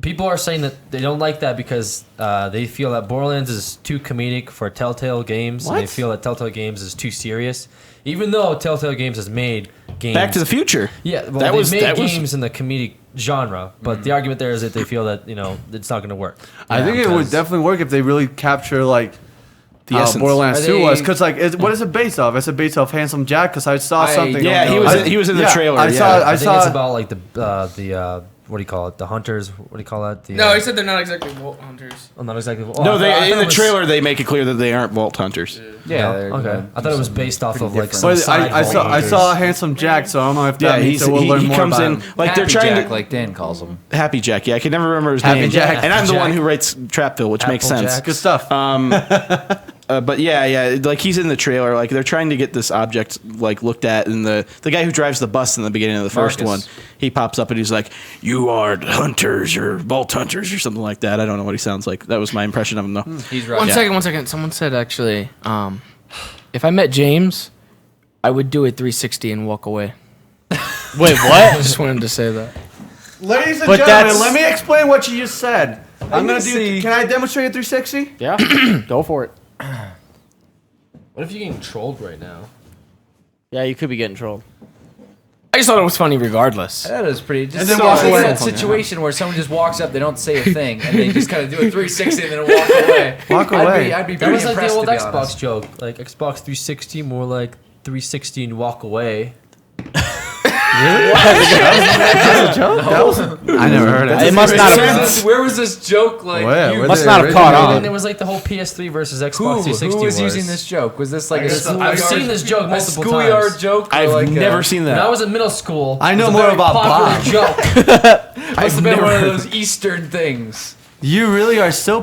people are saying that they don't like that because they feel that Borderlands is too comedic for Telltale Games. And they What? feel that Telltale Games is too serious. Even though Telltale Games has made games. Back to the Future. Yeah, well, That they've was- made that was- games in the comedic genre, but the argument there is that they feel that, it's not going to work. I think it would because- definitely work if they really capture like The how essence. Borderlands Are 2 was, they- because like what is it based off? Is it based off Handsome Jack? Because I saw I something. Yeah, don't he know. was. He was in the Yeah, trailer. I yeah. saw- I think saw- it's about like the what do you call it? The hunters. What do you call that? The, No, he said they're not exactly Vault Hunters. well, not exactly. Well, No, I thought in it the was- trailer they make it clear that they aren't Vault Hunters. Yeah. Okay. I thought it was based off of like different. some But side I saw Vault I saw Hunters. Handsome Jack, so I don't know if Yeah, that means that we'll he learn more comes about in him. like Happy they're trying Jack, to. like Dan calls him. Happy Jack. Yeah, I can never remember his Happy name. Jack. And I'm the Jack. one who writes Trapville, which makes Apple sense. Jack. Good stuff. But yeah, like he's in the trailer. Like they're trying to get this object like looked at, and the guy who drives the bus in the beginning of the first Marcus. one, he pops up and he's like, "You are hunters or vault hunters or something like that." I don't know what he sounds like. That was my impression of him though. He's right. One second. Someone said actually, if I met James, I would do a 360 and walk away. Wait, I what? just wanted to say that. Ladies and But gentlemen, that's- let me explain what you just said. I'm gonna do. see. Can I demonstrate a 360? Yeah. Go for it. What if you're getting trolled right now? Yeah, you could be getting trolled. I just thought it was funny regardless. That is pretty. Just And then so walk it's away. that situation where someone just walks up, they don't say a thing, and they just kind of do a 360 and then walk away. Walk away. I'd be That pretty was like the impressed, old to be Xbox honest. joke, like Xbox 360, more like 360 and walk away. That's a joke? I never heard of It it. must not have. Where was this joke? Like, Where Must not have caught And on. then there was like the whole PS3 versus Xbox who 360 was using this joke? Was this like I've seen this joke a multiple schoolyard times. joke? or I've like never seen When I that. was in middle school, I know it was a more very about popular Bob. joke. Must have been one of those Eastern things. You really are so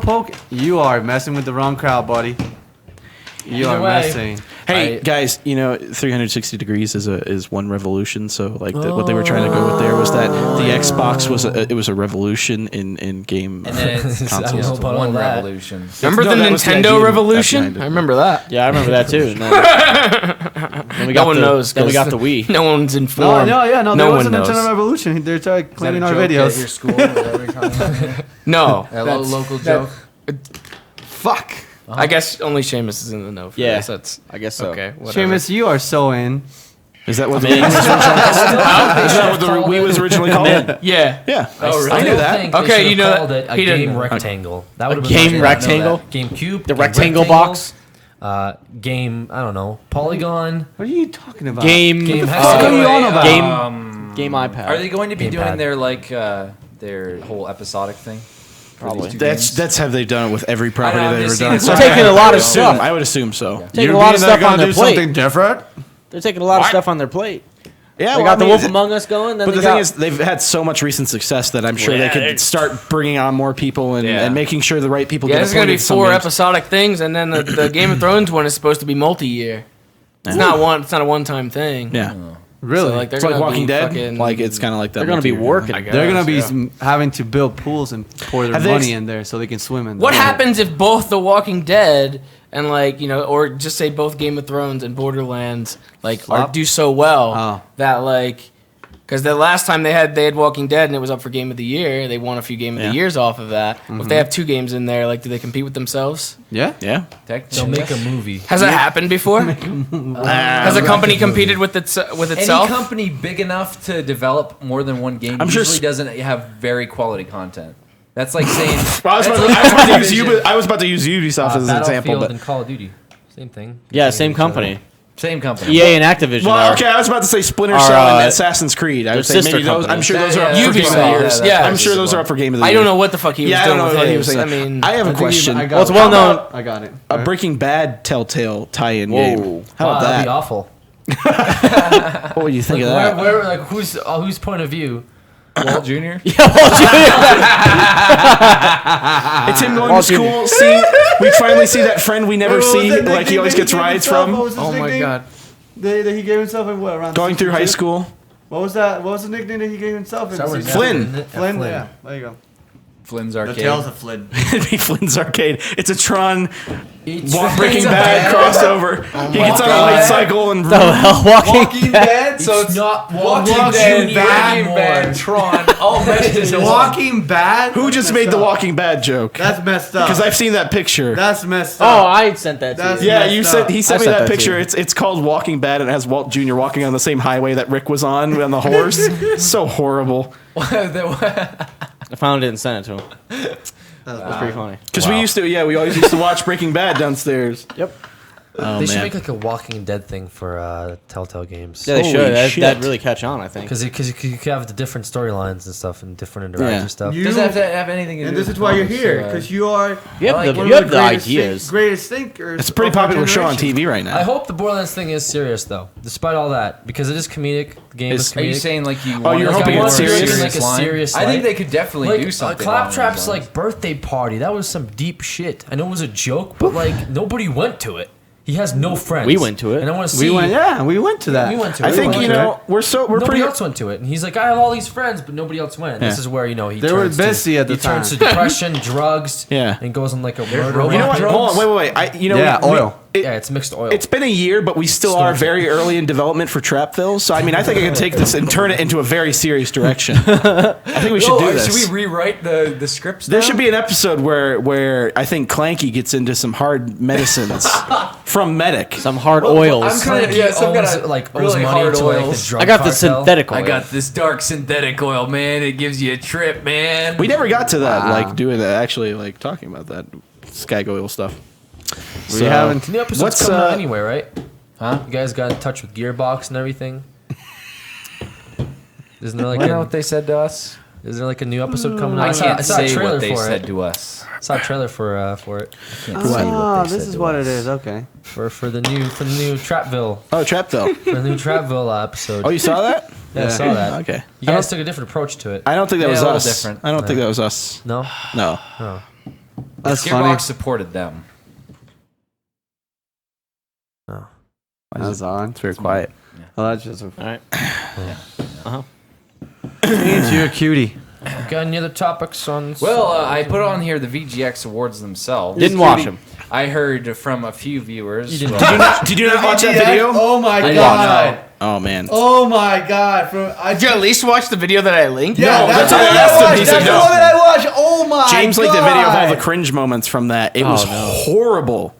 You are messing with the wrong crowd, buddy. You Either are way. messing. Hey guys, 360 degrees is one revolution. So like what they were trying to go with there was that the Xbox was a revolution in game And then it's I don't know just about all one that. revolution. Remember No, the that was the idea Nintendo that's Revolution? behind it. I remember that. Yeah, I remember that too. And then we got No one knows. Then we 'cause got the Wii. No one's No, informed. there No was a one knows. Nintendo Revolution. They're claiming our At your videos. school? Is that what you're talking about? No. A local joke? Fuck. I guess only Seamus is in the know for Yeah. this. That's I guess so. okay. Whatever. Seamus, you are so in. Is that what the Man. Wii was originally called? Is that what the Wii was originally called? Yeah. Yeah. Oh, I knew that. Okay, you know called that- it a he didn't game know. rectangle. That would have game been rectangle? GameCube. The game rectangle box. Game. I don't know. Polygon. What are you talking about? Game. Game What are you on about? Game iPad. Are they going to be doing Gamepad. their their whole episodic thing? For these Probably. two That's games? have they done it with every property I'm they've just ever done. saying So it's They're taking a lot of assume- stuff. I would assume so. Taking a lot of stuff on their plate. something different? They're taking a lot of stuff on their plate. Yeah, They got the Wolf Among Us going. Then But they the thing got, is, they've had so much recent success that I'm sure they could start bringing on more people and making sure the right people Yeah, get there's gonna be appointed to some 4 games. episodic things, and then the Game of Thrones one is supposed to be multi-year. It's not one. It's not a one-time thing. Yeah, Really? So, like, they're it's like gonna Walking be Dead. fucking- Like it's kind of like that. they're going to be multi-year. working. I guess. They're gonna be Yeah. having to build pools and pour their Have they money ex- in there so they can swim in. What them. happens if both The Walking Dead and or just say both Game of Thrones and Borderlands Flop? do so well Oh. that because the last time they had Walking Dead and it was up for Game of the Year, they won a few Game of Yeah. the Years off of that. If Mm-hmm. they have 2 games in there, do they compete with themselves? Yeah. Yeah, They'll Technically. make a movie. Has that happened before? Has a company competed with Any itself? company big enough to develop more than one game I'm sure usually doesn't have very quality content. That's like saying. Well, I was about to use Ubisoft as an example, Battlefield but and Call of Duty. Same thing. Yeah, same company. Same company. EA and Activision. well, are- okay, I was about to say Splinter Are, Cell and uh, Assassin's Creed. I they're would say maybe sister those. I'm companies. sure those are up Yeah, for Game of the Ubisoft, Year. yeah. I'm sure those are up for Game of the I Year. don't know what the fuck he was Yeah, I doing don't know with what he his. was I saying. mean, I have a question. Well, it's well known. I got it. A Breaking Bad Telltale tie-in Whoa. game. How about That'd be that? awful. What would you think of Like, that? where, whose point of view? Walt Jr. It's him going to school. See, we finally see that friend we never see. Like he always gets rides from. oh my god. That he gave himself in what around Going through high 62? school. What was that? What was the nickname that he gave himself? In Start with 62? Flynn. Flynn. Yeah. There you go. Flynn's The Arcade. Tales of Flynn. It'd be Flynn's Arcade. It's a Tron Each Breaking Bad crossover. He gets on a light cycle and Walking Dead. So it's not Walking Walking Dead, Dead Bad, anymore. Bad, Tron. All meshed into Walking Bad. who just made the Walking Bad joke? That's messed up. Because I've seen that picture. That's messed Oh, up. I sent that to That's- you. Yeah, messed you up. said he sent me I sent that that picture. too. It's called Walking Bad, and it has Walt Jr. walking on the same highway that Rick was on the horse. So horrible. I found it and sent it to him. That's pretty funny. Because we always used to watch Breaking Bad downstairs. Yep. Oh They should man. make like a Walking Dead thing for Telltale games. Yeah, they Holy should. shit. That'd really catch on, I think. Because you could have the different storylines and stuff and different interactive Yeah. stuff. You- Doesn't have to have anything to do And this with is why you're comics, here, because you are You have I like the, it. you one have of the greatest ideas. greatest thinkers. It's a pretty of our popular show on generation. TV right now. I hope the Borderlands thing is serious though, despite all that, because it is comedic. The game is Is- comedic. Are you saying like you? want you're it to hoping be it's more serious? Like a line? serious I think light? they could definitely like do something. along Claptrap's those lines. like birthday party. That was some deep shit. I know it was a joke, but like nobody went to it. He has no friends. We went to it. and I want to see. We went to that. We went to it. I think We you went to know we're Nobody pretty. else went to it, and he's like, I have all these friends, but nobody else went. Yeah. This is where he They were turns busy to, at the he turns to time. depression, drugs, Yeah. and goes on like a murder. You know what? drugs. Hold on, wait. Yeah, oil. Yeah, it's mixed oil. It's been a year, but we still are very early in development for Trapville. So I mean, I think I can take this and turn it into a very serious direction. I think we should do this. Should we rewrite the scripts? There now? should be an episode where I think Clanky gets into some hard medicines from Medic. Some hard I'm oils. kinda- He yeah, some owes, kinda like owes really money hard to like oils. the drug I got the cartel. synthetic oil. I got this dark synthetic oil, man. It gives you a trip, man. We never got to that, like doing that, actually, like talking about that Skag Oil stuff. We haven't. The episode's What's, coming out uh, anyway, right? Huh? You guys got in touch with Gearbox and everything. Isn't there like You know what they said to us? Is there like a new episode coming out? I can't I saw a say trailer what they for said it. to us. I saw a trailer for it This is what it is. Okay. for the new Trapville Oh, Trapville. for the new Trapville episode. Oh, you saw that? yeah, I saw that. Okay. You guys took a different approach to it. I don't think that Yeah, was a little us. different. I don't think that was us. No. No. Oh. That's funny. Gearbox supported them. Oh. That's on. It's very quiet. Oh, that's just a... All right. You're a cutie. Got any other topics on? Well, I put on here the VGX Awards themselves. Didn't watch them. I heard from a few viewers. You didn't- Did you not watch that video? Oh my I god. Oh, man. Oh my god. Did you at least watch the video that I linked? Yeah, No, that's that's the what one I asked him. I He watched. said That's the no. one that I watched. Oh my James god. liked the video of all the cringe moments from that. It was horrible.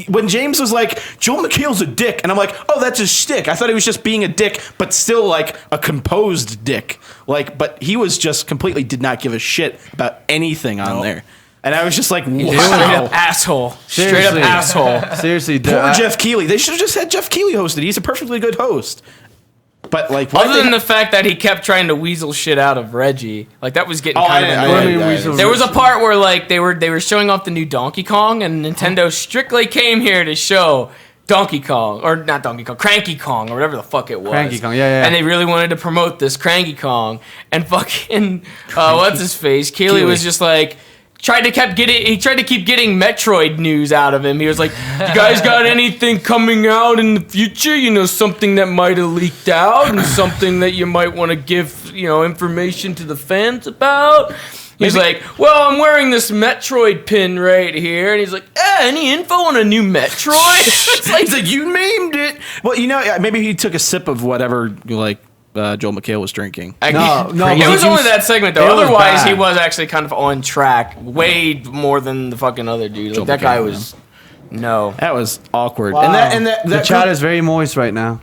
When James was like, Joel McHale's a dick, and I'm like, oh, that's his shtick. I thought he was just being a dick, but still like a composed dick. Like, but he was just completely did not give a shit about anything on there. And I was just like, Straight wow. up asshole. Straight up Seriously. asshole. Seriously, Poor Jeff Keighley. They should have just had Jeff Keighley hosted. He's a perfectly good host. But like, why Other they- than the fact that he kept trying to weasel shit out of Reggie, like that was getting Oh, kind of annoying. I- There was a part where like they were showing off the new Donkey Kong, and Nintendo strictly came here to show Donkey Kong, or not Donkey Kong, Cranky Kong, or whatever the fuck it was. Cranky Kong, yeah. And they really wanted to promote this Cranky Kong, and fucking what's his face, Keeley was just like. Tried to keep getting Metroid news out of him. He was like, "You guys got anything coming out in the future? You know, something that might have leaked out, and something that you might want to give, information to the fans about." He's like, "Well, I'm wearing this Metroid pin right here," and he's like, "Any info on a new Metroid?" It's like, He's like, you named it. Well, maybe he took a sip of whatever Joel McHale was drinking. No, it was only that segment though. It was Otherwise, he bad. was actually kind of on track, way more than the fucking other dude. Like, that guy was no. That was awkward. Wow. And that the chat group- is very moist right now.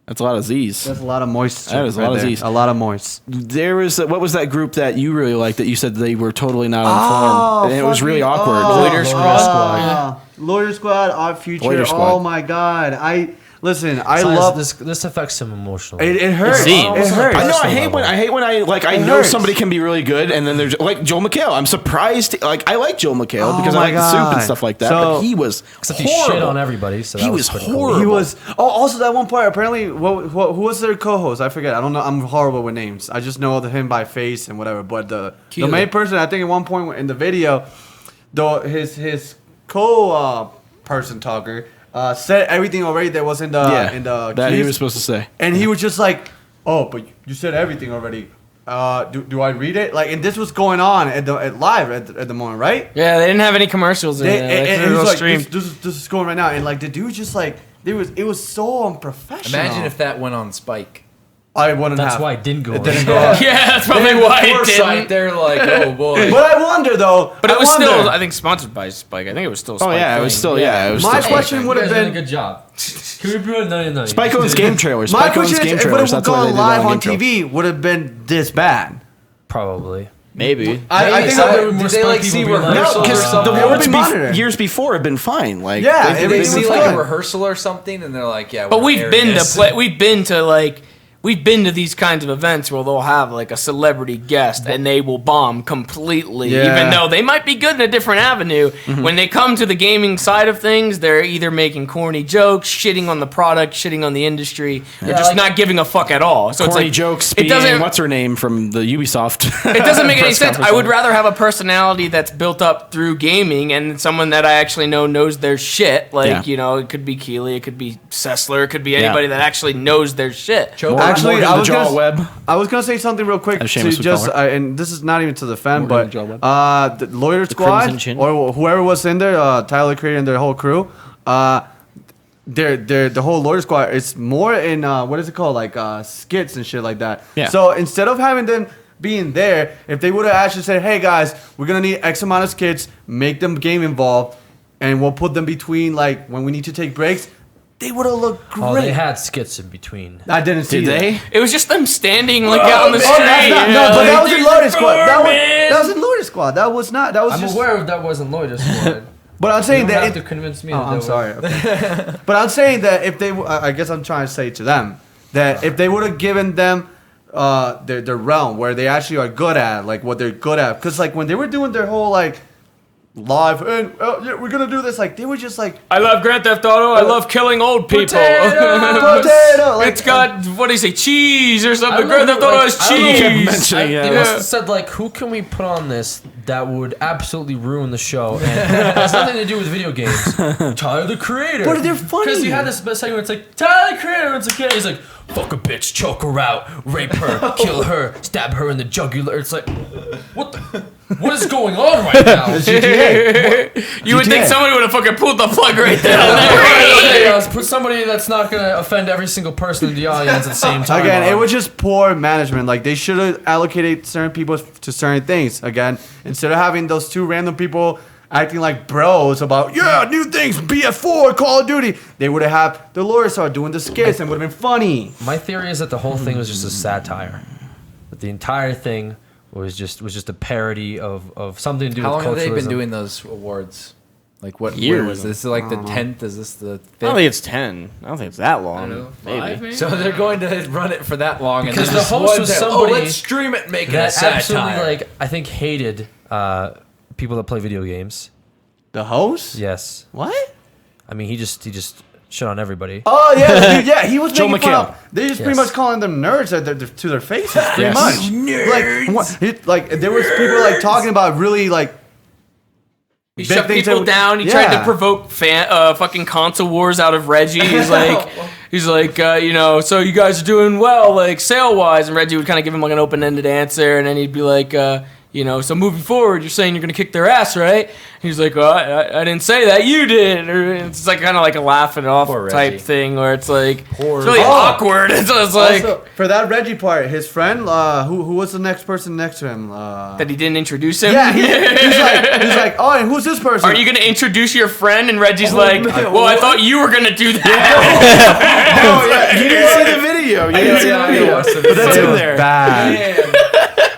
that's a lot of Z's. There's a lot of moisture. That is a lot of there. Z's. A lot of moist. There was what was that group that you really liked that you said they were totally not informed, and it was really awkward. Loiter Squad. Loiter Squad, Our Future. Loiter Squad. Oh my god. I Besides, love this affects him emotionally. it hurts. Zine. It hurts. I know. I hate when I know hurts. somebody can be really good, and then there's like Joel McHale. I'm surprised. Like I like Joel McHale Oh because I my like the soup and God. stuff like that. So- but he was Except he horrible. shit on everybody. So He that was pretty cool. horrible. He was. Oh, also that one part. Apparently, who was their co-host? I forget. I don't know. I'm horrible with names. I just know him by face and whatever. But the main person, I think, at one point in the video, though his person talker said everything already that was in the that he cues. was supposed to say. And he was just like, "Oh, but you said everything already. Do I read it?" Like, and this was going on at the moment, right? Yeah, they didn't have any commercials in They, it. and It he was was like, streamed. this is going right now, and like the dude just like it was so unprofessional. Imagine if that went on Spike. I wouldn't That's have. why it didn't go. It didn't go up. Yeah, that's probably why it Foresight, didn't. they're like, oh boy. But I wonder though. But it I was wonder. still, I think, sponsored by Spike. I think it was still. Spike Oh yeah, it was thing. still it was My still question would You have guys did a been. good job. Can we do it? No. Spike owns game trailers. My Spike owns question game is, if it would trailers. have That's why they gone did it live on on game trailers. TV, would have been this bad. Probably. Maybe. I think so that would did more they like Spike see people be like- rehearsals No, or because the something? It would awards be monitored. years before have been fine. Like Yeah, Did they everything see was like good. a rehearsal or something, and they're like, yeah. But we're we've airing been this. we've been to these kinds of events where they'll have like a celebrity guest and they will bomb completely, Yeah. even though they might be good in a different avenue. Mm-hmm. When they come to the gaming side of things, they're either making corny jokes, shitting on the product, shitting on the industry, or just not giving a fuck at all. So corny it's like, jokes. It doesn't. What's her name from the Ubisoft? It doesn't make any press sense. conference I would line. rather have a personality that's built up through gaming and someone that I actually know knows their shit. Like, Yeah. it could be Keeley, it could be Sessler, it could be anybody that actually knows their shit. Actually, Morgan I the was Jaw gonna, Webb. I was gonna say something real quick As to Seamus would just, call her. and this is not even to defend, Morgan but the Jaw Webb. the Loiter Crimson Squad Chin. or whoever was in there, Tyler Creed and their whole crew, the whole Loiter Squad. It's more in what is it called, like skits and shit like that. Yeah. So instead of having them being there, if they would have actually said, "Hey guys, we're gonna need X amount of skits, make them game involved, and we'll put them between like when we need to take breaks," they would have looked great. Oh, they had skits in between. I didn't see Did that. they? It was just them standing like out on the Oh, street. that's not, you no, know, but that like, was in Loiter Squad. That man. was in Loiter Squad. That was not. That was I'm just. aware that wasn't Loiter Squad. But I'm You saying don't that. have It, to convince me. oh, that I'm was- sorry. Okay. But I'm saying that if they, I guess I'm trying to say to them that if they would have given them their realm where they actually are good at, like what they're good at. Because like when they were doing their whole like live and yeah, we're gonna do this, like they were just like, I love Grand Theft Auto. I love killing old people. potato. Like, It's got what do you say, cheese or I something? don't Grand know, Theft Auto like, has I don't know. cheese. mentioning it. They Yeah. must have said like, who can we put on this that would absolutely ruin the show? And it has nothing to do with video games. Tyler the Creator. But they're funny. Because you had this segment where it's like, Tyler the Creator, it's okay. He's like, fuck a bitch, choke her out, rape her, kill her, stab her in the jugular. It's like, what is going on right now? You would think GTA. somebody would have fucking pulled the plug right there. Okay, put somebody that's not gonna offend every single person in the audience at the same time. Again, it on. was just poor management. Like they should have allocated certain people to certain things. Again, instead of having those two random people acting like bros about new things, BF4, Call of Duty, they would have had the lawyers start doing the skits and would have been funny. My theory is that the whole thing was just a satire. That the entire thing was just a parody of something to do How with long have they been culturalism. doing those awards? Like what Years. year was this? Is it like the 10th? Is this the I 5th? don't think it's 10. I don't think it's that long. know, Maybe. 5 maybe? So they're going to run it for that long, and Because then the just host one was day, somebody let's stream it, and make it a that satire. absolutely like I think hated people that play video games. The host? Yes, What? I mean he just shit on everybody. Oh yeah, dude, yeah. He was Joe making fun McHale. of. They just Yes. pretty much calling them nerds to their faces, pretty Yes. much. Like there was people like talking about really like. He big shut things people that- down. He tried to Yeah. provoke fucking console wars out of Reggie. He's like, so you guys are doing well, like sale wise. And Reggie would kind of give him like an open ended answer, and then he'd be like, so moving forward, you're saying you're gonna kick their ass, right? He's like, oh, I didn't say that, you did. Or it's like kind of like a laughing off Poor type Reggie. thing where it's like it's Poor really Reggie. awkward. So it's like Also, for that Reggie part, his friend, who was the next person next to him? that he didn't introduce him. Yeah, he's like, oh, and who's this person? Are you gonna introduce your friend? And Reggie's like, well, I thought you were gonna do that. Oh, yeah. You didn't see the video. You didn't see the video. But that's in there. Bad.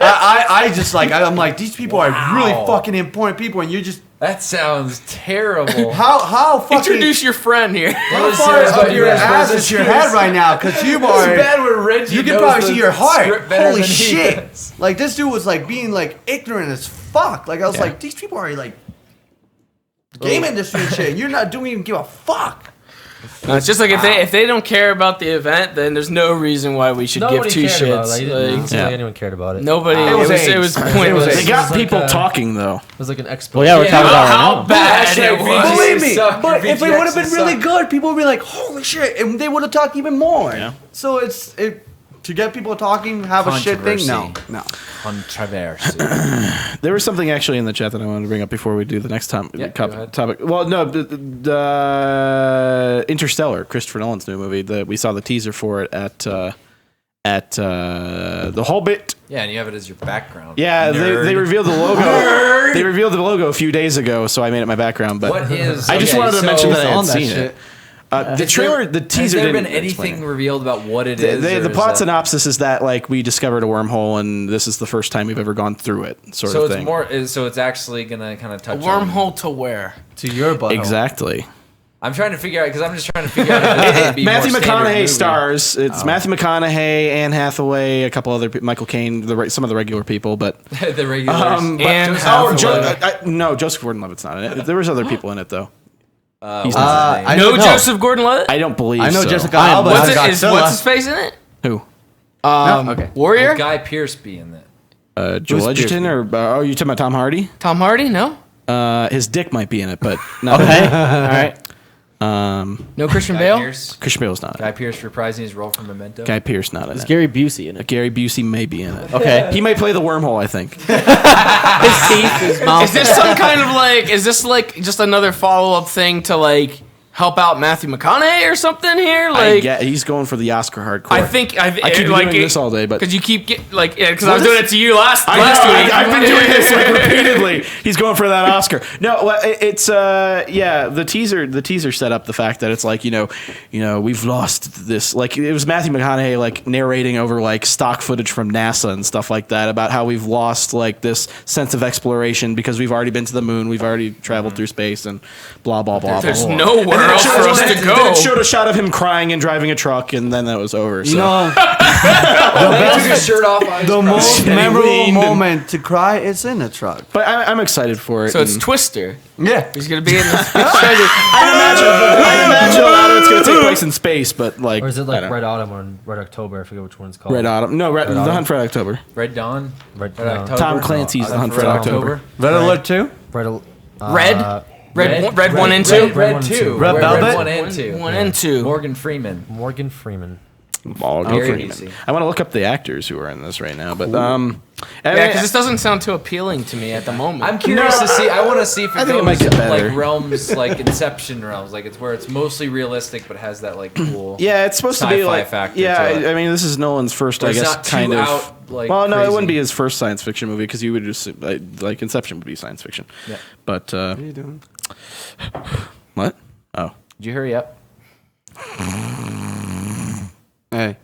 I just like I'm like these people are really fucking important people, and you're just That sounds terrible. how fucking Introduce your friend here. how far up your ass is your head right now? Because you It's are. bad when Reggie You can knows probably the see your heart. script better Holy than he shit! does. Like this dude was like being like ignorant as fuck. Like I was like, these people are like game industry and shit. You're not doing even give a fuck. No, it's just like if they don't care about the event, then there's no reason why we should Nobody give two cared about it. shits. Like, it didn't Like, seem Yeah. like anyone cared about it. nobody. It It was was AIDS. pointless. They got It was like people a- talking, though. It was like an expert. Well, yeah, we're talking about it How right now. bad it was. Believe me, suck. but if it VGX would have been really suck. good, people would be like, "Holy shit!" and they would have talked even more. Yeah. So to get people talking, have a shit thing. No, Controversy. no. Controversy. There was something actually in the chat that I wanted to bring up before we do the next time Yeah, go ahead. topic. Well, no, Interstellar, Christopher Nolan's new movie. We saw the teaser for it at the Hobbit. Yeah, and you have it as your background. Yeah, Nerd. they revealed the logo. They revealed the logo a few days ago, so I made it my background. But What is? I just okay, wanted to so mention that I had on that seen shit. it. The trailer, the teaser Has there didn't been explain anything it. revealed about what it is? The or is plot that- synopsis is that like we discovered a wormhole and this is the first time we've ever gone through it, sort So of it's thing. more. So it's actually gonna kind of touch on- Wormhole to where? To your butt. Exactly. I'm trying to figure out because I'm just trying to figure out. If it's gonna be Matthew more standard McConaughey movie. stars. It's Matthew McConaughey, Anne Hathaway, a couple other Michael Caine, some of the regular people, but the regulars. but- Anne Joseph no, Joseph Gordon-Levitt's not in it. There was other people in it though. He's not. I No, know Joseph Gordon-Levitt. I don't believe. I know so. Jessica Alba. What's has it? Godzilla. What's his face in it? Who? Okay. Warrior. Would Guy Pierce be in that? Joel Who's Edgerton, or are you talking about Tom Hardy? Tom Hardy? No. His dick might be in it, but not. Okay. All right. No Christian Guy Bale. Pierce. Christian Bale's not. Guy Pierce reprising his role from Memento. Guy Pearce not in It's it. Gary Busey in it. Gary Busey may be in it. Okay. He might play the wormhole, I think. His teeth, his mouth. Is this some kind of like? Is this like just another follow-up thing to like help out Matthew McConaughey or something here? Like, He's going for the Oscar hardcore. I think I keep like doing this all day, but because you keep because I was doing it to you last week. I've been doing this like repeatedly. He's going for that Oscar. No, well, it's the teaser set up the fact that it's like we've lost this. Like it was Matthew McConaughey like narrating over like stock footage from NASA and stuff like that about how we've lost like this sense of exploration because we've already been to the moon, we've already traveled through space and blah blah blah. There's blah, blah. no And then else for us to Then go. it showed a shot of him crying and driving a truck, and then that was over. So. You know, He took his shirt off. the most And he memorable leaned and- moment to cry is in a truck. But I'm excited for it. So it's and Twister. Yeah. He's gonna be in this. I imagine a lot of it's going to take place in space, but like. Or is it I like don't Red Autumn or Red October? I forget which one it's called. know. Red Autumn? No, The Autumn? Hunt for Red October. Red Dawn. Red, Red no. October. Tom Clancy's The Hunt for Red Red October. Red Alert 2? Red, Red 1 and 2. Red 2. Red Velvet? 1 and 2. 1 and 2. Morgan Freeman. Morgan Freeman. Very Freeman. easy. I want to look up the actors who are in this right now, but Yeah, because this doesn't sound too appealing to me at the moment. I'm curious to see. I want to see if it I think it goes might get better. like realms, like Inception realms, like it's where it's mostly realistic but has that like cool. yeah, it's supposed to be sci-fi like factor yeah. to it. I mean, this is Nolan's first, But I it's guess, not too kind of. out, like, well, no, it crazy. wouldn't be his first science fiction movie because you would just like Inception would be science fiction. Yeah. But What are you doing? what? Oh, Did you hurry up? Hey.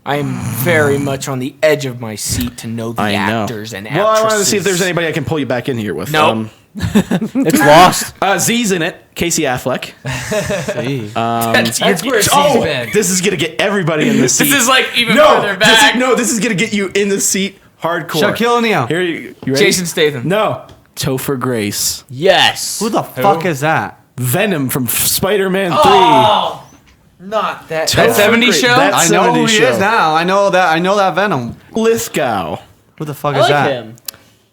I am very much on the edge of my seat to know the I know. actors and actresses. well, I wanted to see if there's anybody I can pull you back in here with. Nope. It's lost. Z's in it. Casey Affleck. That's where it's Oh, been. this is gonna get everybody in the seat. This is like even no, further back. this is gonna get you in the seat hardcore. Shaquille O'Neal. Here you ready? Jason Statham. No. Topher Grace. Yes. Who the fuck is that? Venom from Spider-Man 3. Oh, not that. That Topher 70s Grace. show? That I know who 70s he show. is now. I know that Venom. Lithgow. Who the fuck I is like that? him.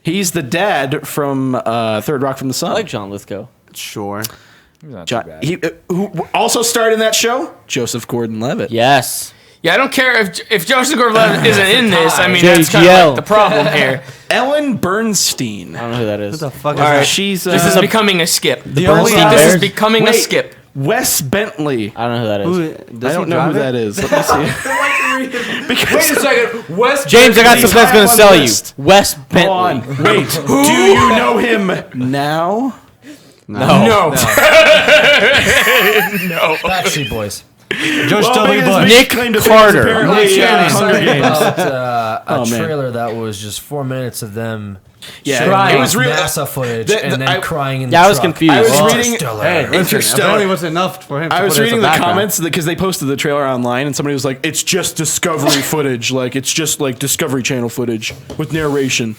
He's the dad from Third Rock from the Sun. I like John Lithgow. Sure. Not too bad. Who also starred in that show? Joseph Gordon-Levitt. Yes. Yeah, I don't care if Joseph Gordon-Levitt isn't in this. I mean, that's kind of JGL. like the problem here. Ellen Bernstein. I don't know who that Who is. the fuck is All right, that? she's This is becoming a skip. The only Bernstein This is Bears? becoming a Wait. skip. Wes Bentley. I don't know who that is. Who, does I don't he know who drive that it? is. Let me see. Because Wait a second. Wes James, I got He's something that's high going to on sell the you. list. Wes Hold Bentley. on. Wait. Do you know him now? No. Backstreet Boys. George W. Bush. Nick Carter. Apparently, Channing. Hunger Games. About a Oh, man. trailer that was just 4 minutes of them Yeah, showing it was real. NASA footage the- and then I- crying in the Yeah, I was truck. confused. I was Oh. reading. Interstellar. Hey, listen, Interstellar. apparently it was enough for him to I was put it as a reading the background. comments because they posted the trailer online, and somebody was like, "It's just Discovery footage. Like it's just like Discovery Channel footage with narration."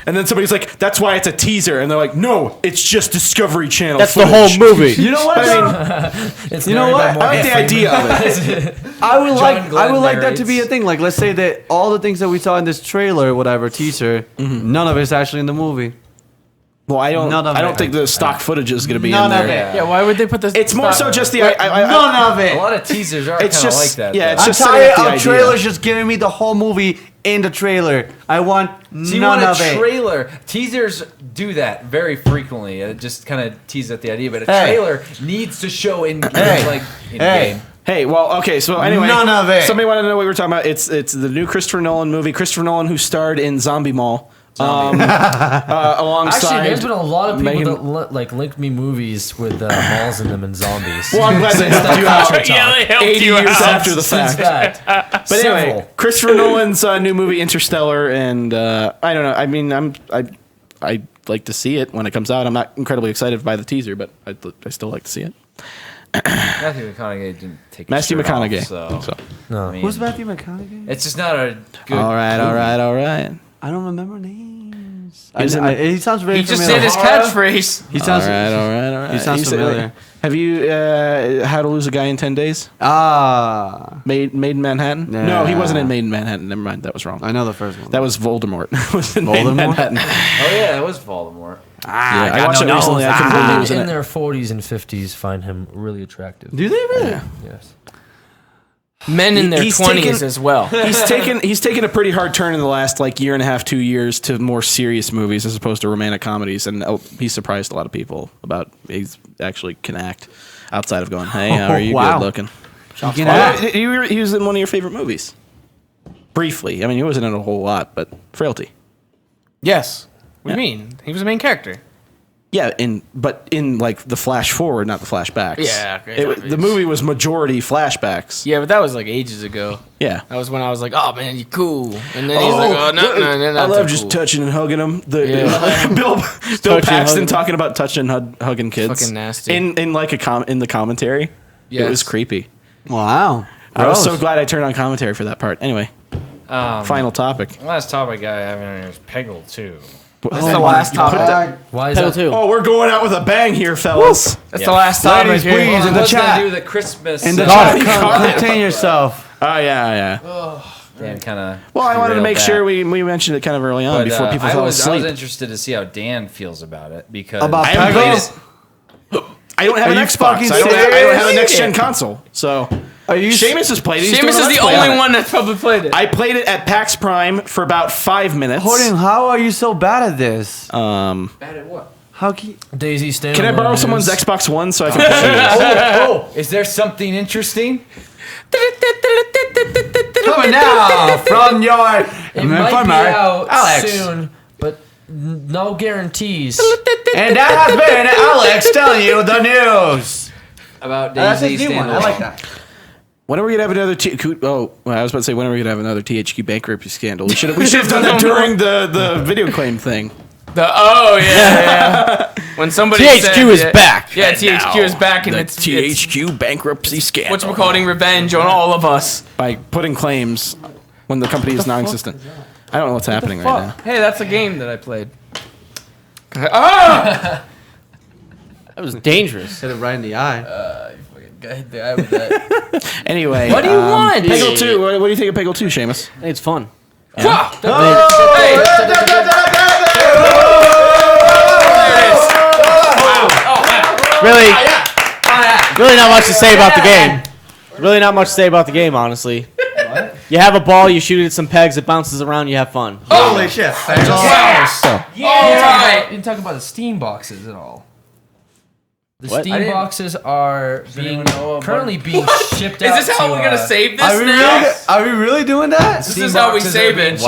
And then somebody's like, "That's why it's a teaser," and they're like, "No, it's just Discovery Channel. That's the footage." whole movie. You know what? But It's You know narrated what? by I like the Morgan idea of it. Freeman. I would Glenn like that to be a narrates. thing. Like, let's say that all the things that we saw in this trailer, whatever teaser, none of it's actually in the movie. Well, I None of don't it. think the stock footage is going to be None in of there. it. Yeah, why would they put this? It's more so just the. None of A it. lot of teasers are kind It's of just like that. yeah. though. It's I'm just setting tired up the of idea. trailers just giving me the whole movie in the trailer. I want So you none want of a it. trailer. Teasers do that very frequently. It just kind of teases at the idea, but a Hey. trailer needs to show in Hey. like in Hey. game. Hey, well, okay. So anyway, None of it. Somebody wanted to know what we were talking about. It's the new Christopher Nolan movie. Christopher Nolan, who starred in Zombie Mall, alongside. Actually, there's been a lot of people Megan- that like linked me movies with malls in them and zombies. Well, I'm glad they helped you out. Yeah, they helped 80 you years out. after the Since fact. that. But anyway, Several. Christopher Nolan's new movie Interstellar, and I don't know. I mean, I like to see it when it comes out. I'm not incredibly excited by the teaser, but I still like to see it. Matthew McConaughey didn't take his Matthew shirt McConaughey. off, so No. I mean, Who's Matthew McConaughey? it's just not a good. All right. I don't remember names. He was in He sounds very He just familiar. said his catchphrase. He sounds. All right. He sounds You said- familiar. Have you How to Lose a Guy in 10 Days? Made in Manhattan? Yeah. No, he wasn't in Made in Manhattan. Never mind, that was wrong. I know the first one. That was Voldemort. was in Made in Voldemort? Manhattan. Oh yeah, that was Voldemort. Yeah, I watched it recently. I couldn't believe he was in in it. their 40s and 50s find him really attractive. Do they really? Yes. Men in their He's 20s taken- as well. He's taken a pretty hard turn in the last year and a half, 2 years to more serious movies as opposed to romantic comedies, and he surprised a lot of people about he's actually can act outside of going, hey, how are you Wow. good looking? He can act. He was in one of your favorite movies. Briefly. I mean, he wasn't in a whole lot, but Frailty. Yes. What do Yeah. you mean? He was the main character. Yeah, but in like the flash forward, not the flashbacks. Yeah, The movie was majority flashbacks. Yeah, but that was like ages ago. Yeah. That was when I was like, "Oh man, you're cool," and then he's like, "Oh no, I love just touching and hugging them. Bill Paxton talking about touching and hugging kids. Fucking nasty. In like in the commentary, it was creepy. Wow. I was so glad I turned on commentary for that part. Anyway, final topic. Last topic I have in here is Peggle 2. That's the last topic. Why is Pedal that? 2. Oh, we're going out with a bang here, fellas. That's the last topic. Ladies, here. please, in the What's chat. to do with the Christmas? In the God. chat, contain yourself. Oh yeah. Dan kind of. Well, I wanted to make sure we mentioned it kind of early on before people fell I was asleep. interested to see how Dan feels about it because About I haven't Peggle? played it. I don't have Are an you Xbox. fucking I don't have a serious? next gen console. So Are you Seamus has played it. He's Seamus doing a is Let's the Play on only it. one that's probably played it. I played it at PAX Prime for about 5 minutes. Holding, how are you so bad at this? bad at what? How can you... Daisy stand. Can I borrow someone's Xbox One so I can play it? Is there something interesting? Coming now from your... It might be out soon, but no guarantees. And that has been Alex telling you the news. About That's Daisy his new one. I like that. When are we gonna have another? I was about to say when are we gonna have another THQ bankruptcy scandal? We should have done that during the video claim thing. When somebody THQ said, is back. Yeah, THQ is back, and The it's THQ bankruptcy scandal. what's calling revenge on all of us. By putting claims when the company is non-existent. I don't know what's happening right now. Hey, that's a game that I played. Ah! That was dangerous. Hit it right in the eye. Anyway, What do you want? Peggle 2. What do you think of Peggle 2, Seamus? I think it's fun. Wow. Hey, Really not much to say about the game. Really not much to say about the game, honestly. You have a ball, you shoot it at some pegs, it bounces around, you have fun. Holy shit. You didn't talk about the Steam boxes at all. The What? Steam boxes are currently being shipped is out. this how we're gonna save this Are we, now? really, are we really doing that? This is how we save it.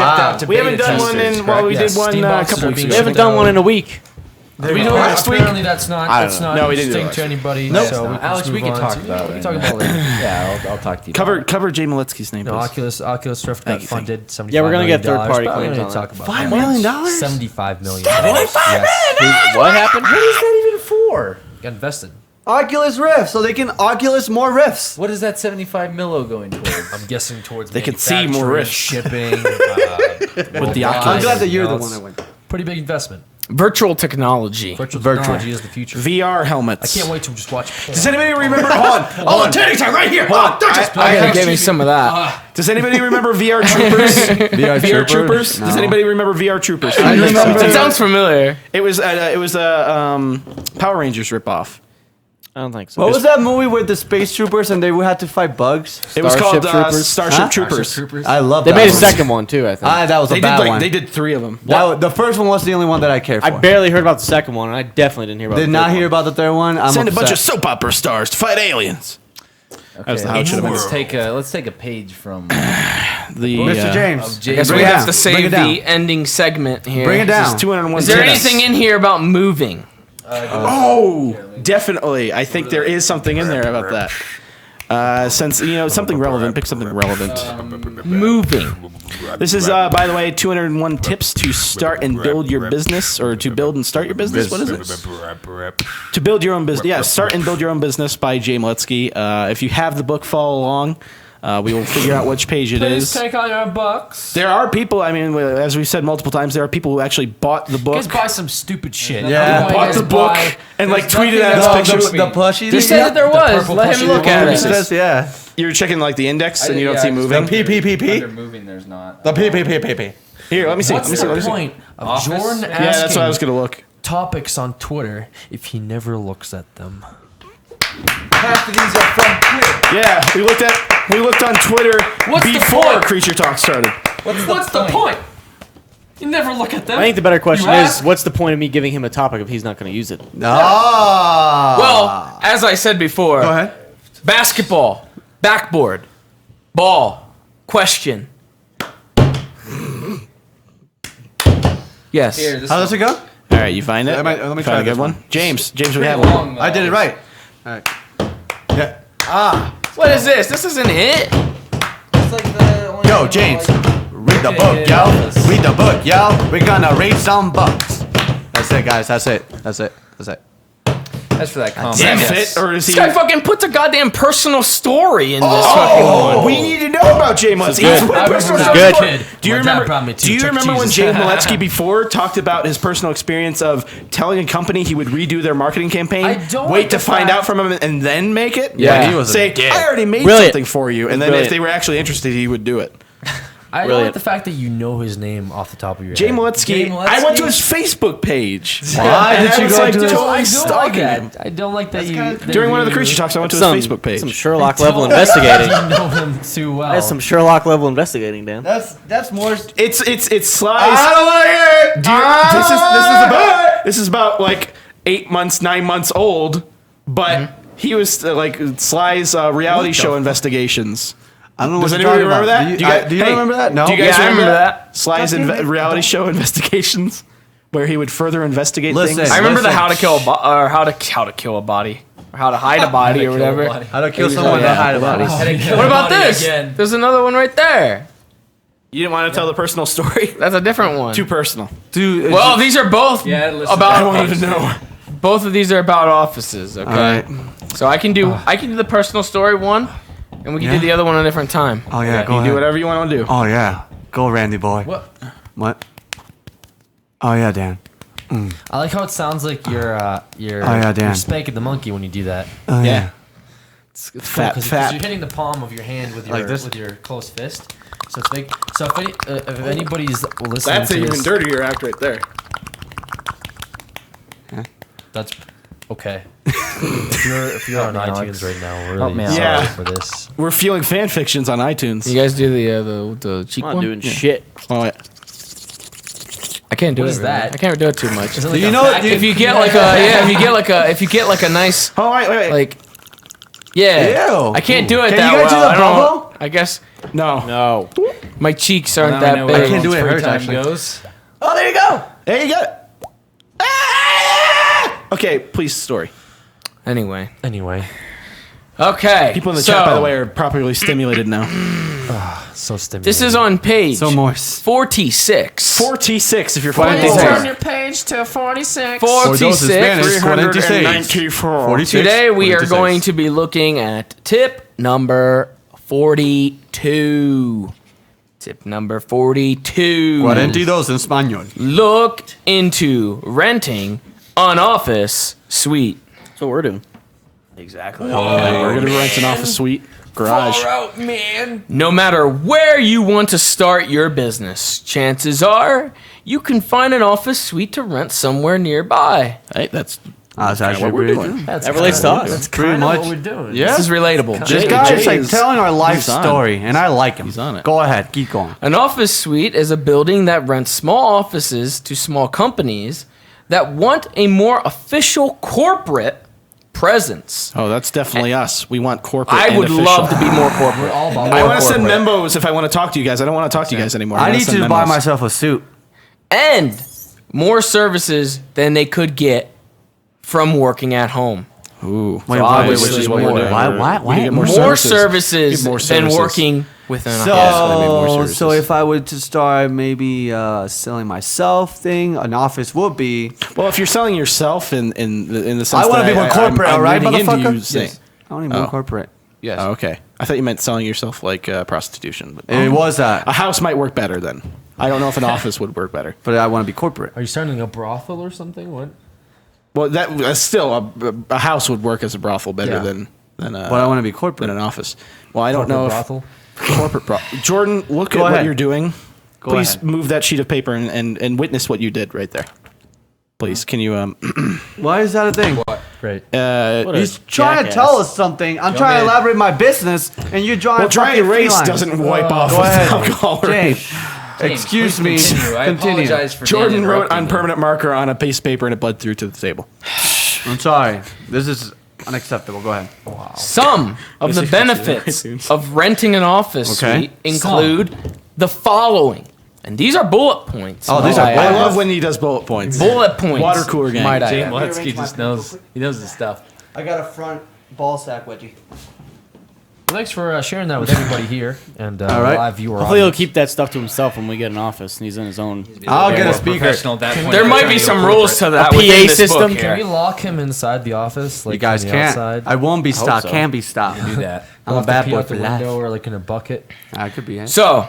We haven't done one in. Well, we did one a couple weeks We ago. haven't done one in a week. We know last week? apparently that's not No, we didn't do interesting it to anybody. Nope. So Alex, we can talk about it. We can talk about it later. Yeah, I'll talk to you. Cover Jay Maletsky's name, No, please. Oculus Rift got funded $75 Yeah, we're gonna get million, third-party but we claims don't on need to talk about $5 that. million? $75 million. Yes. What happened? What is that even for? Got invested. Oculus Rift, so they can Oculus more Rifts. What is that 75 milo going towards? I'm guessing towards They could see more manufacturing, risks. shipping. With the I'm Oculus. glad that you're the It's one that went. Pretty big investment. Virtual technology. Virtual technology is the future. VR helmets. I can't wait to just watch porn. Does anybody remember? Hold on. Titties are right here. Give me some of that. Does anybody remember VR Troopers? VR Troopers? No. Does anybody remember VR Troopers? I remember. It sounds familiar. It was a Power Rangers ripoff. I don't think so. What was that movie with the space troopers and they had to fight bugs? It was Starship called Troopers? Starship Huh? Troopers. I love They that made a one. second one too, I think. That was a They bad did one. they did 3 of them. The first one was the only one that I cared for. I barely heard about the second one, and I definitely didn't hear about Did the not third hear about the third one. I'm Send a bunch of upset. soap opera stars to fight aliens. Okay, was how it should've been. let's take a page from The Mr. James. of I James. guess Bring we it have down. to Bring it save down. the ending segment here. Bring it down. 201. Is there Yes. anything in here about moving? Oh, definitely. I think there is something in there about that. Since something relevant, pick something relevant. Moving. This is, by the way, 201 tips to start and build your business, or to build and start your business. What is it? To build your own business. Yeah, start and build your own business by Jay Maletsky. If you have the book, follow along. We will figure out which page it Please is. take all your bucks. There are people. I mean, as we've said multiple times, there are people who actually bought the book. Guys buy some stupid shit. Yeah. Why Bought guys the book buy- and like there's tweeted nothing at that us pictures. me. The plushie. You said that there was. purple Let him plushie look at one. it. Yeah. You're checking like the index and you don't see moving. The PPPP. Under moving, there's not. The PPPP. Here, let me see. What's Let me see. Let the me see. point of Office? Jordan asking Yeah, that's what I was gonna look. topics on Twitter if he never looks at them? Half of these are from Twitter. Yeah, we looked on Twitter What's the before point? Creature Talk started. What's the point? You never look at them. I think the better question You is, ask? what's the point of me giving him a topic if he's not going to use it? Ah. Well, as I said before, Go ahead. basketball, backboard, ball, question. Yes. Here, this How does it go? All right, you find it? Let me Find try a good this one. one. James, we have one. Long, though. I did it right. All right. Yeah. What is this? This isn't it. It's like the Yo, James, read the book, yo. Read the book, yo. We're gonna read some books. That's it, guys. That's it. That's for that comment. That's it, or is This he? guy fucking puts a goddamn personal story in this fucking one. We need to know about Jay Moletsky. good. He's put I remember personal when story I was a before. kid. Do you My dad remember? brought me to Do you Chuck E. remember when Cheese's. Jay Moletsky before talked about his personal experience of telling a company he would redo their marketing campaign, I don't wait like to the find fact- out from him, and then make it? Yeah. he was a Say, dick. I already made Brilliant. something for you, and then if Brilliant. they were actually interested, he would do it. I don't Brilliant. like the fact that you know his name off the top of your Jay head. Moletsky, I went to his Facebook page. Why And did I you was go like to his- totally I don't like stalking him. that. I don't like that you. that During one of the you- creature talks, I went to his Some, Facebook page. some Sherlock I level don't investigating. like that You know him too well. That's some Sherlock level investigating, Dan. That's more. It's Sly's. I don't want to hear it. Do you- this is about like 8 months, 9 months old, but he was like Sly's reality show investigations. I don't know Does what you're anybody talking remember about. that? Do you hey, remember that? No. Do you guys Yeah, I remember remember that? Sly's reality show investigations, where he would further investigate Listen. things. I remember the Listen. how to kill a or how to kill a body, or how to hide a body, or whatever. How to kill someone Yeah. to hide a body. What about this? There's another one right there. You didn't want to tell the personal story? That's a different one. Too personal. Dude. Well, these are both Yeah, listen, about. I wanted to know. Both of these are about offices. Okay. All right. So I can do the personal story one, and we can do the other one at a different time. Oh yeah. Go You ahead. do whatever you want to do. Oh yeah. Go, Randy boy. What? What? Oh yeah, Dan. I like how it sounds like you're Oh, yeah, Dan. you're spanking the monkey when you do that. Oh Yeah. It's cool Fat, 'cause fat. you're hitting the palm of your hand with your Like this? with your closed fist. So it's big. So if anybody's listening That's to an even this, dirtier act right there. that's okay. if you're on Help me, iTunes Alex. right now, we're Help me really out. sorry Yeah. for this. We're feeling fan fictions on iTunes. You guys do the cheek I'm not one? doing shit. Oh, yeah. I can't do What it. is really. that? I can't do it too much. Is it Do like you a know? fact- If you get like if you get like a nice Oh, wait. like yeah. Ew. I can't do it Can that you guys do well. the I don't know. bubble? I guess No. No. my cheeks aren't Now we that know big. where I can't do it. free Hurts, time actually. goes. Oh, there you go. There you go. Ah! Okay, please, story. Anyway. Anyway, Okay. People in the so, chat, by the way, are properly stimulated now. so stimulating. This is on page So moist. 46. 46 if you're Please finding turn your page to 46. For those in 46. Spanish, 46. 394. 46. Today we are 46. going to be looking at tip number 42. Tip number 42. 42 en español. Look into renting an office suite. That's what we're doing. Exactly. We're going to rent an office suite. Garage. No matter where you want to start your business, chances are you can find an office suite to rent somewhere nearby. Hey, that's That's actually what we're pretty doing. good. That's That relates to us. That's Pretty kind of much. what we're doing. Yeah. This is relatable. This Jay- guy's Jay like is- telling our life he's on. story, and I like him. He's on it. Go ahead, keep going. An office suite is a building that rents small offices to small companies that want a more official corporate presence. Oh, that's definitely us. We want corporate. I and would official. love to be more corporate. We're all about I want to send corporate. memos if I want to talk to you guys. I don't want to talk to you guys anymore. I wanna need send to buy memos. myself a suit. And more services than they could get from working at home. Ooh. Wait, obviously which is what we're more. doing. Why? We need to get More services, Get more than services. working within a house. gotta be more So, services. so if I were to start maybe selling myself thing, an office would be. Well, if you're selling yourself in the sense I want that to be more corporate, I'm all right, reading into motherfucker? you saying- I want to be more Oh. corporate. Yes. Oh, okay. I thought you meant selling yourself like prostitution. But It was that, a house might work better then. I don't know if an office would work better. but I want to be corporate. Are you starting a brothel or something? What? Well, that still a house would work as a brothel better Yeah. than But I want to be than corporate. an office. Well, I don't know if brothel. corporate brothel. Jordan, look Go at what ahead. you're doing. Go Please ahead. move that sheet of paper and witness what you did right there. Please, can you Why is that a thing? Great. What a He's trying to jackass. tell us something. I'm trying to man. elaborate my business, and you're drawing. well, dry fucking erase felines. doesn't wipe off Go with ahead, alcohol. James. Excuse me. Continue. I Continue. apologize for Jordan Dan wrote interrupting on you. permanent marker on a piece of paper and it bled through to the table. I'm sorry. This is unacceptable. Go ahead. Some of the Yes, benefits iTunes. of renting an office Okay. suite include the following. And these are bullet points. Oh, these are I bullet love when he does bullet points. bullet points. Water cooler gang. Might I Jay add. Moletsky just knows. He knows his stuff. I got a front ball sack wedgie. Well, thanks for sharing that with everybody here and All right. live viewer Hopefully he'll audience. keep that stuff to himself when we get an office and he's in his own. I'll get a More speaker. professional at that point. There might be some rules to that A within PA this system? book Can we here. lock him inside the office? Like You guys from the can't. outside? I won't be stopped. so. Can be stopped. do that. I'm a We'll have to bad pee boy out for the life. window or like in a bucket. I could be. So,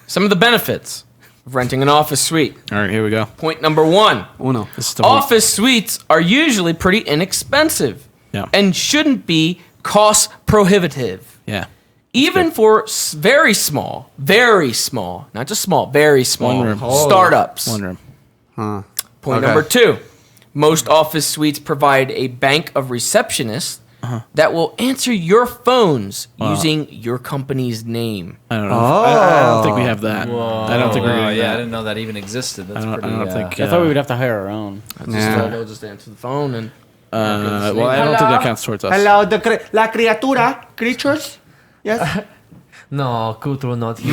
some of the benefits of renting an office suite. All right, here we go. Point number 1. Uno. This is the one. Office suites are usually pretty inexpensive Yeah. and shouldn't be cost prohibitive. Yeah. Even for very small, not just small, very small One room. startups. One room. Point Okay. number 2. Most office suites provide a bank of receptionists that will answer your phones using your company's name. I don't know. I don't think we have that. I don't think we're Oh, gonna do yeah, I that. didn't know that even existed. That's I don't- pretty. I don't think- I thought we would have to hire our own. Yeah. They'll just answer the phone and Well, I don't think that counts towards us. Hello, la criatura, creatures. Yes. No, Kutro not here.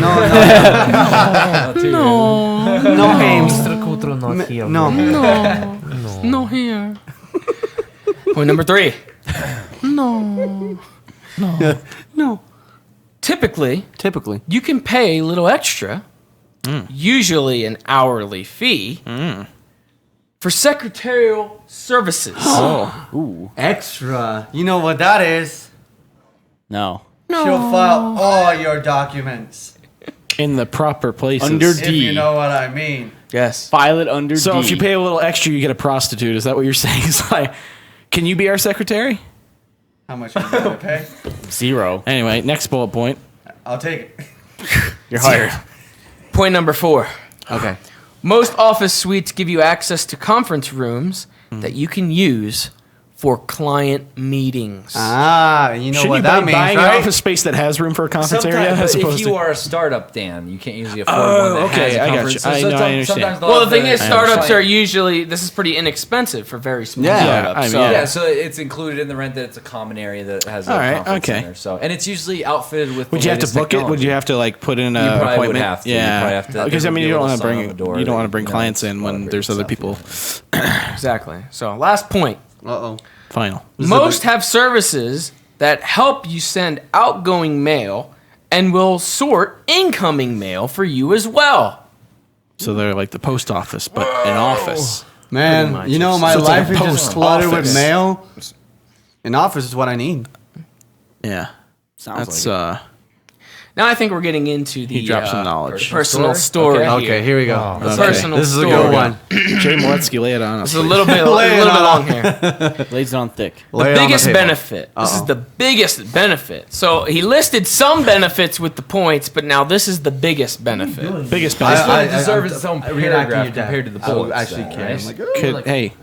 No, no names. Mr. Kutro not here. No. no here. Point number 3. No. Typically, you can pay a little extra, usually an hourly fee, for secretarial services. Extra. You know what that is? No. She'll file all your documents. In the proper places. Under If D. you know what I mean. Yes. File it under So D. if you pay a little extra, you get a prostitute. Is that what you're saying? It's like, can you be our secretary? How much are you going to pay? 0. Anyway, next bullet point. I'll take it. You're hired. Point number 4. Okay. Most office suites give you access to conference rooms that you can use for client meetings. You know Should what you that be means, buying right? an office space that has room for a conference area Sometimes, as but opposed if you to? are a startup, Dan, you can't usually afford Oh, one that okay, has a I got conference. you. So I know, I sometimes understand. they'll Well, the have thing is, I startups understand. are usually, this is pretty inexpensive for very small Yeah. startups. I mean, so. yeah. Yeah, so it's included in the rent that it's a common area that has a All right, conference okay. center. So, and it's usually outfitted with. Would the you have to latest book it? Would technology. you have to like put in You an probably would appointment? have to. You Yeah, probably have to- because there I would mean, be you a don't want little to sign on the door you don't that, want to bring you know, clients in when whatever, there's other it's people. Exactly. So, last point. Uh-oh. Final. Most have services that help you send outgoing mail and will sort incoming mail for you as well. So they're like the post office, but an office. Man, you know, my So it's like life a is just post flooded with office. mail. An office is what I need. Yeah, Sounds that's like Now I think we're getting into the He dropped some knowledge. personal story. Okay, here we go. Oh, The okay. personal This is a story. good one. Jay Moletsky, lay it on us. This is a little bit, Lay it long on. here. lays it on thick. Lay it The on biggest table. benefit. This is Uh-oh. the biggest benefit. So he listed some benefits with the points, but now this is the biggest benefit. Biggest This benefit. one deserves its own reenacting paragraph your dad. compared to the I will bullets. actually though, care. right? I'm like, Could, hey,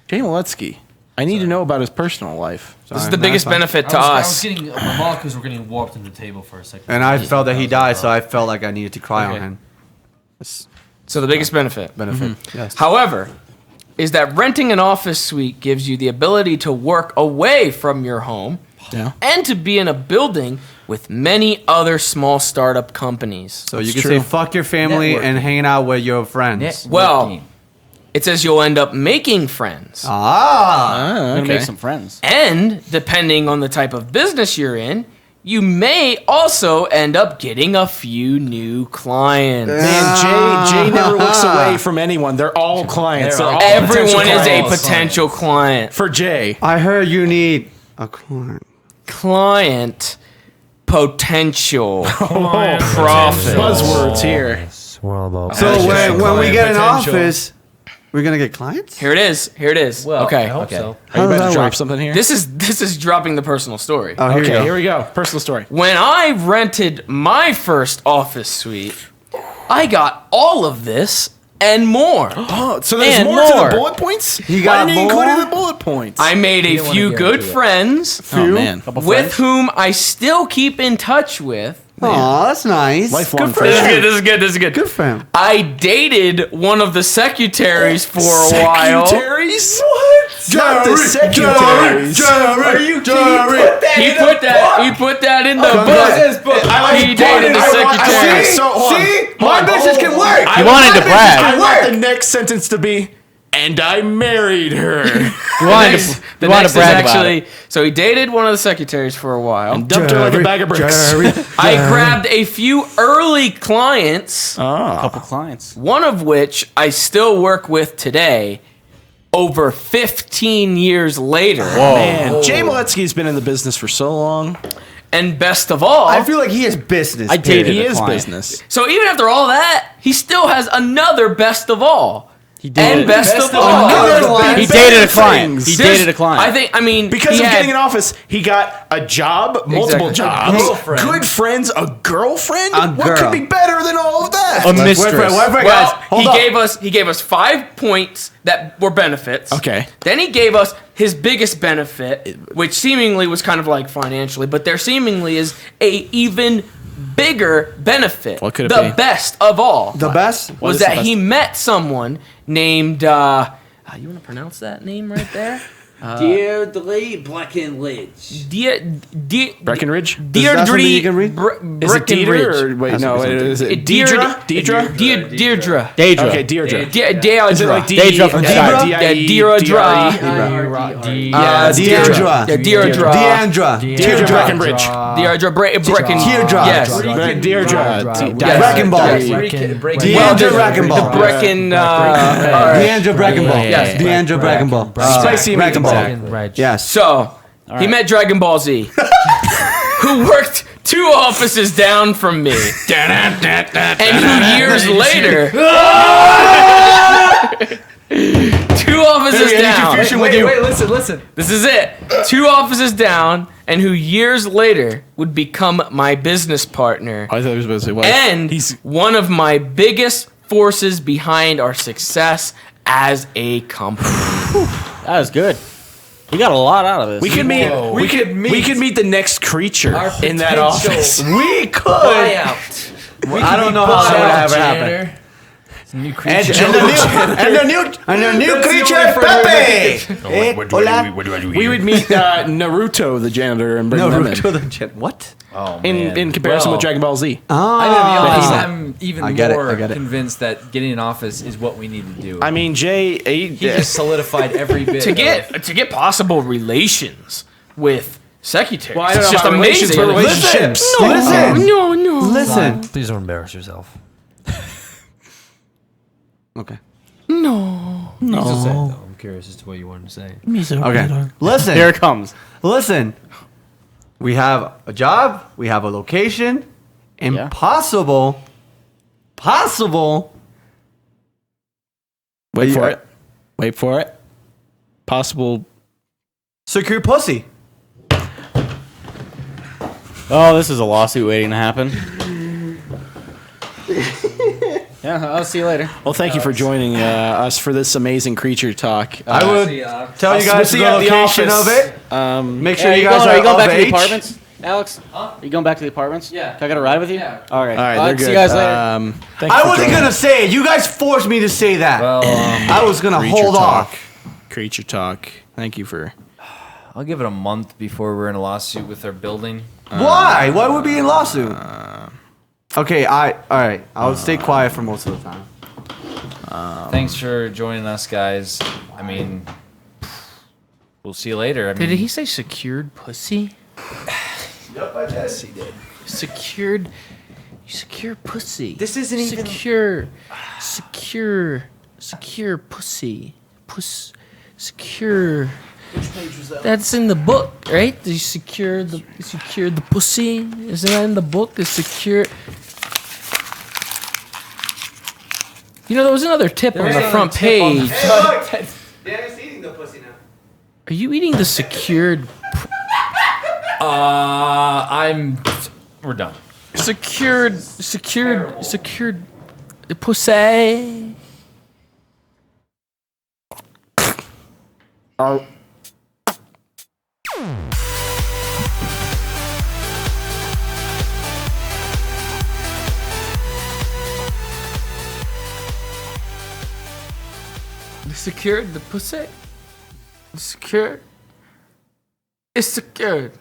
Jay Moletsky, I need to know about his personal life. This is the biggest benefit to I was us. getting my molecules were getting warped in the table for a second. And I felt that he died, so I felt like I needed to cry on Okay. him. That's So the biggest benefit. benefit. Yes. However, is that renting an office suite gives you the ability to work away from your home Yeah. and to be in a building with many other small startup companies. So you That's can say true. fuck your family and hanging out with your friends. Well, it says you'll end up making friends. Ah. I'm gonna okay. make some friends. And depending on the type of business you're in, you may also end up getting a few new clients. Man, Jay never looks away from anyone. They're all clients. They're They're all all Everyone potential is a clients. potential client. For Jay. I heard you need a client. Client potential profit. Buzzwords here. We're all about. So Actually, when we client get an potential. office, we're gonna get clients? Here it is. Here it is. Well, okay. I hope Okay. so. Are you does about that to drop work? something here? This is dropping the personal story. Oh, here okay, you go. here we go. Personal story. When I rented my first office suite, I got all of this and more. Oh, so there's And more to more. the bullet points? You Why got didn't you include more? in the bullet points? I made a You don't wanna few good guarantee it. friends oh, man. with whom I still keep in touch with. Aw, that's nice. Lifelong Good for This is friends. him. good. This is good. This is good. Good for him. I dated one of the secretaries for a while. Secretaries? What? Not the secretaries. He put that in the book. He dated the secretary. See? My business can work. He wanted to brag. I want the next sentence to be, and I married her. He wanted to The brag next is about actually- So he dated one of the secretaries for a while. Dumped her like a bag of bricks. I grabbed a few early clients, Couple clients. one of which I still work with today, over 15 years later. Man, Jay Moletsky's been in the business for so long. And best of all, I feel like he is business. I dated He a is client. business. so even after all that, he still has another best of all. He did. And best of all. He dated a client. He There's- dated a client. I mean, Because he of had- getting in office, he got a job, multiple Exactly. jobs, girlfriend. good friends, a girlfriend. A What could girl. be better than all of that? A mistress. Wait, guys. Well, Hold up. he gave us 5 points that were benefits. Okay. Then he gave us his biggest benefit, which seemingly was kind of like financially, but there seemingly is a even bigger benefit. What could it the be? best of all The best? was is the that best? he met someone named. You want to pronounce that name right there? Dear Delay Breckenridge. Breckenridge? Is that something you can read? Is it Dieter or wait? No, is it Deidre? Deidre? Deirdre. Daedra. Okay, Deirdre. Deirdre. Is it like Daedra from Sky. Deirdre. Deandra. Deirdre. Deandra. Deirdre Breckenridge. Deirdre Brecken. Teardrop. Yes. Deirdre. Breckenballs. Deandra Breckenball. The Brecken. Deandra Breckenball. Yes. Deandra Breckenball. Spicy meat Breckenball. Right. Yes. So, he met Dragon Ball Z, who worked 2 offices down from me. And who years later. 2 offices down. Wait, listen. This is it. 2 offices down, and who years later would become my business partner. I thought he was supposed to say wife. And one of my biggest forces behind our success as a company. That was good. He got a lot out of this. We could meet. Whoa. We could meet the next creature Our in that potential office. We could. Buyout. I don't know how that would ever happen. New And creature. the new creature, Pepe. Hola. We would meet Naruto, the janitor, and bring them in. Naruto the Jet. What? Oh, In comparison with Dragon Ball Z. I'm gonna be honest. Ah. I'm even I get it, more I get it. convinced that getting in office is what we need to do. I mean, Jay. he just solidified every bit. To get possible relations with secretaries. Well, I don't it's know just about relations, amazing. but relationships. Listen. No. Listen. Please don't embarrass yourself. Okay. I'm curious as to what you wanted to say. Okay. Listen. Here it comes. Listen. We have a job. We have a location. And Yeah. possible. Wait for it. Wait for it. Possible. Secure pussy. Oh, this is a lawsuit waiting to happen. Yeah, I'll see you later. Well, thank you for joining us for this amazing creature talk. I would tell you guys the location of it. Make sure you guys are you going are back of to the age. apartments, Alex? Are you going back to the apartments? Yeah. Can I get a ride with you? Yeah. All right. All right, they're good. See you guys later. Thank you I for wasn't joining. gonna say it. You guys forced me to say that. Well, I was gonna Creature hold talk. off. Creature talk. Thank you for. I'll give it a month before we're in a lawsuit with our building. Why? Why would we be in lawsuit? Okay, all right. I'll stay quiet for most of the time. Thanks for joining us, guys. I mean, we'll see you later. I mean, Did he say secured pussy? Yep, I did. Yes, he did. Secure pussy. This isn't even- secure pussy. Secure. That's in the book, right? You secure the pussy. Isn't that in the book? The secure. You know, there was another tip on the front page. Danny's eating the pussy now. Are you eating the secured? We're done. Secured pussy. Secured the pussy. Secured. It's secured.